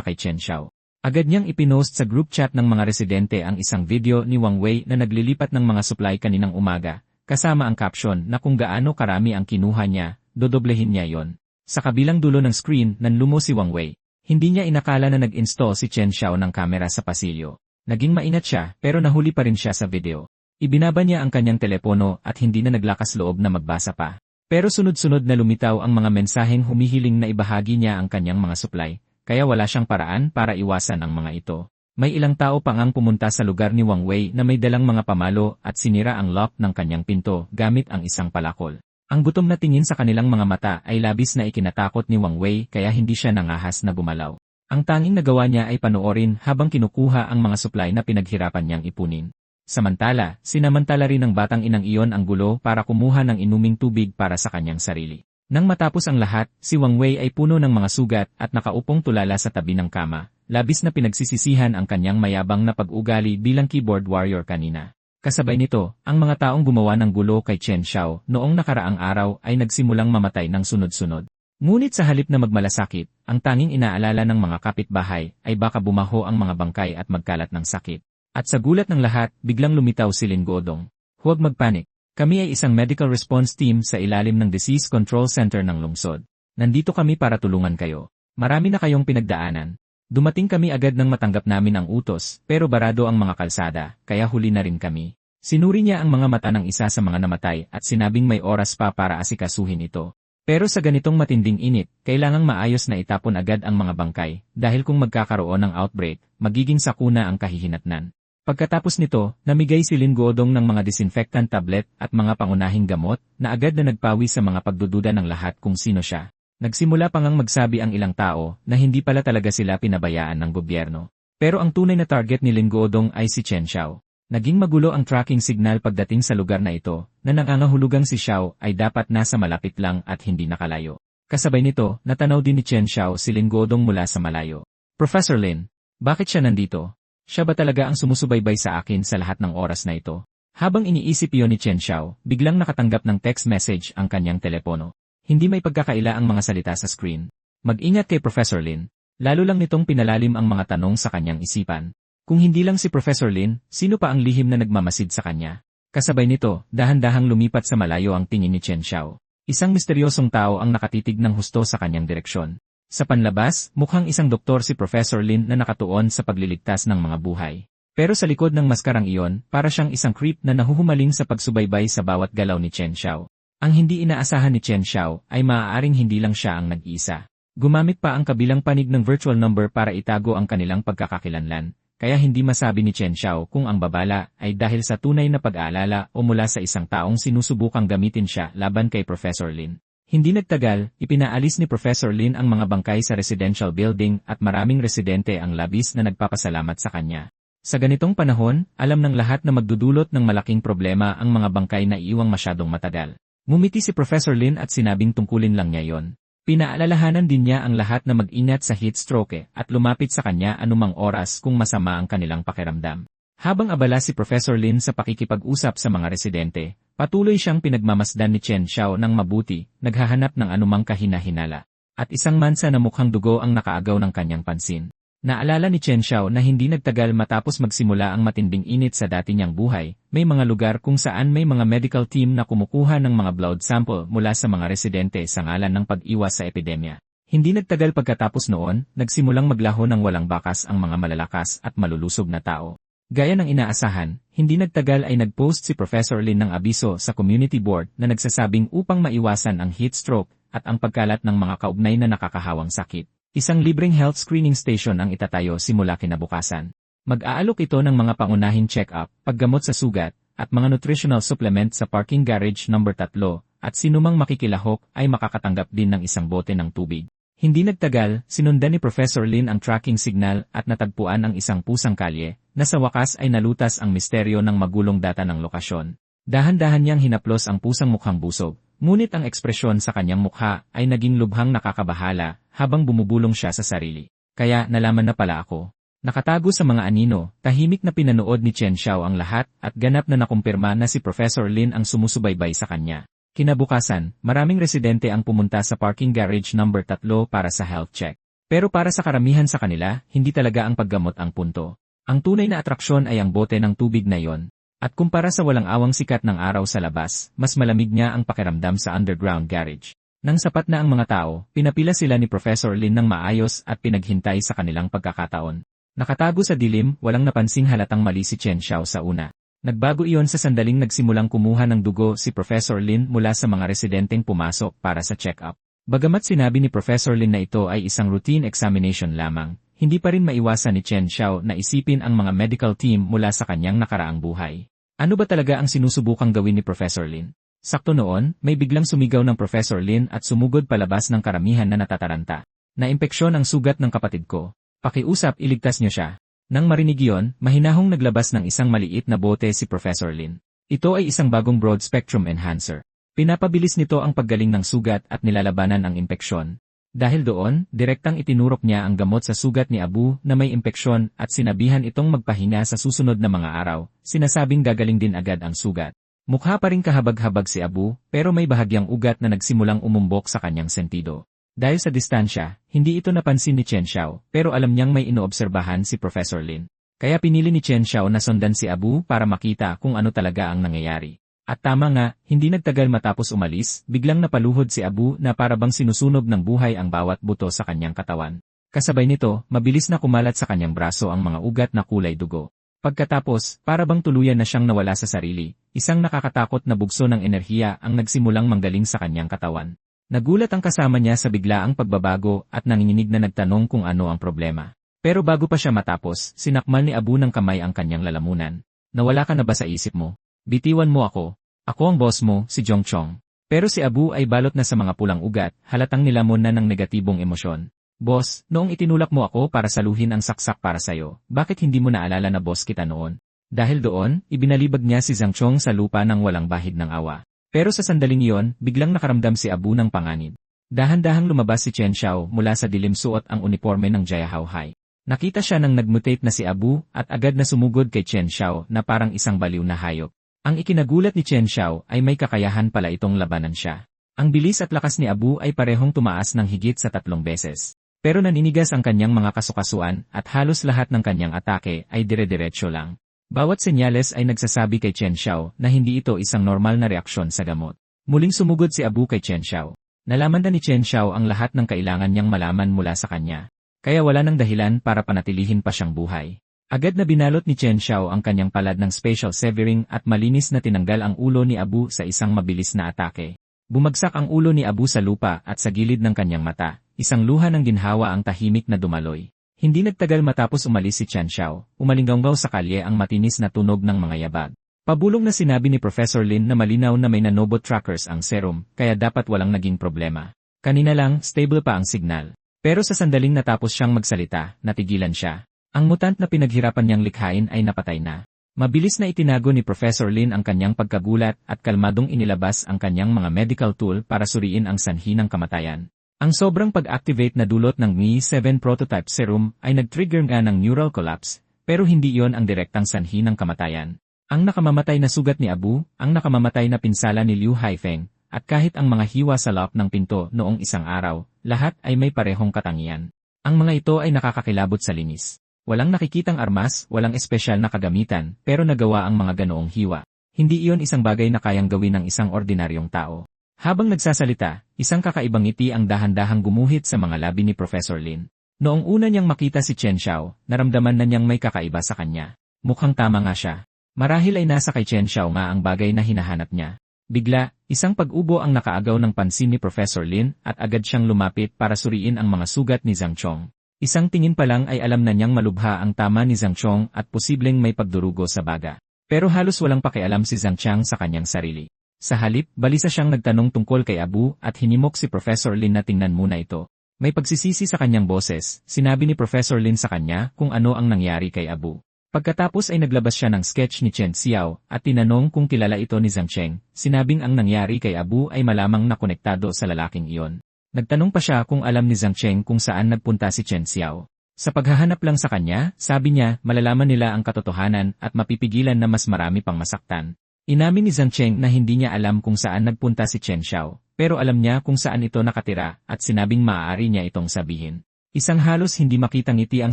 kay Chen Xiao. Agad niyang ipinost sa group chat ng mga residente ang isang video ni Wang Wei na naglilipat ng mga supply kaninang umaga, kasama ang caption na kung gaano karami ang kinuha niya, dodoblehin niya yon. Sa kabilang dulo ng screen, nanlumo si Wang Wei. Hindi niya inakala na nag-install si Chen Xiao ng kamera sa pasilyo. Naging mainat siya pero nahuli pa rin siya sa video. Ibinaba niya ang kanyang telepono at hindi na naglakas loob na magbasa pa. Pero sunod-sunod na lumitaw ang mga mensaheng humihiling na ibahagi niya ang kanyang mga supply, kaya wala siyang paraan para iwasan ang mga ito. May ilang tao pang ang pumunta sa lugar ni Wang Wei na may dalang mga pamalo at sinira ang lock ng kanyang pinto gamit ang isang palakol. Ang gutom na tingin sa kanilang mga mata ay labis na ikinatakot ni Wang Wei kaya hindi siya nangahas na gumalaw. Ang tanging nagawa niya ay panoorin habang kinukuha ang mga supply na pinaghirapan niyang ipunin. Samantala, sinamantala rin ng batang inang iyon ang gulo para kumuha ng inuming tubig para sa kanyang sarili. Nang matapos ang lahat, si Wang Wei ay puno ng mga sugat at nakaupong tulala sa tabi ng kama. Labis na pinagsisisihan ang kanyang mayabang na pag-ugali bilang keyboard warrior kanina. Kasabay nito, ang mga taong gumawa ng gulo kay Chen Xiao noong nakaraang araw ay nagsimulang mamatay ng sunod-sunod. Ngunit sa halip na magmalasakit, ang tanging inaalala ng mga kapitbahay ay baka bumaho ang mga bangkay at magkalat ng sakit. At sa gulat ng lahat, biglang lumitaw si Lin Godong. Huwag magpanik. Kami ay isang medical response team sa ilalim ng Disease Control Center ng lungsod. Nandito kami para tulungan kayo. Marami na kayong pinagdaanan. Dumating kami agad nang matanggap namin ang utos, pero barado ang mga kalsada, kaya huli na rin kami. Sinuri niya ang mga mata ng isa sa mga namatay at sinabing may oras pa para asikasuhin ito. Pero sa ganitong matinding init, kailangang maayos na itapon agad ang mga bangkay, dahil kung magkakaroon ng outbreak, magiging sakuna ang kahihinatnan. Pagkatapos nito, namigay si Lin Godong ng mga disinfectant tablet at mga pangunahing gamot na agad na nagpawi sa mga pagdududa ng lahat kung sino siya. Nagsimula pa ngang magsabi ang ilang tao na hindi pala talaga sila pinabayaan ng gobyerno. Pero ang tunay na target ni Lin Godong ay si Chen Xiao. Naging magulo ang tracking signal pagdating sa lugar na ito na nangangahulugang si Xiao ay dapat nasa malapit lang at hindi nakalayo. Kasabay nito, natanaw din ni Chen Xiao si Lin Godong mula sa malayo. Professor Lin, bakit siya nandito? Siya ba talaga ang sumusubaybay sa akin sa lahat ng oras na ito? Habang iniisip iyon ni Chen Xiao, biglang nakatanggap ng text message ang kanyang telepono. Hindi may pagkakaila ang mga salita sa screen. Mag-ingat kay Professor Lin. Lalo lang nitong pinalalim ang mga tanong sa kanyang isipan. Kung hindi lang si Professor Lin, sino pa ang lihim na nagmamasid sa kanya? Kasabay nito, dahan-dahang lumipat sa malayo ang tingin ni Chen Xiao. Isang misteryosong tao ang nakatitig ng husto sa kanyang direksyon. Sa panlabas, mukhang isang doktor si Professor Lin na nakatuon sa pagliligtas ng mga buhay. Pero sa likod ng maskarang iyon, para siyang isang creep na nahuhumaling sa pagsubaybay sa bawat galaw ni Chen Xiao. Ang hindi inaasahan ni Chen Xiao ay maaaring hindi lang siya ang nag-iisa. Gumamit pa ang kabilang panig ng virtual number para itago ang kanilang pagkakakilanlan, kaya hindi masabi ni Chen Xiao kung ang babala ay dahil sa tunay na pag-aalala o mula sa isang taong sinusubukang gamitin siya laban kay Professor Lin. Hindi nagtagal, ipinaalis ni Professor Lin ang mga bangkay sa residential building at maraming residente ang labis na nagpapasalamat sa kanya. Sa ganitong panahon, alam ng lahat na magdudulot ng malaking problema ang mga bangkay na iiwang masyadong matagal. Ngumiti si Professor Lin at sinabing tungkulin lang niya yon. Pinaalalahanan din niya ang lahat na mag-ingat sa heat stroke at lumapit sa kanya anumang oras kung masama ang kanilang pakiramdam. Habang abala si Professor Lin sa pakikipag-usap sa mga residente, patuloy siyang pinagmamasdan ni Chen Xiao ng mabuti, naghahanap ng anumang kahina-hinala. At isang mansa na mukhang dugo ang nakaagaw ng kanyang pansin. Naalala ni Chen Xiao na hindi nagtagal matapos magsimula ang matinding init sa dati niyang buhay, may mga lugar kung saan may mga medical team na kumukuha ng mga blood sample mula sa mga residente sa ngalan ng pag-iwas sa epidemya. Hindi nagtagal pagkatapos noon, nagsimulang maglaho ng walang bakas ang mga malalakas at malulusog na tao. Gaya ng inaasahan, hindi nagtagal ay nag-post si Professor Lin ng abiso sa community board na nagsasabing upang maiwasan ang heat stroke at ang pagkalat ng mga kaugnay na nakakahawang sakit. Isang libreng health screening station ang itatayo simula kinabukasan. Mag-aalok ito ng mga pangunahing check-up, paggamot sa sugat, at mga nutritional supplement sa parking garage number 3, at sinumang makikilahok ay makakatanggap din ng isang bote ng tubig. Hindi nagtagal, sinundan ni Professor Lin ang tracking signal at natagpuan ang isang pusang kalye, na sa wakas ay nalutas ang misteryo ng magulong data ng lokasyon. Dahan-dahan niyang hinaplos ang pusang mukhang busog, ngunit ang ekspresyon sa kanyang mukha ay naging lubhang nakakabahala habang bumubulong siya sa sarili. Kaya nalaman na pala ako. Nakatago sa mga anino, tahimik na pinanood ni Chen Xiao ang lahat at ganap na nakumpirma na si Professor Lin ang sumusubaybay sa kanya. Kinabukasan, maraming residente ang pumunta sa parking garage number 3 para sa health check. Pero para sa karamihan sa kanila, hindi talaga ang paggamot ang punto. Ang tunay na atraksyon ay ang bote ng tubig na yon. At kumpara sa walang awang sikat ng araw sa labas, mas malamig niya ang pakiramdam sa underground garage. Nang sapat na ang mga tao, pinapila sila ni Professor Lin ng maayos at pinaghintay sa kanilang pagkakataon. Nakatago sa dilim, walang napansing halatang mali si Chen Xiao sa una. Nagbago iyon sa sandaling nagsimulang kumuha ng dugo si Professor Lin mula sa mga residenteng pumasok para sa check-up. Bagamat sinabi ni Professor Lin na ito ay isang routine examination lamang, hindi pa rin maiwasan ni Chen Xiao na isipin ang mga medical team mula sa kanyang nakaraang buhay. Ano ba talaga ang sinusubukang gawin ni Professor Lin? Sakto noon, may biglang sumigaw ng Professor Lin at sumugod palabas ng karamihan na natataranta. Naimpeksyon ang sugat ng kapatid ko. Pakiusap, iligtas niyo siya. Nang marinig iyon, mahinahong naglabas ng isang maliit na bote si Professor Lin. Ito ay isang bagong broad-spectrum enhancer. Pinapabilis nito ang paggaling ng sugat at nilalabanan ang impeksyon. Dahil doon, direktang itinurok niya ang gamot sa sugat ni Abu na may impeksyon at sinabihan itong magpahinga sa susunod na mga araw, sinasabing gagaling din agad ang sugat. Mukha pa rin kahabag-habag si Abu, pero may bahagyang ugat na nagsimulang umumbok sa kanyang sentido. Dahil sa distansya, hindi ito napansin ni Chen Xiao, pero alam niyang may inoobserbahan si Professor Lin. Kaya pinili ni Chen Xiao na sundan si Abu para makita kung ano talaga ang nangyayari. At tama nga, hindi nagtagal matapos umalis, biglang napaluhod si Abu na parabang sinusunog ng buhay ang bawat buto sa kanyang katawan. Kasabay nito, mabilis na kumalat sa kanyang braso ang mga ugat na kulay dugo. Pagkatapos, parabang tuluyan na siyang nawala sa sarili, isang nakakatakot na bugso ng enerhiya ang nagsimulang manggaling sa kanyang katawan. Nagulat ang kasama niya sa biglaang pagbabago at nanginginig na nagtanong kung ano ang problema. Pero bago pa siya matapos, sinakmal ni Abu ng kamay ang kanyang lalamunan. Nawala ka na ba sa isip mo? Bitiwan mo ako. Ako ang boss mo, si Jong Chong. Pero si Abu ay balot na sa mga pulang ugat, halatang nilamon na ng negatibong emosyon. Boss, noong itinulak mo ako para saluhin ang saksak para sayo, bakit hindi mo naalala na boss kita noon? Dahil doon, ibinalibag niya si Zhang Chong sa lupa ng walang bahid ng awa. Pero sa sandaling iyon, biglang nakaramdam si Abu ng panganib. Dahan-dahang lumabas si Chen Xiao mula sa dilim suot ang uniforme ng Jiahao High. Nakita siya nang nagmutate na si Abu at agad na sumugod kay Chen Xiao na parang isang baliw na hayop. Ang ikinagulat ni Chen Xiao ay may kakayahan pala itong labanan siya. Ang bilis at lakas ni Abu ay parehong tumaas ng higit sa 3 beses. Pero naninigas ang kanyang mga kasukasuan at halos lahat ng kanyang atake ay dire-diretso lang. Bawat senyales ay nagsasabi kay Chen Xiao na hindi ito isang normal na reaksyon sa gamot. Muling sumugod si Abu kay Chen Xiao. Nalaman na ni Chen Xiao ang lahat ng kailangan niyang malaman mula sa kanya. Kaya wala nang dahilan para panatilihin pa siyang buhay. Agad na binalot ni Chen Xiao ang kanyang palad ng special severing at malinis na tinanggal ang ulo ni Abu sa isang mabilis na atake. Bumagsak ang ulo ni Abu sa lupa at sa gilid ng kanyang mata, isang luha ng ginhawa ang tahimik na dumaloy. Hindi nagtagal matapos umalis si Chen Xiao, umalinggaw sa kalye ang matinis na tunog ng mga yabag. Pabulong na sinabi ni Professor Lin na malinaw na may nanobot trackers ang serum, kaya dapat walang naging problema. Kanina lang, stable pa ang signal. Pero sa sandaling natapos siyang magsalita, natigilan siya. Ang mutant na pinaghirapan niyang likhain ay napatay na. Mabilis na itinago ni Professor Lin ang kanyang pagkagulat at kalmadong inilabas ang kanyang mga medical tool para suriin ang sanhi ng kamatayan. Ang sobrang pag-activate na dulot ng Mi-7 prototype serum ay nag-trigger nga ng neural collapse, pero hindi iyon ang direktang sanhi ng kamatayan. Ang nakamamatay na sugat ni Abu, ang nakamamatay na pinsala ni Liu Haifeng, at kahit ang mga hiwa sa lock ng pinto noong isang araw, lahat ay may parehong katangian. Ang mga ito ay nakakakilabot sa linis. Walang nakikitang armas, walang espesyal na kagamitan, pero nagawa ang mga ganoong hiwa. Hindi iyon isang bagay na kayang gawin ng isang ordinaryong tao. Habang nagsasalita, isang kakaibang ngiti ang dahan-dahang gumuhit sa mga labi ni Professor Lin. Noong una niyang makita si Chen Xiao, naramdaman na niyang may kakaiba sa kanya. Mukhang tama nga siya. Marahil ay nasa kay Chen Xiao nga ang bagay na hinahanap niya. Bigla, isang pag-ubo ang nakaagaw ng pansin ni Professor Lin at agad siyang lumapit para suriin ang mga sugat ni Zhang Chong. Isang tingin pa lang ay alam na niyang malubha ang tama ni Zhang Chong at posibleng may pagdurugo sa baga. Pero halos walang pakialam si Zhang Qiang sa kanyang sarili. Sa halip, balisa siyang nagtanong tungkol kay Abu at hinimok si Professor Lin na tingnan muna ito. May pagsisisi sa kanyang boses, sinabi ni Professor Lin sa kanya kung ano ang nangyari kay Abu. Pagkatapos ay naglabas siya ng sketch ni Chen Xiao at tinanong kung kilala ito ni Zhang Cheng, sinabing ang nangyari kay Abu ay malamang nakonektado sa lalaking iyon. Nagtanong pa siya kung alam ni Zhang Cheng kung saan nagpunta si Chen Xiao. Sa paghahanap lang sa kanya, sabi niya, malalaman nila ang katotohanan at mapipigilan na mas marami pang masaktan. Inamin ni Zhang Cheng na hindi niya alam kung saan nagpunta si Chen Xiao, pero alam niya kung saan ito nakatira at sinabing maaari niya itong sabihin. Isang halos hindi makitang ngiti ang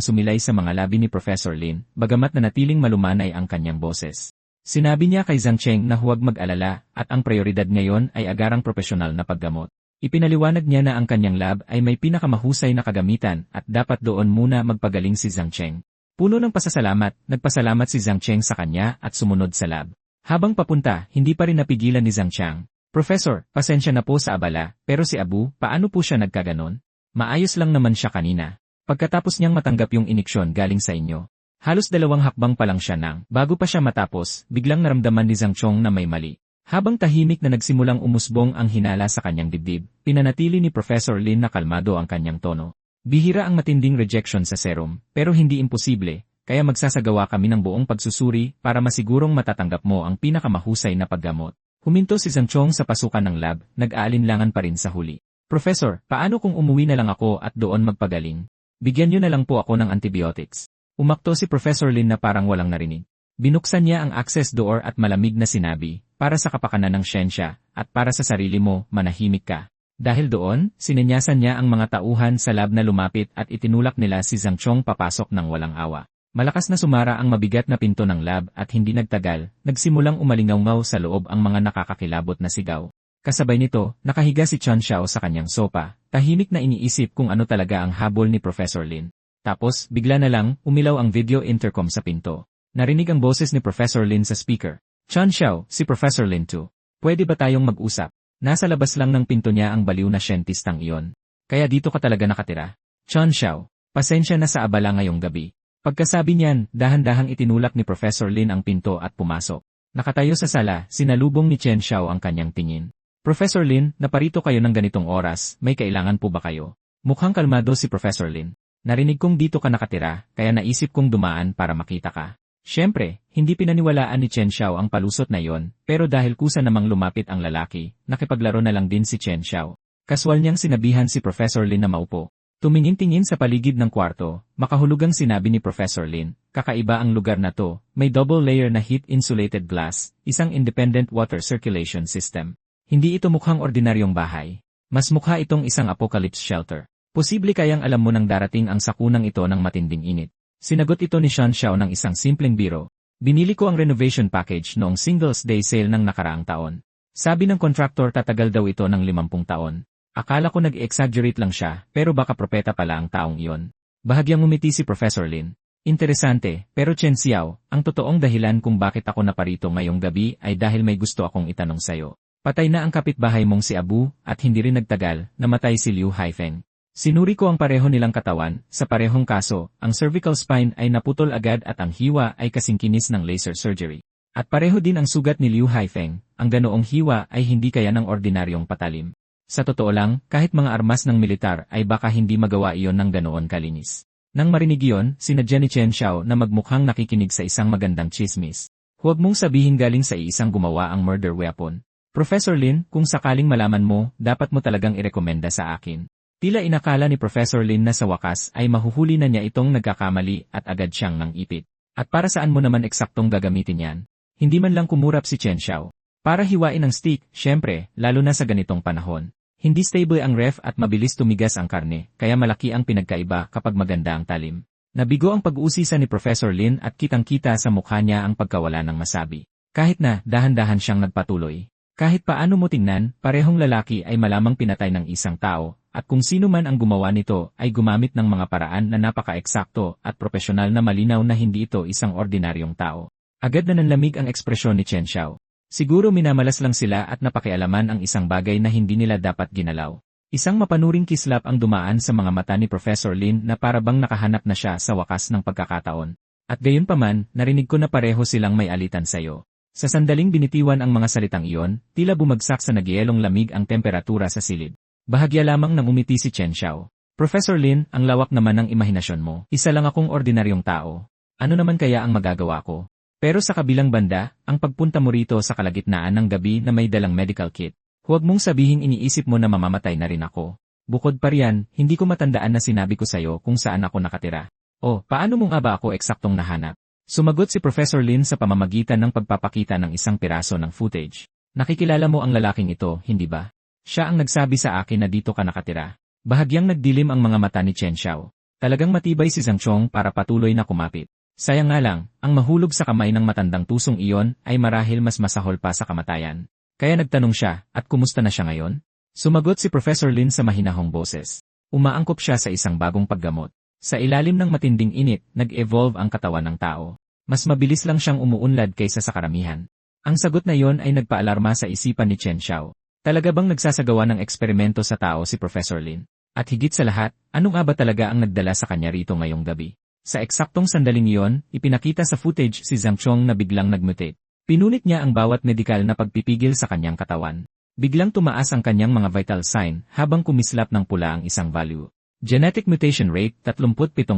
sumilay sa mga labi ni Professor Lin, bagamat nanatiling malumanay ang kanyang boses. Sinabi niya kay Zhang Cheng na huwag mag-alala at ang prioridad ngayon ay agarang propesyonal na paggamot. Ipinaliwanag niya na ang kanyang lab ay may pinakamahusay na kagamitan at dapat doon muna magpagaling si Zhang Cheng. Puno ng pasasalamat, nagpasalamat si Zhang Cheng sa kanya at sumunod sa lab. Habang papunta, hindi pa rin napigilan ni Zhang Qiang. Professor, pasensya na po sa abala, pero si Abu, paano po siya nagkaganon? Maayos lang naman siya kanina. Pagkatapos niyang matanggap yung iniksyon galing sa inyo. Halos 2 hakbang pa lang siya nang, bago pa siya matapos, biglang naramdaman ni Zhang Chong na may mali. Habang tahimik na nagsimulang umusbong ang hinala sa kanyang dibdib, pinanatili ni Professor Lin na kalmado ang kanyang tono. Bihira ang matinding rejection sa serum, pero hindi imposible, kaya magsasagawa kami ng buong pagsusuri para masigurong matatanggap mo ang pinakamahusay na paggamot. Huminto si Zhang Chong sa pasukan ng lab, nag-aalinlangan pa rin sa huli. Professor, paano kung umuwi na lang ako at doon magpagaling? Bigyan niyo na lang po ako ng antibiotics. Umakto si Professor Lin na parang walang narinig. Binuksan niya ang access door at malamig na sinabi, para sa kapakanan ng siyensya, at para sa sarili mo, manahimik ka. Dahil doon, sinenyasan niya ang mga tauhan sa lab na lumapit at itinulak nila si Zhang Chong papasok ng walang awa. Malakas na sumara ang mabigat na pinto ng lab at hindi nagtagal, nagsimulang umalingaw sa loob ang mga nakakakilabot na sigaw. Kasabay nito, nakahiga si Chen Xiao sa kanyang sopa, tahimik na iniisip kung ano talaga ang habol ni Professor Lin. Tapos, bigla na lang, umilaw ang video intercom sa pinto. Narinig ang boses ni Professor Lin sa speaker. Chen Xiao, si Professor Lin too. Pwede ba tayong mag-usap? Nasa labas lang ng pinto niya ang baliw na siyentistang iyon. Kaya dito ka talaga nakatira. Chen Xiao, pasensya na sa abala ngayong gabi. Pagkasabi niyan, dahan-dahang itinulak ni Professor Lin ang pinto at pumasok. Nakatayo sa sala, sinalubong ni Chen Xiao ang kanyang tingin. Professor Lin, naparito kayo ng ganitong oras, may kailangan po ba kayo? Mukhang kalmado si Professor Lin. Narinig kong dito ka nakatira, kaya naisip kong dumaan para makita ka. Siyempre, hindi pinaniwalaan ni Chen Xiao ang palusot na iyon, pero dahil kusa namang lumapit ang lalaki, nakipaglaro na lang din si Chen Xiao. Kaswal niyang sinabihan si Professor Lin na maupo. Tumingin-tingin sa paligid ng kwarto, makahulugang sinabi ni Professor Lin, kakaiba ang lugar na to, may double layer na heat-insulated glass, isang independent water circulation system. Hindi ito mukhang ordinaryong bahay. Mas mukha itong isang apocalypse shelter. Posible kayang alam mo nang darating ang sakunang ito ng matinding init. Sinagot ito ni Chen Xiao ng isang simpleng biro. Binili ko ang renovation package noong Singles Day sale ng nakaraang taon. Sabi ng contractor tatagal daw ito ng 50 taon. Akala ko nag-exaggerate lang siya, pero baka propeta pala ang taong iyon. Bahagyang ngumiti si Professor Lin. Interesante, pero Chen Xiao, ang totoong dahilan kung bakit ako naparito ngayong gabi ay dahil may gusto akong itanong sayo. Patay na ang kapitbahay mong si Abu, at hindi rin nagtagal, namatay si Liu Haifeng. Sinuri ko ang pareho nilang katawan, sa parehong kaso, ang cervical spine ay naputol agad at ang hiwa ay kasingkinis ng laser surgery. At pareho din ang sugat ni Liu Haifeng, ang ganoong hiwa ay hindi kaya ng ordinaryong patalim. Sa totoo lang, kahit mga armas ng militar ay baka hindi magawa iyon ng ganoon kalinis. Nang marinig iyon, sinadya ni Chen Xiao na magmukhang nakikinig sa isang magandang chismis. Huwag mong sabihin galing sa iisang gumawa ang murder weapon. Professor Lin, kung sakaling malaman mo, dapat mo talagang irekomenda sa akin. Tila inakala ni Professor Lin na sa wakas ay mahuhuli na niya itong nagkakamali at agad siyang nang ipit. At para saan mo naman eksaktong gagamitin yan? Hindi man lang kumurap si Chen Xiao. Para hiwain ang stick, syempre, lalo na sa ganitong panahon. Hindi stable ang ref at mabilis tumigas ang karne, kaya malaki ang pinagkaiba kapag maganda ang talim. Nabigo ang pag-uusisa ni Professor Lin at kitang-kita sa mukha niya ang pagkawala ng masabi. Kahit na, dahan-dahan siyang nagpatuloy. Kahit paano mo tingnan, parehong lalaki ay malamang pinatay ng isang tao, at kung sino man ang gumawa nito ay gumamit ng mga paraan na napaka-eksakto at propesyonal na malinaw na hindi ito isang ordinaryong tao. Agad na nanlamig ang ekspresyon ni Chen Xiao. Siguro minamalas lang sila at napakialaman ang isang bagay na hindi nila dapat ginalaw. Isang mapanuring kislap ang dumaan sa mga mata ni Professor Lin na parabang nakahanap na siya sa wakas ng pagkakataon. At gayunpaman, narinig ko na pareho silang may alitan sayo. Sa sandaling binitiwan ang mga salitang iyon, tila bumagsak sa nagyelong lamig ang temperatura sa silid. Bahagya lamang nang umiti si Chen Xiao. Professor Lin, ang lawak naman ng imahinasyon mo. Isa lang akong ordinaryong tao. Ano naman kaya ang magagawa ko? Pero sa kabilang banda, ang pagpunta mo rito sa kalagitnaan ng gabi na may dalang medical kit, huwag mong sabihin iniisip mo na mamamatay na rin ako. Bukod pa riyan, hindi ko matandaan na sinabi ko sayo kung saan ako nakatira. O, paano mo nga ba ako eksaktong nahanap? Sumagot si Professor Lin sa pamamagitan ng pagpapakita ng isang piraso ng footage. Nakikilala mo ang lalaking ito, hindi ba? Siya ang nagsabi sa akin na dito ka nakatira. Bahagyang nagdilim ang mga mata ni Chen Xiao. Talagang matibay si Zhang Chong para patuloy na kumapit. Sayang nga lang, ang mahulog sa kamay ng matandang tusong iyon ay marahil mas masahol pa sa kamatayan. Kaya nagtanong siya, at kumusta na siya ngayon? Sumagot si Professor Lin sa mahinahong boses. Umaangkop siya sa isang bagong paggamot. Sa ilalim ng matinding init, nag-evolve ang katawan ng tao. Mas mabilis lang siyang umuunlad kaysa sa karamihan. Ang sagot na iyon ay nagpaalarma sa isipan ni Chen Xiao. Talaga bang nagsasagawa ng eksperimento sa tao si Professor Lin? At higit sa lahat, ano nga ba talaga ang nagdala sa kanya rito ngayong gabi? Sa eksaktong sandaling iyon, ipinakita sa footage si Zhang Chong na biglang nagmutate. Pinunit niya ang bawat medikal na pagpipigil sa kanyang katawan. Biglang tumaas ang kanyang mga vital sign habang kumislap ng pula ang isang value. Genetic mutation rate, 37%.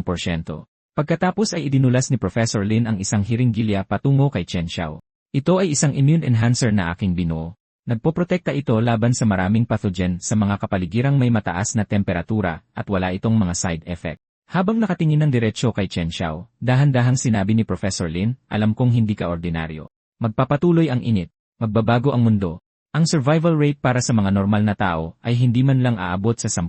Pagkatapos ay idinulas ni Professor Lin ang isang hiringgilya patungo kay Chen Xiao. Ito ay isang immune enhancer na aking binuo. Nagpoprotekta ito laban sa maraming pathogen sa mga kapaligirang may mataas na temperatura at wala itong mga side effect. Habang nakatingin ng diretsyo kay Chen Xiao, dahan-dahang sinabi ni Professor Lin, alam kong hindi ka ordinaryo. Magpapatuloy ang init, magbabago ang mundo. Ang survival rate para sa mga normal na tao ay hindi man lang aabot sa 10%.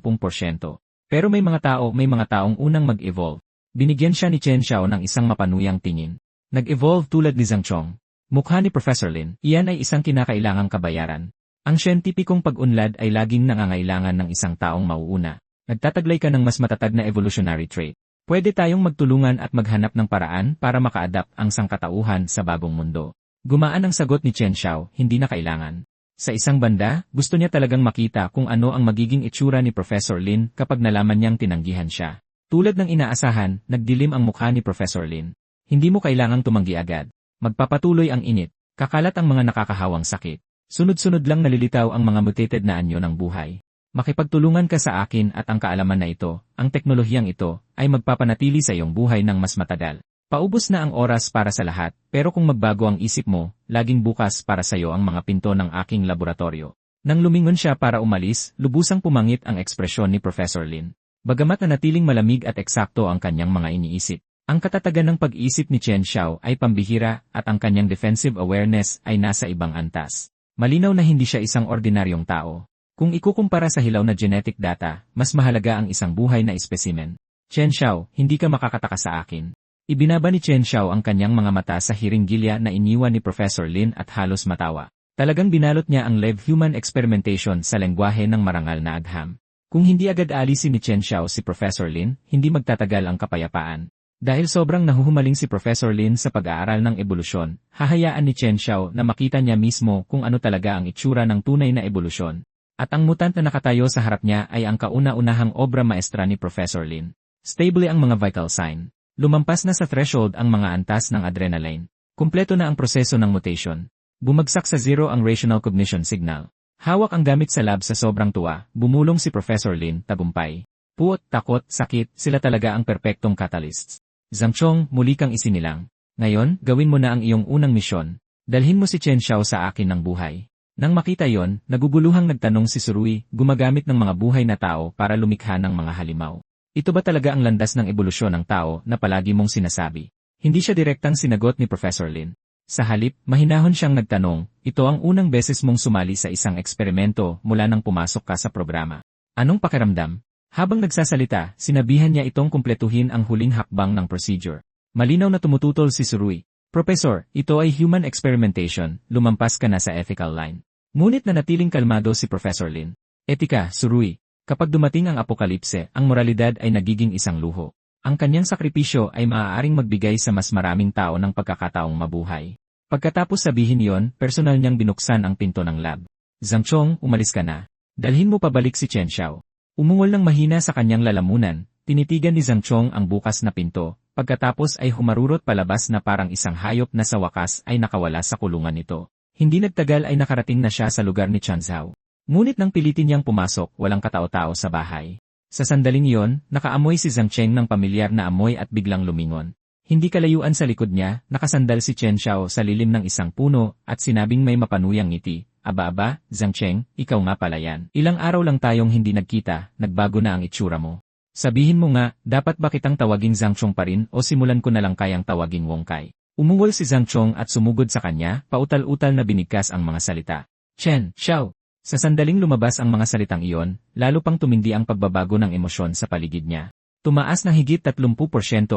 Pero may mga taong unang mag-evolve. Binigyan siya ni Chen Xiao ng isang mapanuyang tingin. Nag-evolve tulad ni Zhang Chong. Mukha ni Professor Lin, iyan ay isang kinakailangang kabayaran. Ang siyentipikong pag-unlad ay laging nangangailangan ng isang taong mauuna. Nagtataglay ka ng mas matatag na evolutionary trait. Pwede tayong magtulungan at maghanap ng paraan para maka-adapt ang sangkatauhan sa bagong mundo. Gumaan ang sagot ni Chen Xiao, hindi na kailangan. Sa isang banda, gusto niya talagang makita kung ano ang magiging itsura ni Professor Lin kapag nalaman niyang tinanggihan siya. Tulad ng inaasahan, nagdilim ang mukha ni Professor Lin. Hindi mo kailangang tumanggi agad. Magpapatuloy ang init. Kakalat ang mga nakakahawang sakit. Sunod-sunod lang nalilitaw ang mga mutated na anyo ng buhay. Makipagtulungan ka sa akin at ang kaalaman na ito, ang teknolohiyang ito, ay magpapanatili sa iyong buhay ng mas matagal. Paubos na ang oras para sa lahat, pero kung magbago ang isip mo, laging bukas para sa iyo ang mga pinto ng aking laboratorio. Nang lumingon siya para umalis, lubusang pumangit ang ekspresyon ni Professor Lin. Bagamat nanatiling malamig at eksakto ang kanyang mga iniisip, ang katatagan ng pag-isip ni Chen Xiao ay pambihira at ang kanyang defensive awareness ay nasa ibang antas. Malinaw na hindi siya isang ordinaryong tao. Kung ikukumpara sa hilaw na genetic data, mas mahalaga ang isang buhay na espesimen. Chen Xiao, hindi ka makakataka sa akin. Ibinaba ni Chen Xiao ang kanyang mga mata sa hiringgilya na iniwan ni Professor Lin at halos matawa. Talagang binalot niya ang live human experimentation sa lengguwahe ng marangal na agham. Kung hindi agad alisin ni Chen Xiao si Professor Lin, hindi magtatagal ang kapayapaan. Dahil sobrang nahuhumaling si Professor Lin sa pag-aaral ng ebolusyon, hahayaan ni Chen Xiao na makita niya mismo kung ano talaga ang itsura ng tunay na ebolusyon. At ang mutant na nakatayo sa harap niya ay ang kauna-unahang obra maestra ni Professor Lin. Stable ang mga vital sign. Lumampas na sa threshold ang mga antas ng adrenaline. Kumpleto na ang proseso ng mutation. Bumagsak sa zero ang rational cognition signal. Hawak ang gamit sa lab sa sobrang tuwa, bumulong si Professor Lin, tagumpay. Puot, takot, sakit, sila talaga ang perpektong catalysts. Zhang Chong, muli kang isinilang. Ngayon, gawin mo na ang iyong unang misyon. Dalhin mo si Chen Xiao sa akin ng buhay. Nang makita yon, naguguluhang nagtanong si Surui, gumagamit ng mga buhay na tao para lumikha ng mga halimaw. Ito ba talaga ang landas ng ebolusyon ng tao na palagi mong sinasabi? Hindi siya direktang sinagot ni Professor Lin. Sa halip, mahinahon siyang nagtanong, ito ang unang beses mong sumali sa isang eksperimento mula nang pumasok ka sa programa. Anong pakiramdam? Habang nagsasalita, sinabihan niya itong kumpletuhin ang huling hakbang ng procedure. Malinaw na tumututol si Surui. Professor, ito ay human experimentation, lumampas ka na sa ethical line. Ngunit nanatiling kalmado si Professor Lin. Etika, Surui. Kapag dumating ang apokalipse, ang moralidad ay nagiging isang luho. Ang kanyang sakripisyo ay maaaring magbigay sa mas maraming tao ng pagkakataong mabuhay. Pagkatapos sabihin yon, personal niyang binuksan ang pinto ng lab. Zhang Chong, umalis ka na. Dalhin mo pabalik si Chen Xiao. Umungol ng mahina sa kanyang lalamunan, tinitigan ni Zhang Chong ang bukas na pinto, pagkatapos ay humarurot palabas na parang isang hayop na sa wakas ay nakawala sa kulungan nito. Hindi nagtagal ay nakarating na siya sa lugar ni Chen Zhao. Ngunit nang pilitin niyang pumasok, walang katao-tao sa bahay. Sa sandaling iyon, nakaamoy si Zhang Cheng ng pamilyar na amoy at biglang lumingon. Hindi kalayuan sa likod niya, nakasandal si Chen Xiao sa lilim ng isang puno at sinabing may mapanuyang ngiti. Aba, Zhang Cheng, ikaw nga pala yan. Ilang araw lang tayong hindi nagkita, nagbago na ang itsura mo. Sabihin mo nga, dapat ba kitang tawaging Zhang Chong pa rin o simulan ko na lang kayang tawaging Wong Kai? Umungol si Zhang Chong at sumugod sa kanya, pautal-utal na binigkas ang mga salita. Chen Xiao. Sa sandaling lumabas ang mga salitang iyon, lalo pang tumindi ang pagbabago ng emosyon sa paligid niya. Tumaas na higit 30%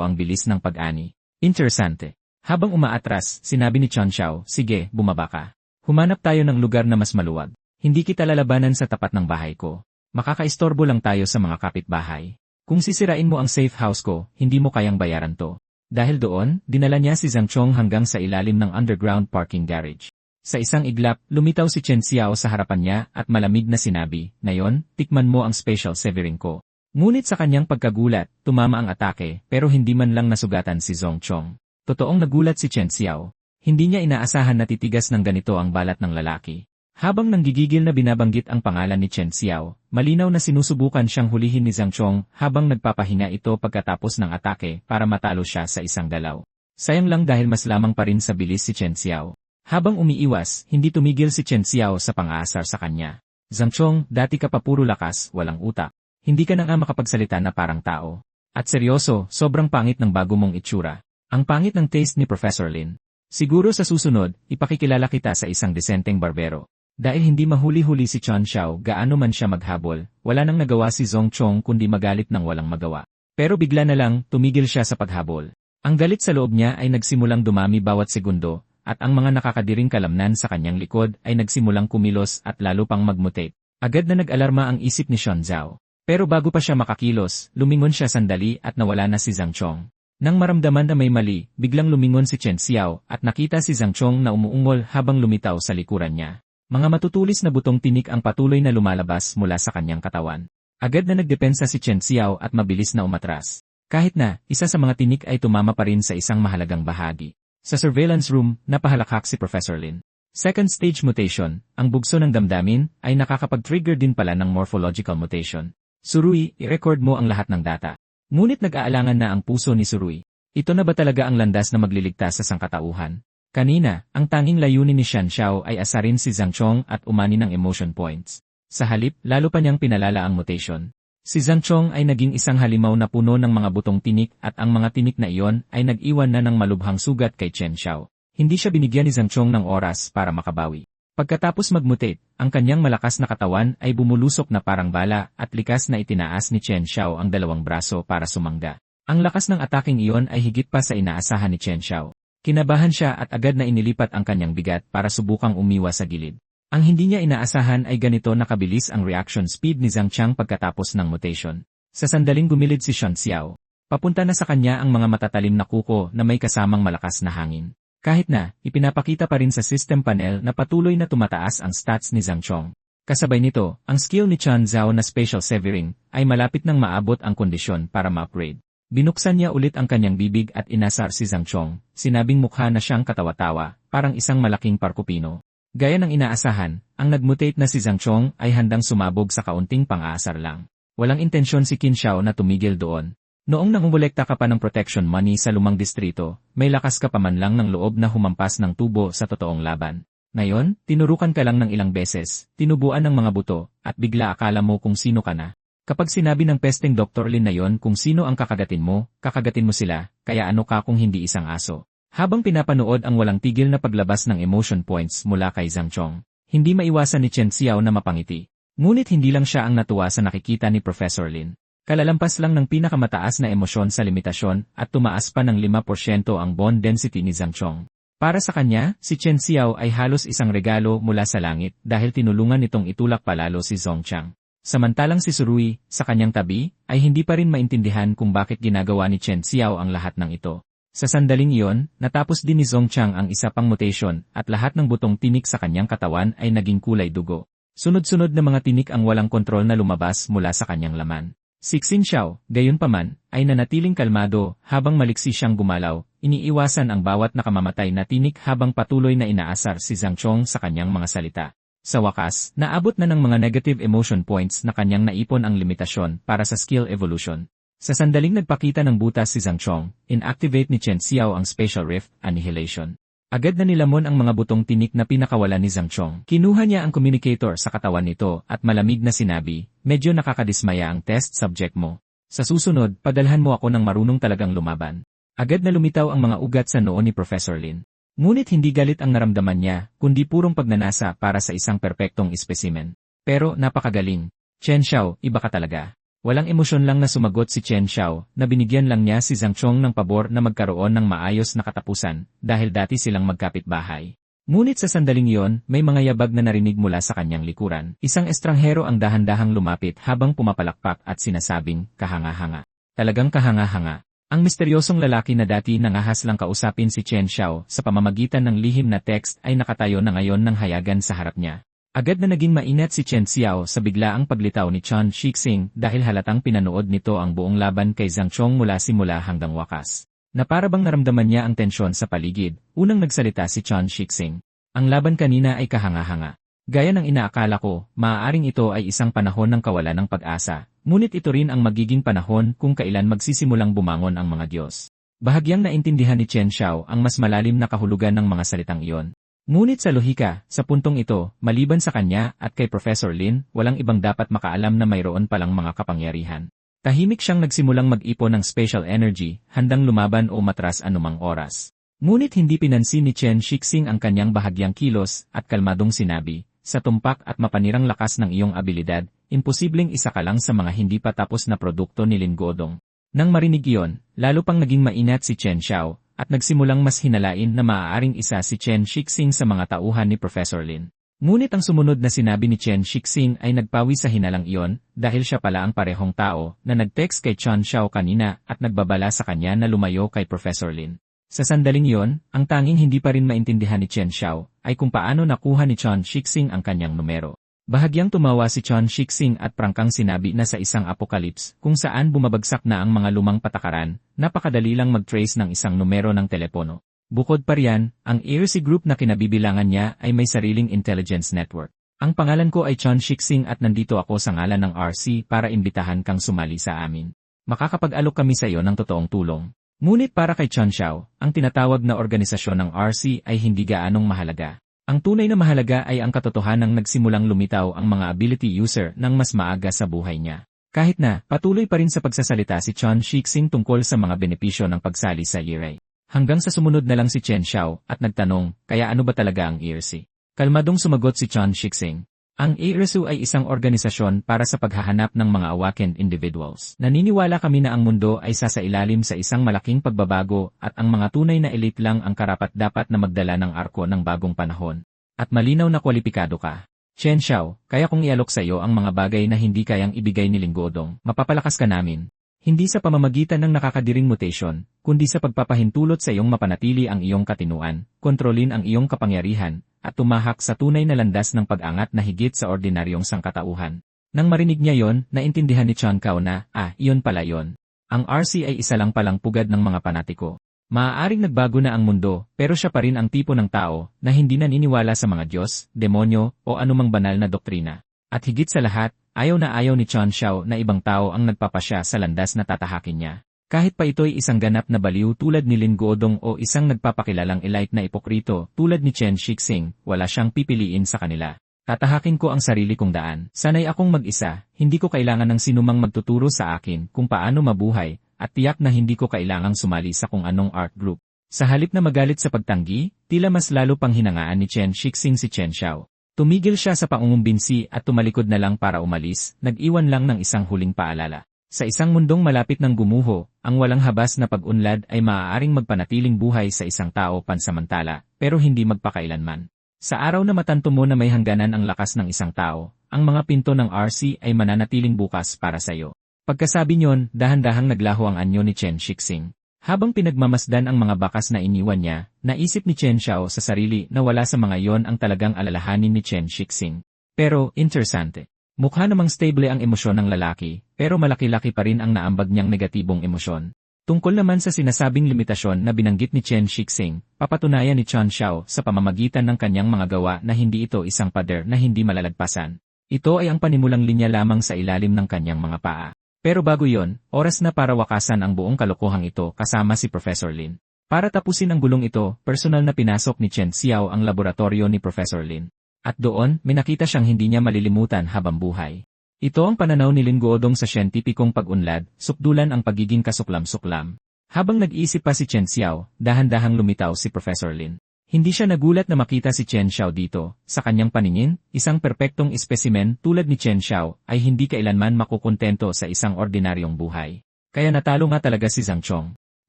ang bilis ng pag-ani. Interesante. Habang umaatras, sinabi ni Chen Xiao, sige, bumaba ka. Humanap tayo ng lugar na mas maluwag. Hindi kita lalabanan sa tapat ng bahay ko. Makakaistorbo lang tayo sa mga kapitbahay. Kung sisirain mo ang safe house ko, hindi mo kayang bayaran to. Dahil doon, dinala niya si Zhang Chong hanggang sa ilalim ng underground parking garage. Sa isang iglap, lumitaw si Chen Xiao sa harapan niya at malamig na sinabi, ngayon, tikman mo ang special severin ko. Ngunit sa kanyang pagkagulat, tumama ang atake pero hindi man lang nasugatan si Zhang Chong. Totoong nagulat si Chen Xiao. Hindi niya inaasahan na titigas ng ganito ang balat ng lalaki. Habang nanggigigil na binabanggit ang pangalan ni Chen Xiao, malinaw na sinusubukan siyang hulihin ni Zhang Chong habang nagpapahinga ito pagkatapos ng atake para matalo siya sa isang galaw. Sayang lang dahil mas lamang pa rin sa bilis si Chen Xiao. Habang umiiwas, hindi tumigil si Chen Xiao sa pang-aasar sa kanya. Zhang Chong, dati ka pa puro lakas, walang utak. Hindi ka na nga makapagsalita na parang tao. At seryoso, sobrang pangit ng bago mong itsura. Ang pangit ng taste ni Professor Lin. Siguro sa susunod, ipakikilala kita sa isang desenteng barbero. Dahil hindi mahuli-huli si Chen Xiao gaano man siya maghabol, wala nang nagawa si Zhang Chong kundi magalit ng walang magawa. Pero bigla na lang, tumigil siya sa paghabol. Ang galit sa loob niya ay nagsimulang dumami bawat segundo, at ang mga nakakadiring kalamnan sa kanyang likod ay nagsimulang kumilos at lalo pang magmutate. Agad na nag-alarma ang isip ni Chen Zhao. Pero bago pa siya makakilos, lumingon siya sandali at nawala na si Zhang Chong. Nang maramdaman na may mali, biglang lumingon si Chen Xiao at nakita si Zhang Chong na umuungol habang lumitaw sa likuran niya. Mga matutulis na butong tinik ang patuloy na lumalabas mula sa kanyang katawan. Agad na nagdepensa si Chen Xiao at mabilis na umatras. Kahit na, isa sa mga tinik ay tumama pa rin sa isang mahalagang bahagi. Sa surveillance room, napahalakhak si Professor Lin. Second stage mutation, ang bugso ng damdamin, ay nakakapag-trigger din pala ng morphological mutation. Surui, i-record mo ang lahat ng data. Ngunit nag-aalangan na ang puso ni Surui. Ito na ba talaga ang landas na magliligtas sa sangkatauhan? Kanina, ang tanging layunin ni Chen Xiao ay asarin si Zhang Chong at umani ng emotion points. Sa halip, lalo pa niyang pinalala ang mutation. Si Zhang Chong ay naging isang halimaw na puno ng mga butong tinik at ang mga tinik na iyon ay nag-iwan na ng malubhang sugat kay Chen Xiao. Hindi siya binigyan ni Zhang Chong ng oras para makabawi. Pagkatapos mag-mutate, ang kanyang malakas na katawan ay bumulusok na parang bala at likas na itinaas ni Chen Xiao ang dalawang braso para sumangga. Ang lakas ng ataking iyon ay higit pa sa inaasahan ni Chen Xiao. Kinabahan siya at agad na inilipat ang kanyang bigat para subukang umiwas sa gilid. Ang hindi niya inaasahan ay ganito nakabilis ang reaction speed ni Zhang Qiang pagkatapos ng mutation. Sa sandaling gumilid si Shan Xiao. Papunta na sa kanya ang mga matatalim na kuko na may kasamang malakas na hangin. Kahit na, ipinapakita pa rin sa system panel na patuloy na tumataas ang stats ni Zhang Chong. Kasabay nito, ang skill ni Chan Zhao na Special Severing ay malapit nang maabot ang kondisyon para ma-upgrade. Binuksan niya ulit ang kanyang bibig at inasar si Zhang Chong, sinabing mukha na siyang katawa-tawa, parang isang malaking parkupino. Gaya ng inaasahan, ang nagmutate na si Zhang Chong ay handang sumabog sa kaunting pang-aasar lang. Walang intensyon si Qin Xiao na tumigil doon. Noong nangumulekta ka pa ng protection money sa lumang distrito, may lakas ka pa man lang ng loob na humampas ng tubo sa totoong laban. Ngayon, tinurukan ka lang ng ilang beses, tinubuan ng mga buto, at bigla akala mo kung sino ka na. Kapag sinabi ng pesteng Dr. Lin na yon kung sino ang kakagatin mo sila, kaya ano ka kung hindi isang aso. Habang pinapanood ang walang tigil na paglabas ng emotion points mula kay Zhang Chong, hindi maiwasan ni Chen Xiao na mapangiti. Ngunit hindi lang siya ang natuwa sa nakikita ni Professor Lin. Kalalampas lang ng pinakamataas na emosyon sa limitasyon at tumaas pa ng 5% ang bone density ni Zhang Chong. Para sa kanya, si Chen Xiao ay halos isang regalo mula sa langit dahil tinulungan nitong itulak palalo si Zhong Qiang. Samantalang si Surui, sa kanyang tabi, ay hindi pa rin maintindihan kung bakit ginagawa ni Chen Xiao ang lahat ng ito. Sa sandaling iyon, natapos din ni Zhong Qiang ang isa pang mutation at lahat ng butong tinik sa kanyang katawan ay naging kulay dugo. Sunod-sunod na mga tinik ang walang kontrol na lumabas mula sa kanyang laman. Si Xin Xiao, gayunpaman, ay nanatiling kalmado habang maliksi siyang gumalaw, iniiwasan ang bawat nakamamatay na tinik habang patuloy na inaasar si Zhang Chong sa kanyang mga salita. Sa wakas, naabot na ng mga negative emotion points na kanyang naipon ang limitasyon para sa skill evolution. Sa sandaling nagpakita ng butas si Zhang Chong, inactivate ni Chen Xiao ang Special Rift, Annihilation. Agad na nilamon ang mga butong tinik na pinakawalan ni Zhang Chong. Kinuha niya ang communicator sa katawan nito at malamig na sinabi, medyo nakakadismaya ang test subject mo. Sa susunod, padalhan mo ako ng marunong talagang lumaban. Agad na lumitaw ang mga ugat sa noo ni Professor Lin. Ngunit hindi galit ang naramdaman niya, kundi purong pagnanasa para sa isang perpektong espesimen. Pero napakagaling. Chen Xiao, iba ka talaga. Walang emosyon lang na sumagot si Chen Xiao, na binigyan lang niya si Zhang Chong ng pabor na magkaroon ng maayos na katapusan, dahil dati silang magkapitbahay. Ngunit sa sandaling iyon, may mga yabag na narinig mula sa kanyang likuran. Isang estranghero ang dahan-dahang lumapit habang pumapalakpak at sinasabing, kahanga-hanga. Talagang kahanga-hanga. Ang misteryosong lalaki na dati nangahas lang kausapin si Chen Xiao sa pamamagitan ng lihim na text ay nakatayo na ngayon ng hayagan sa harap niya. Agad na naging mainit si Chen Xiao sa biglaang paglitaw ni Chan Shixing dahil halatang pinanood nito ang buong laban kay Zhang Chong mula simula hanggang wakas. Na para bang naramdaman niya ang tensyon sa paligid, unang nagsalita si Chan Shixing. Ang laban kanina ay kahanga-hanga. Gaya ng inaakala ko, maaaring ito ay isang panahon ng kawalan ng pag-asa, ngunit ito rin ang magiging panahon kung kailan magsisimulang bumangon ang mga Diyos. Bahagyang naintindihan ni Chen Xiao ang mas malalim na kahulugan ng mga salitang iyon. Ngunit sa lohika, sa puntong ito, maliban sa kanya at kay Professor Lin, walang ibang dapat makaalam na mayroon palang mga kapangyarihan. Tahimik siyang nagsimulang mag-ipon ng special energy, handang lumaban o matras anumang oras. Ngunit hindi pinansin ni Chen Shixing ang kanyang bahagyang kilos at kalmadong sinabi, sa tumpak at mapanirang lakas ng iyong abilidad, imposibleng isa ka lang sa mga hindi pa tapos na produkto ni Lin Godong. Nang marinig iyon, lalo pang naging mainat si Chen Xiao, at nagsimulang mas hinalain na maaaring isa si Chen Shixing sa mga tauhan ni Professor Lin. Ngunit ang sumunod na sinabi ni Chen Shixing ay nagpawi sa hinalang iyon dahil siya pala ang parehong tao na nag-text kay Chan Xiao kanina at nagbabala sa kanya na lumayo kay Professor Lin. Sa sandaling iyon, ang tanging hindi pa rin maintindihan ni Chen Xiao ay kung paano nakuha ni Chan Shixing ang kanyang numero. Bahagyang tumawa si Chan Shixing at prangkang sinabi na sa isang apocalypse kung saan bumabagsak na ang mga lumang patakaran, napakadali lang mag-trace ng isang numero ng telepono. Bukod pa riyan, ang ERC group na kinabibilangan niya ay may sariling intelligence network. Ang pangalan ko ay Chan Shixing at nandito ako sa ngalan ng RC para imbitahan kang sumali sa amin. Makakapag-alok kami sa iyo ng totoong tulong. Ngunit para kay Chan Xiao, ang tinatawag na organisasyon ng RC ay hindi gaanong mahalaga. Ang tunay na mahalaga ay ang katotohanang nagsimulang lumitaw ang mga ability user ng mas maaga sa buhay niya. Kahit na, patuloy pa rin sa pagsasalita si Chan Shixing tungkol sa mga benepisyo ng pagsali sa ERA. Hanggang sa sumunod na lang si Chen Xiao at nagtanong, kaya ano ba talaga ang ERC? Kalmadong sumagot si Chan Shixing. Ang ARSU ay isang organisasyon para sa paghahanap ng mga awakened individuals. Naniniwala kami na ang mundo ay sasailalim sa isang malaking pagbabago at ang mga tunay na elite lang ang karapat-dapat na magdala ng arko ng bagong panahon. At malinaw na kwalipikado ka. Chen Xiao, kaya kung ialok sa iyo ang mga bagay na hindi kayang ibigay ni Linggodong, mapapalakas ka namin. Hindi sa pamamagitan ng nakakadiring mutation, kundi sa pagpapahintulot sa iyong mapanatili ang iyong katinuan, kontrolin ang iyong kapangyarihan, at tumahak sa tunay na landas ng pag-angat na higit sa ordinaryong sangkatauhan. Nang marinig niya yon, naintindihan ni Chan Cao na, iyon pala yon. Ang RC ay isa lang palang pugad ng mga panatiko. Maaaring nagbago na ang mundo, pero siya pa rin ang tipo ng tao na hindi naniniwala sa mga Diyos, demonyo, o anumang banal na doktrina. At higit sa lahat, ayaw na ayaw ni Chen Xiao na ibang tao ang nagpapasya sa landas na tatahakin niya. Kahit pa ito'y isang ganap na baliw tulad ni Lin Guodong o isang nagpapakilalang elite na ipokrito tulad ni Chen Shixing, wala siyang pipiliin sa kanila. Tatahakin ko ang sarili kong daan. Sanay akong mag-isa, hindi ko kailangan ng sinumang magtuturo sa akin kung paano mabuhay, at tiyak na hindi ko kailangang sumali sa kung anong art group. Sa halip na magalit sa pagtanggi, tila mas lalo pang hinangaan ni Chen Shixing si Chen Xiao. Tumigil siya sa pangungumbinsi at tumalikod na lang para umalis, nag-iwan lang ng isang huling paalala. Sa isang mundong malapit ng gumuho, ang walang habas na pag-unlad ay maaaring magpanatiling buhay sa isang tao pansamantala, pero hindi magpakailanman. Sa araw na matanto mo na may hangganan ang lakas ng isang tao, ang mga pinto ng RC ay mananatiling bukas para sa iyo. Pagkasabi niyon, dahan-dahang naglaho ang anyo ni Chen Shixing. Habang pinagmamasdan ang mga bakas na iniwan niya, naisip ni Chen Xiao sa sarili na wala sa mga yon ang talagang alalahanin ni Chen Shixing. Pero, interesante. Mukha namang stable ang emosyon ng lalaki, pero malaki-laki pa rin ang naambag niyang negatibong emosyon. Tungkol naman sa sinasabing limitasyon na binanggit ni Chen Shixing, papatunayan ni Chen Xiao sa pamamagitan ng kanyang mga gawa na hindi ito isang pader na hindi malalagpasan. Ito ay ang panimulang linya lamang sa ilalim ng kanyang mga paa. Pero bago yon, oras na para wakasan ang buong kalokohang ito kasama si Professor Lin. Para tapusin ang gulong ito, personal na pinasok ni Chen Xiao ang laboratorio ni Professor Lin. At doon, may nakita siyang hindi niya malilimutan habang buhay. Ito ang pananaw ni Lin Guodong sa siyentipikong pag-unlad, sukdulan ang pagiging kasuklam-suklam. Habang nag-iisip pa si Chen Xiao, dahan-dahang lumitaw si Professor Lin. Hindi siya nagulat na makita si Chen Xiao dito. Sa kanyang paningin, isang perpektong espesimen tulad ni Chen Xiao ay hindi kailanman makukontento sa isang ordinaryong buhay. Kaya natalo nga talaga si Zhang Chong.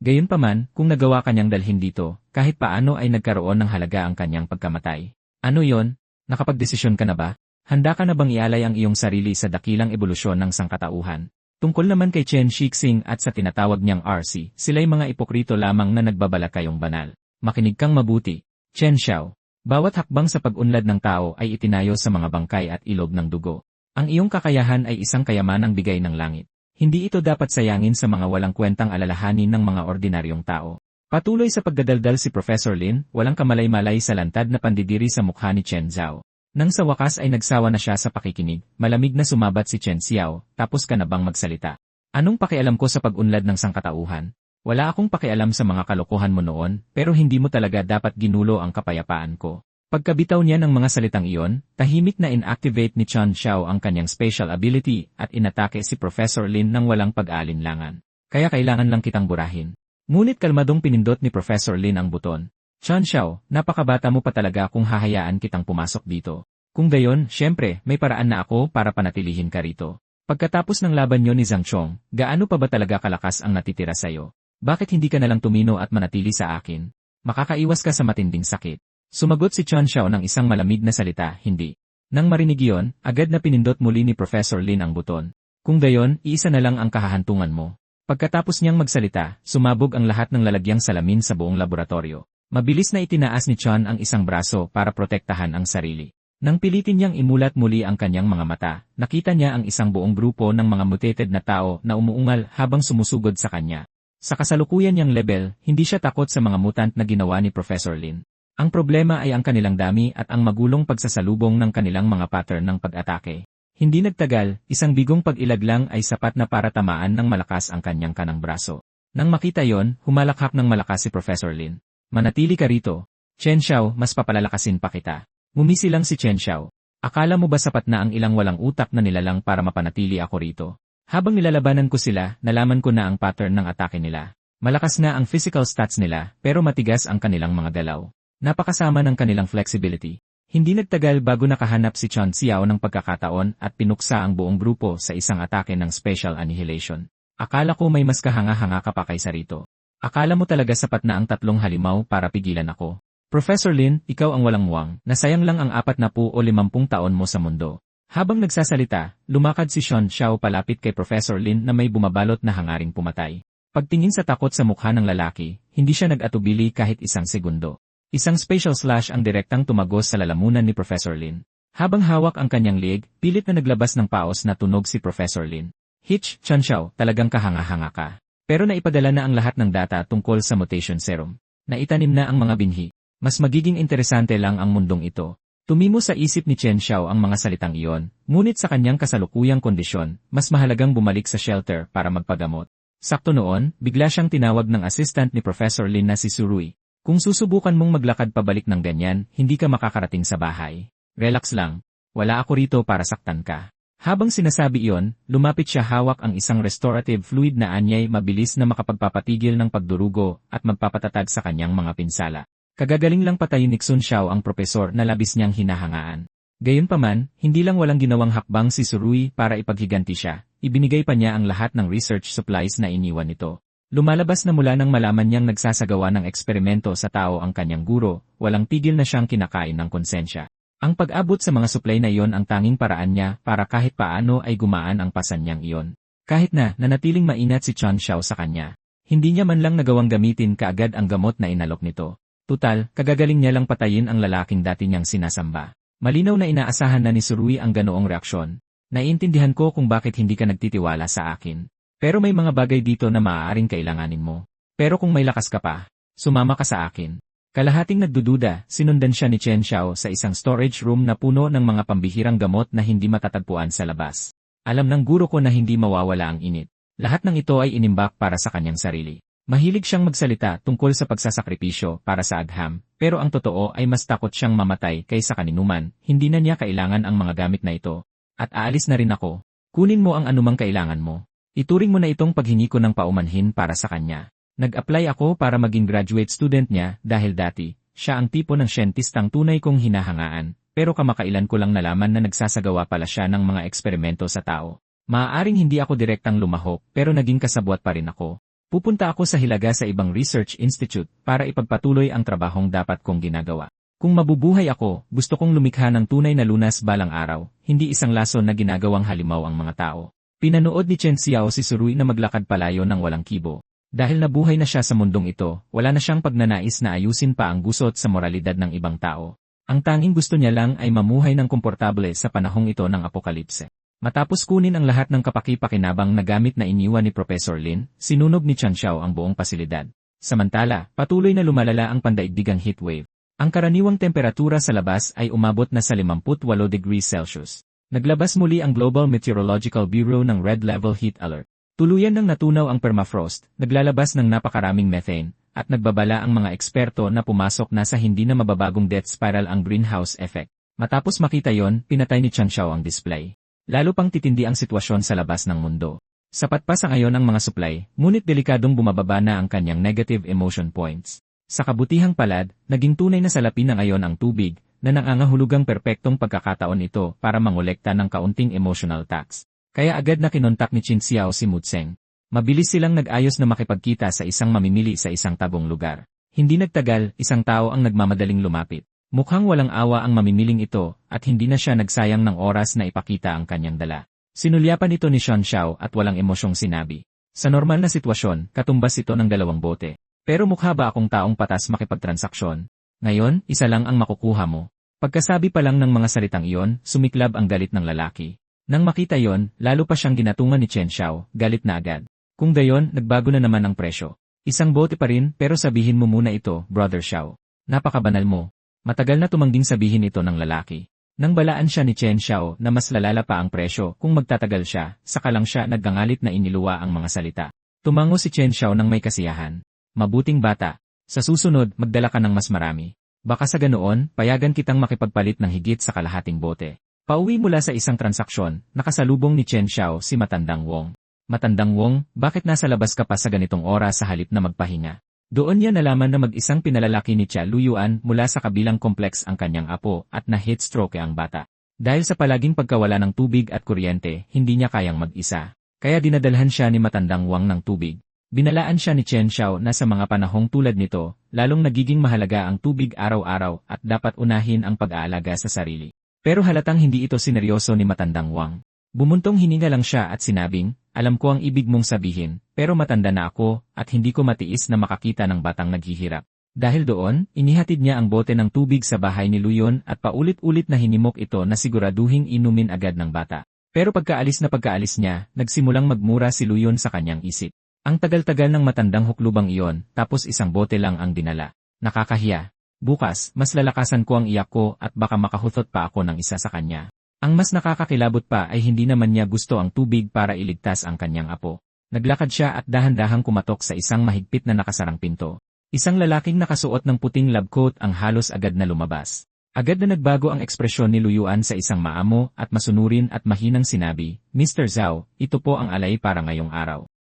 Gayunpaman, kung nagawa kanyang dalhin dito, kahit paano ay nagkaroon ng halaga ang kanyang pagkamatay. Ano yon? Nakapagdesisyon ka na ba? Handa ka na bang ialay ang iyong sarili sa dakilang ebolusyon ng sangkatauhan? Tungkol naman kay Chen Shixing at sa tinatawag niyang RC, sila'y mga ipokrito lamang na nagbabala kayong banal. Makinig kang mabuti. Chen Xiao. Bawat hakbang sa pag-unlad ng tao ay itinayo sa mga bangkay at ilog ng dugo. Ang iyong kakayahan ay isang kayamanang bigay ng langit. Hindi ito dapat sayangin sa mga walang kwentang alalahanin ng mga ordinaryong tao. Patuloy sa pagdadaldal si Professor Lin, walang kamalay-malay sa lantad na pandidiri sa mukha ni Chen Zhao. Nang sa wakas ay nagsawa na siya sa pakikinig, malamig na sumabat si Chen Xiao, tapos ka na bang magsalita? Anong pakialam ko sa pag-unlad ng sangkatauhan? Wala akong pakialam sa mga kalokohan mo noon, pero hindi mo talaga dapat ginulo ang kapayapaan ko. Pagkabitaw niya ng mga salitang iyon, tahimik na inactivate ni Chen Xiao ang kanyang special ability at inatake si Professor Lin ng walang pag-aalinlangan. Kaya kailangan lang kitang burahin. Ngunit kalmadong pinindot ni Professor Lin ang buton. Chen Xiao, napakabata mo pa talaga kung hahayaan kitang pumasok dito. Kung gayon, syempre, may paraan na ako para panatilihin ka rito. Pagkatapos ng laban niyo ni Zhang Chong, gaano pa ba talaga kalakas ang natitira sa'yo? Bakit hindi ka nalang tumino at manatili sa akin? Makakaiwas ka sa matinding sakit. Sumagot si Chen Xiao ng isang malamig na salita, hindi. Nang marinig iyon, agad na pinindot muli ni Professor Lin ang buton. Kung gayon, iisa na lang ang kahahantungan mo. Pagkatapos niyang magsalita, sumabog ang lahat ng lalagyang salamin sa buong laboratorio. Mabilis na itinaas ni Chen ang isang braso para protektahan ang sarili. Nang pilitin niyang imulat muli ang kanyang mga mata, nakita niya ang isang buong grupo ng mga mutated na tao na umuungal habang sumusugod sa kanya. Sa kasalukuyan niyang level, hindi siya takot sa mga mutant na ginawa ni Professor Lin. Ang problema ay ang kanilang dami at ang magulong pagsasalubong ng kanilang mga pattern ng pag-atake. Hindi nagtagal, isang bigong pag-ilag lang ay sapat na para tamaan ng malakas ang kanyang kanang braso. Nang makita yon, humalakhak ng malakas si Professor Lin. Manatili ka rito. Chen Xiao, mas papalalakasin pa kita. Ngumisi lang si Chen Xiao. Akala mo ba sapat na ang ilang walang utak na nilalang para mapanatili ako rito? Habang nilalabanan ko sila, nalaman ko na ang pattern ng atake nila. Malakas na ang physical stats nila, pero matigas ang kanilang mga galaw. Napakasama ng kanilang flexibility. Hindi nagtagal bago nakahanap si Chen Xiao ng pagkakataon at pinuksa ang buong grupo sa isang atake ng Special Annihilation. Akala ko may mas kahanga-hanga ka pa kaysa rito. Akala mo talaga sapat na ang 3 halimaw para pigilan ako. Professor Lin, ikaw ang walang muwang, nasayang lang ang 40 o 50 taon mo sa mundo. Habang nagsasalita, lumakad si Chen Xiao palapit kay Professor Lin na may bumabalot na hangaring pumatay. Pagtingin sa takot sa mukha ng lalaki, hindi siya nag-atubili kahit isang segundo. Isang special slash ang direktang tumagos sa lalamunan ni Professor Lin. Habang hawak ang kanyang leeg, pilit na naglabas ng paos na tunog si Professor Lin. Hitch, Chen Xiao, talagang kahanga-hanga ka. Pero naipadala na ang lahat ng data tungkol sa mutation serum. Naitanim na ang mga binhi. Mas magiging interesante lang ang mundong ito. Tumimo sa isip ni Chen Xiao ang mga salitang iyon, ngunit sa kanyang kasalukuyang kondisyon, mas mahalagang bumalik sa shelter para magpagamot. Sakto noon, bigla siyang tinawag ng assistant ni Professor Lin na si Surui. Kung susubukan mong maglakad pabalik ng ganyan, hindi ka makakarating sa bahay. Relax lang. Wala ako rito para saktan ka. Habang sinasabi iyon, lumapit siya hawak ang isang restorative fluid na anyay mabilis na makapagpapatigil ng pagdurugo at magpapatatag sa kanyang mga pinsala. Kagagaling lang patayin ni Xun Xiao ang propesor na labis niyang hinahangaan. Gayunpaman, hindi lang walang ginawang hakbang si Surui para ipaghiganti siya, ibinigay pa niya ang lahat ng research supplies na iniwan nito. Lumalabas na mula nang malaman niyang nagsasagawa ng eksperimento sa tao ang kanyang guro, walang tigil na siyang kinakain ng konsensya. Ang pag-abot sa mga supply na iyon ang tanging paraan niya para kahit paano ay gumaan ang pasan niyang iyon. Kahit na nanatiling mainat si Chen Xiao sa kanya, hindi niya man lang nagawang gamitin kaagad ang gamot na inalok nito. Tutal, kagagaling niya lang patayin ang lalaking dati niyang sinasamba. Malinaw na inaasahan na ni Surui ang ganoong reaksyon. Naiintindihan ko kung bakit hindi ka nagtitiwala sa akin. Pero may mga bagay dito na maaaring kailanganin mo. Pero kung may lakas ka pa, sumama ka sa akin. Kalahating nagdududa, sinundan siya ni Chen Xiao sa isang storage room na puno ng mga pambihirang gamot na hindi matatagpuan sa labas. Alam ng guro ko na hindi mawawala ang init. Lahat ng ito ay inimbak para sa kanyang sarili. Mahilig siyang magsalita tungkol sa pagsasakripisyo para sa agham, pero ang totoo ay mas takot siyang mamatay kaysa kaninuman, hindi na niya kailangan ang mga gamit na ito. At aalis na rin ako. Kunin mo ang anumang kailangan mo. Ituring mo na itong paghingi ko ng paumanhin para sa kanya. Nag-apply ako para maging graduate student niya dahil dati, siya ang tipo ng siyentistang tunay kong hinahangaan, pero kamakailan ko lang nalaman na nagsasagawa pala siya ng mga eksperimento sa tao. Maaaring hindi ako direktang lumahok pero naging kasabwat pa rin ako. Pupunta ako sa Hilaga sa ibang research institute para ipagpatuloy ang trabahong dapat kong ginagawa. Kung mabubuhay ako, gusto kong lumikha ng tunay na lunas balang araw, hindi isang lason na ginagawang halimaw ang mga tao. Pinanood ni Chen Xiao si Surui na maglakad palayo ng walang kibo. Dahil nabuhay na siya sa mundong ito, wala na siyang pagnanais na ayusin pa ang gusot sa moralidad ng ibang tao. Ang tanging gusto niya lang ay mamuhay ng komportable sa panahong ito ng apokalipse. Matapos kunin ang lahat ng kapaki-pakinabang na gamit na iniwan ni Professor Lin, sinunog ni Chen Xiao ang buong pasilidad. Samantala, patuloy na lumalala ang pandaigdigang heatwave. Ang karaniwang temperatura sa labas ay umabot na sa 58 degrees Celsius. Naglabas muli ang Global Meteorological Bureau ng Red Level Heat Alert. Tuluyan nang natunaw ang permafrost, naglalabas ng napakaraming methane, at nagbabala ang mga eksperto na pumasok na sa hindi na mababagong death spiral ang greenhouse effect. Matapos makita yon, pinatay ni Chen Xiao ang display. Lalo pang titindi ang sitwasyon sa labas ng mundo. Sapat pa sa ngayon ang mga supply, ngunit delikadong bumababa na ang kanyang negative emotion points. Sa kabutihang palad, naging tunay na salapi na ngayon ang tubig, na nangangahulugang perpektong pagkakataon ito para mangolekta ng kaunting emotional tax. Kaya agad na kinontak ni Chen Xiao si Mutseng. Mabilis silang nag-ayos na makipagkita sa isang mamimili sa isang tabong lugar. Hindi nagtagal, isang tao ang nagmamadaling lumapit. Mukhang walang awa ang mamimiling ito, at hindi na siya nagsayang ng oras na ipakita ang kanyang dala. Sinulyapan ito ni Chen Xiao at walang emosyong sinabi. Sa normal na sitwasyon, katumbas ito ng 2 bote. Pero mukha ba akong taong patas makipagtransaksyon? Ngayon, isa lang ang makukuha mo. Pagkasabi pa lang ng mga salitang iyon, sumiklab ang galit ng lalaki. Nang makita yon, lalo pa siyang ginatungan ni Chen Xiao, galit na agad. Kung gayon, nagbago na naman ang presyo. Isang bote pa rin, pero sabihin mo muna ito, Brother Xiao. Napakabanal mo. Matagal na tumangging sabihin ito ng lalaki. Nang balaan siya ni Chen Xiao na mas lalala pa ang presyo kung magtatagal siya, saka lang siya naggangalit na iniluwa ang mga salita. Tumango si Chen Xiao ng may kasiyahan. Mabuting bata. Sa susunod, magdala ka ng mas marami. Baka sa ganoon, payagan kitang makipagpalit ng higit sa kalahating bote. Pauwi mula sa isang transaksyon, nakasalubong ni Chen Xiao si Matandang Wong. Matandang Wong, bakit nasa labas ka pa sa ganitong oras sa halip na magpahinga? Doon niya nalaman na mag-isang pinalalaki ni Chia Luyuan mula sa kabilang kompleks ang kanyang apo at na-heat stroke ang bata. Dahil sa palaging pagkawala ng tubig at kuryente, hindi niya kayang mag-isa. Kaya dinadalhan siya ni Matandang Wang ng tubig. Binalaan siya ni Chen Xiao na sa mga panahong tulad nito, lalong nagiging mahalaga ang tubig araw-araw at dapat unahin ang pag-aalaga sa sarili. Pero halatang hindi ito sineryoso ni Matandang Wang. Bumuntong hininga lang siya at sinabing, alam ko ang ibig mong sabihin, pero matanda na ako at hindi ko matiis na makakita ng batang naghihirap. Dahil doon, inihatid niya ang bote ng tubig sa bahay ni Luyon at paulit-ulit na hinimok ito na siguraduhing inumin agad ng bata. Pero pagkaalis niya, nagsimulang magmura si Luyon sa kanyang isip. Ang tagal-tagal ng matandang huklubang iyon, tapos isang bote lang ang dinala. Nakakahiya. Bukas, mas lalakasan ko ang iyak ko at baka makahuthot pa ako ng isa sa kanya. Ang mas nakakakilabot pa ay hindi naman niya gusto ang tubig para iligtas ang kanyang apo. Naglakad siya at dahan-dahang kumatok sa isang mahigpit na nakasarang pinto. Isang lalaking nakasuot ng puting lab coat ang halos agad na lumabas. Agad na nagbago ang ekspresyon ni Luyuan sa isang maamo at masunurin at mahinang sinabi, Mr. Zhao, ito po ang alay para ngayong araw.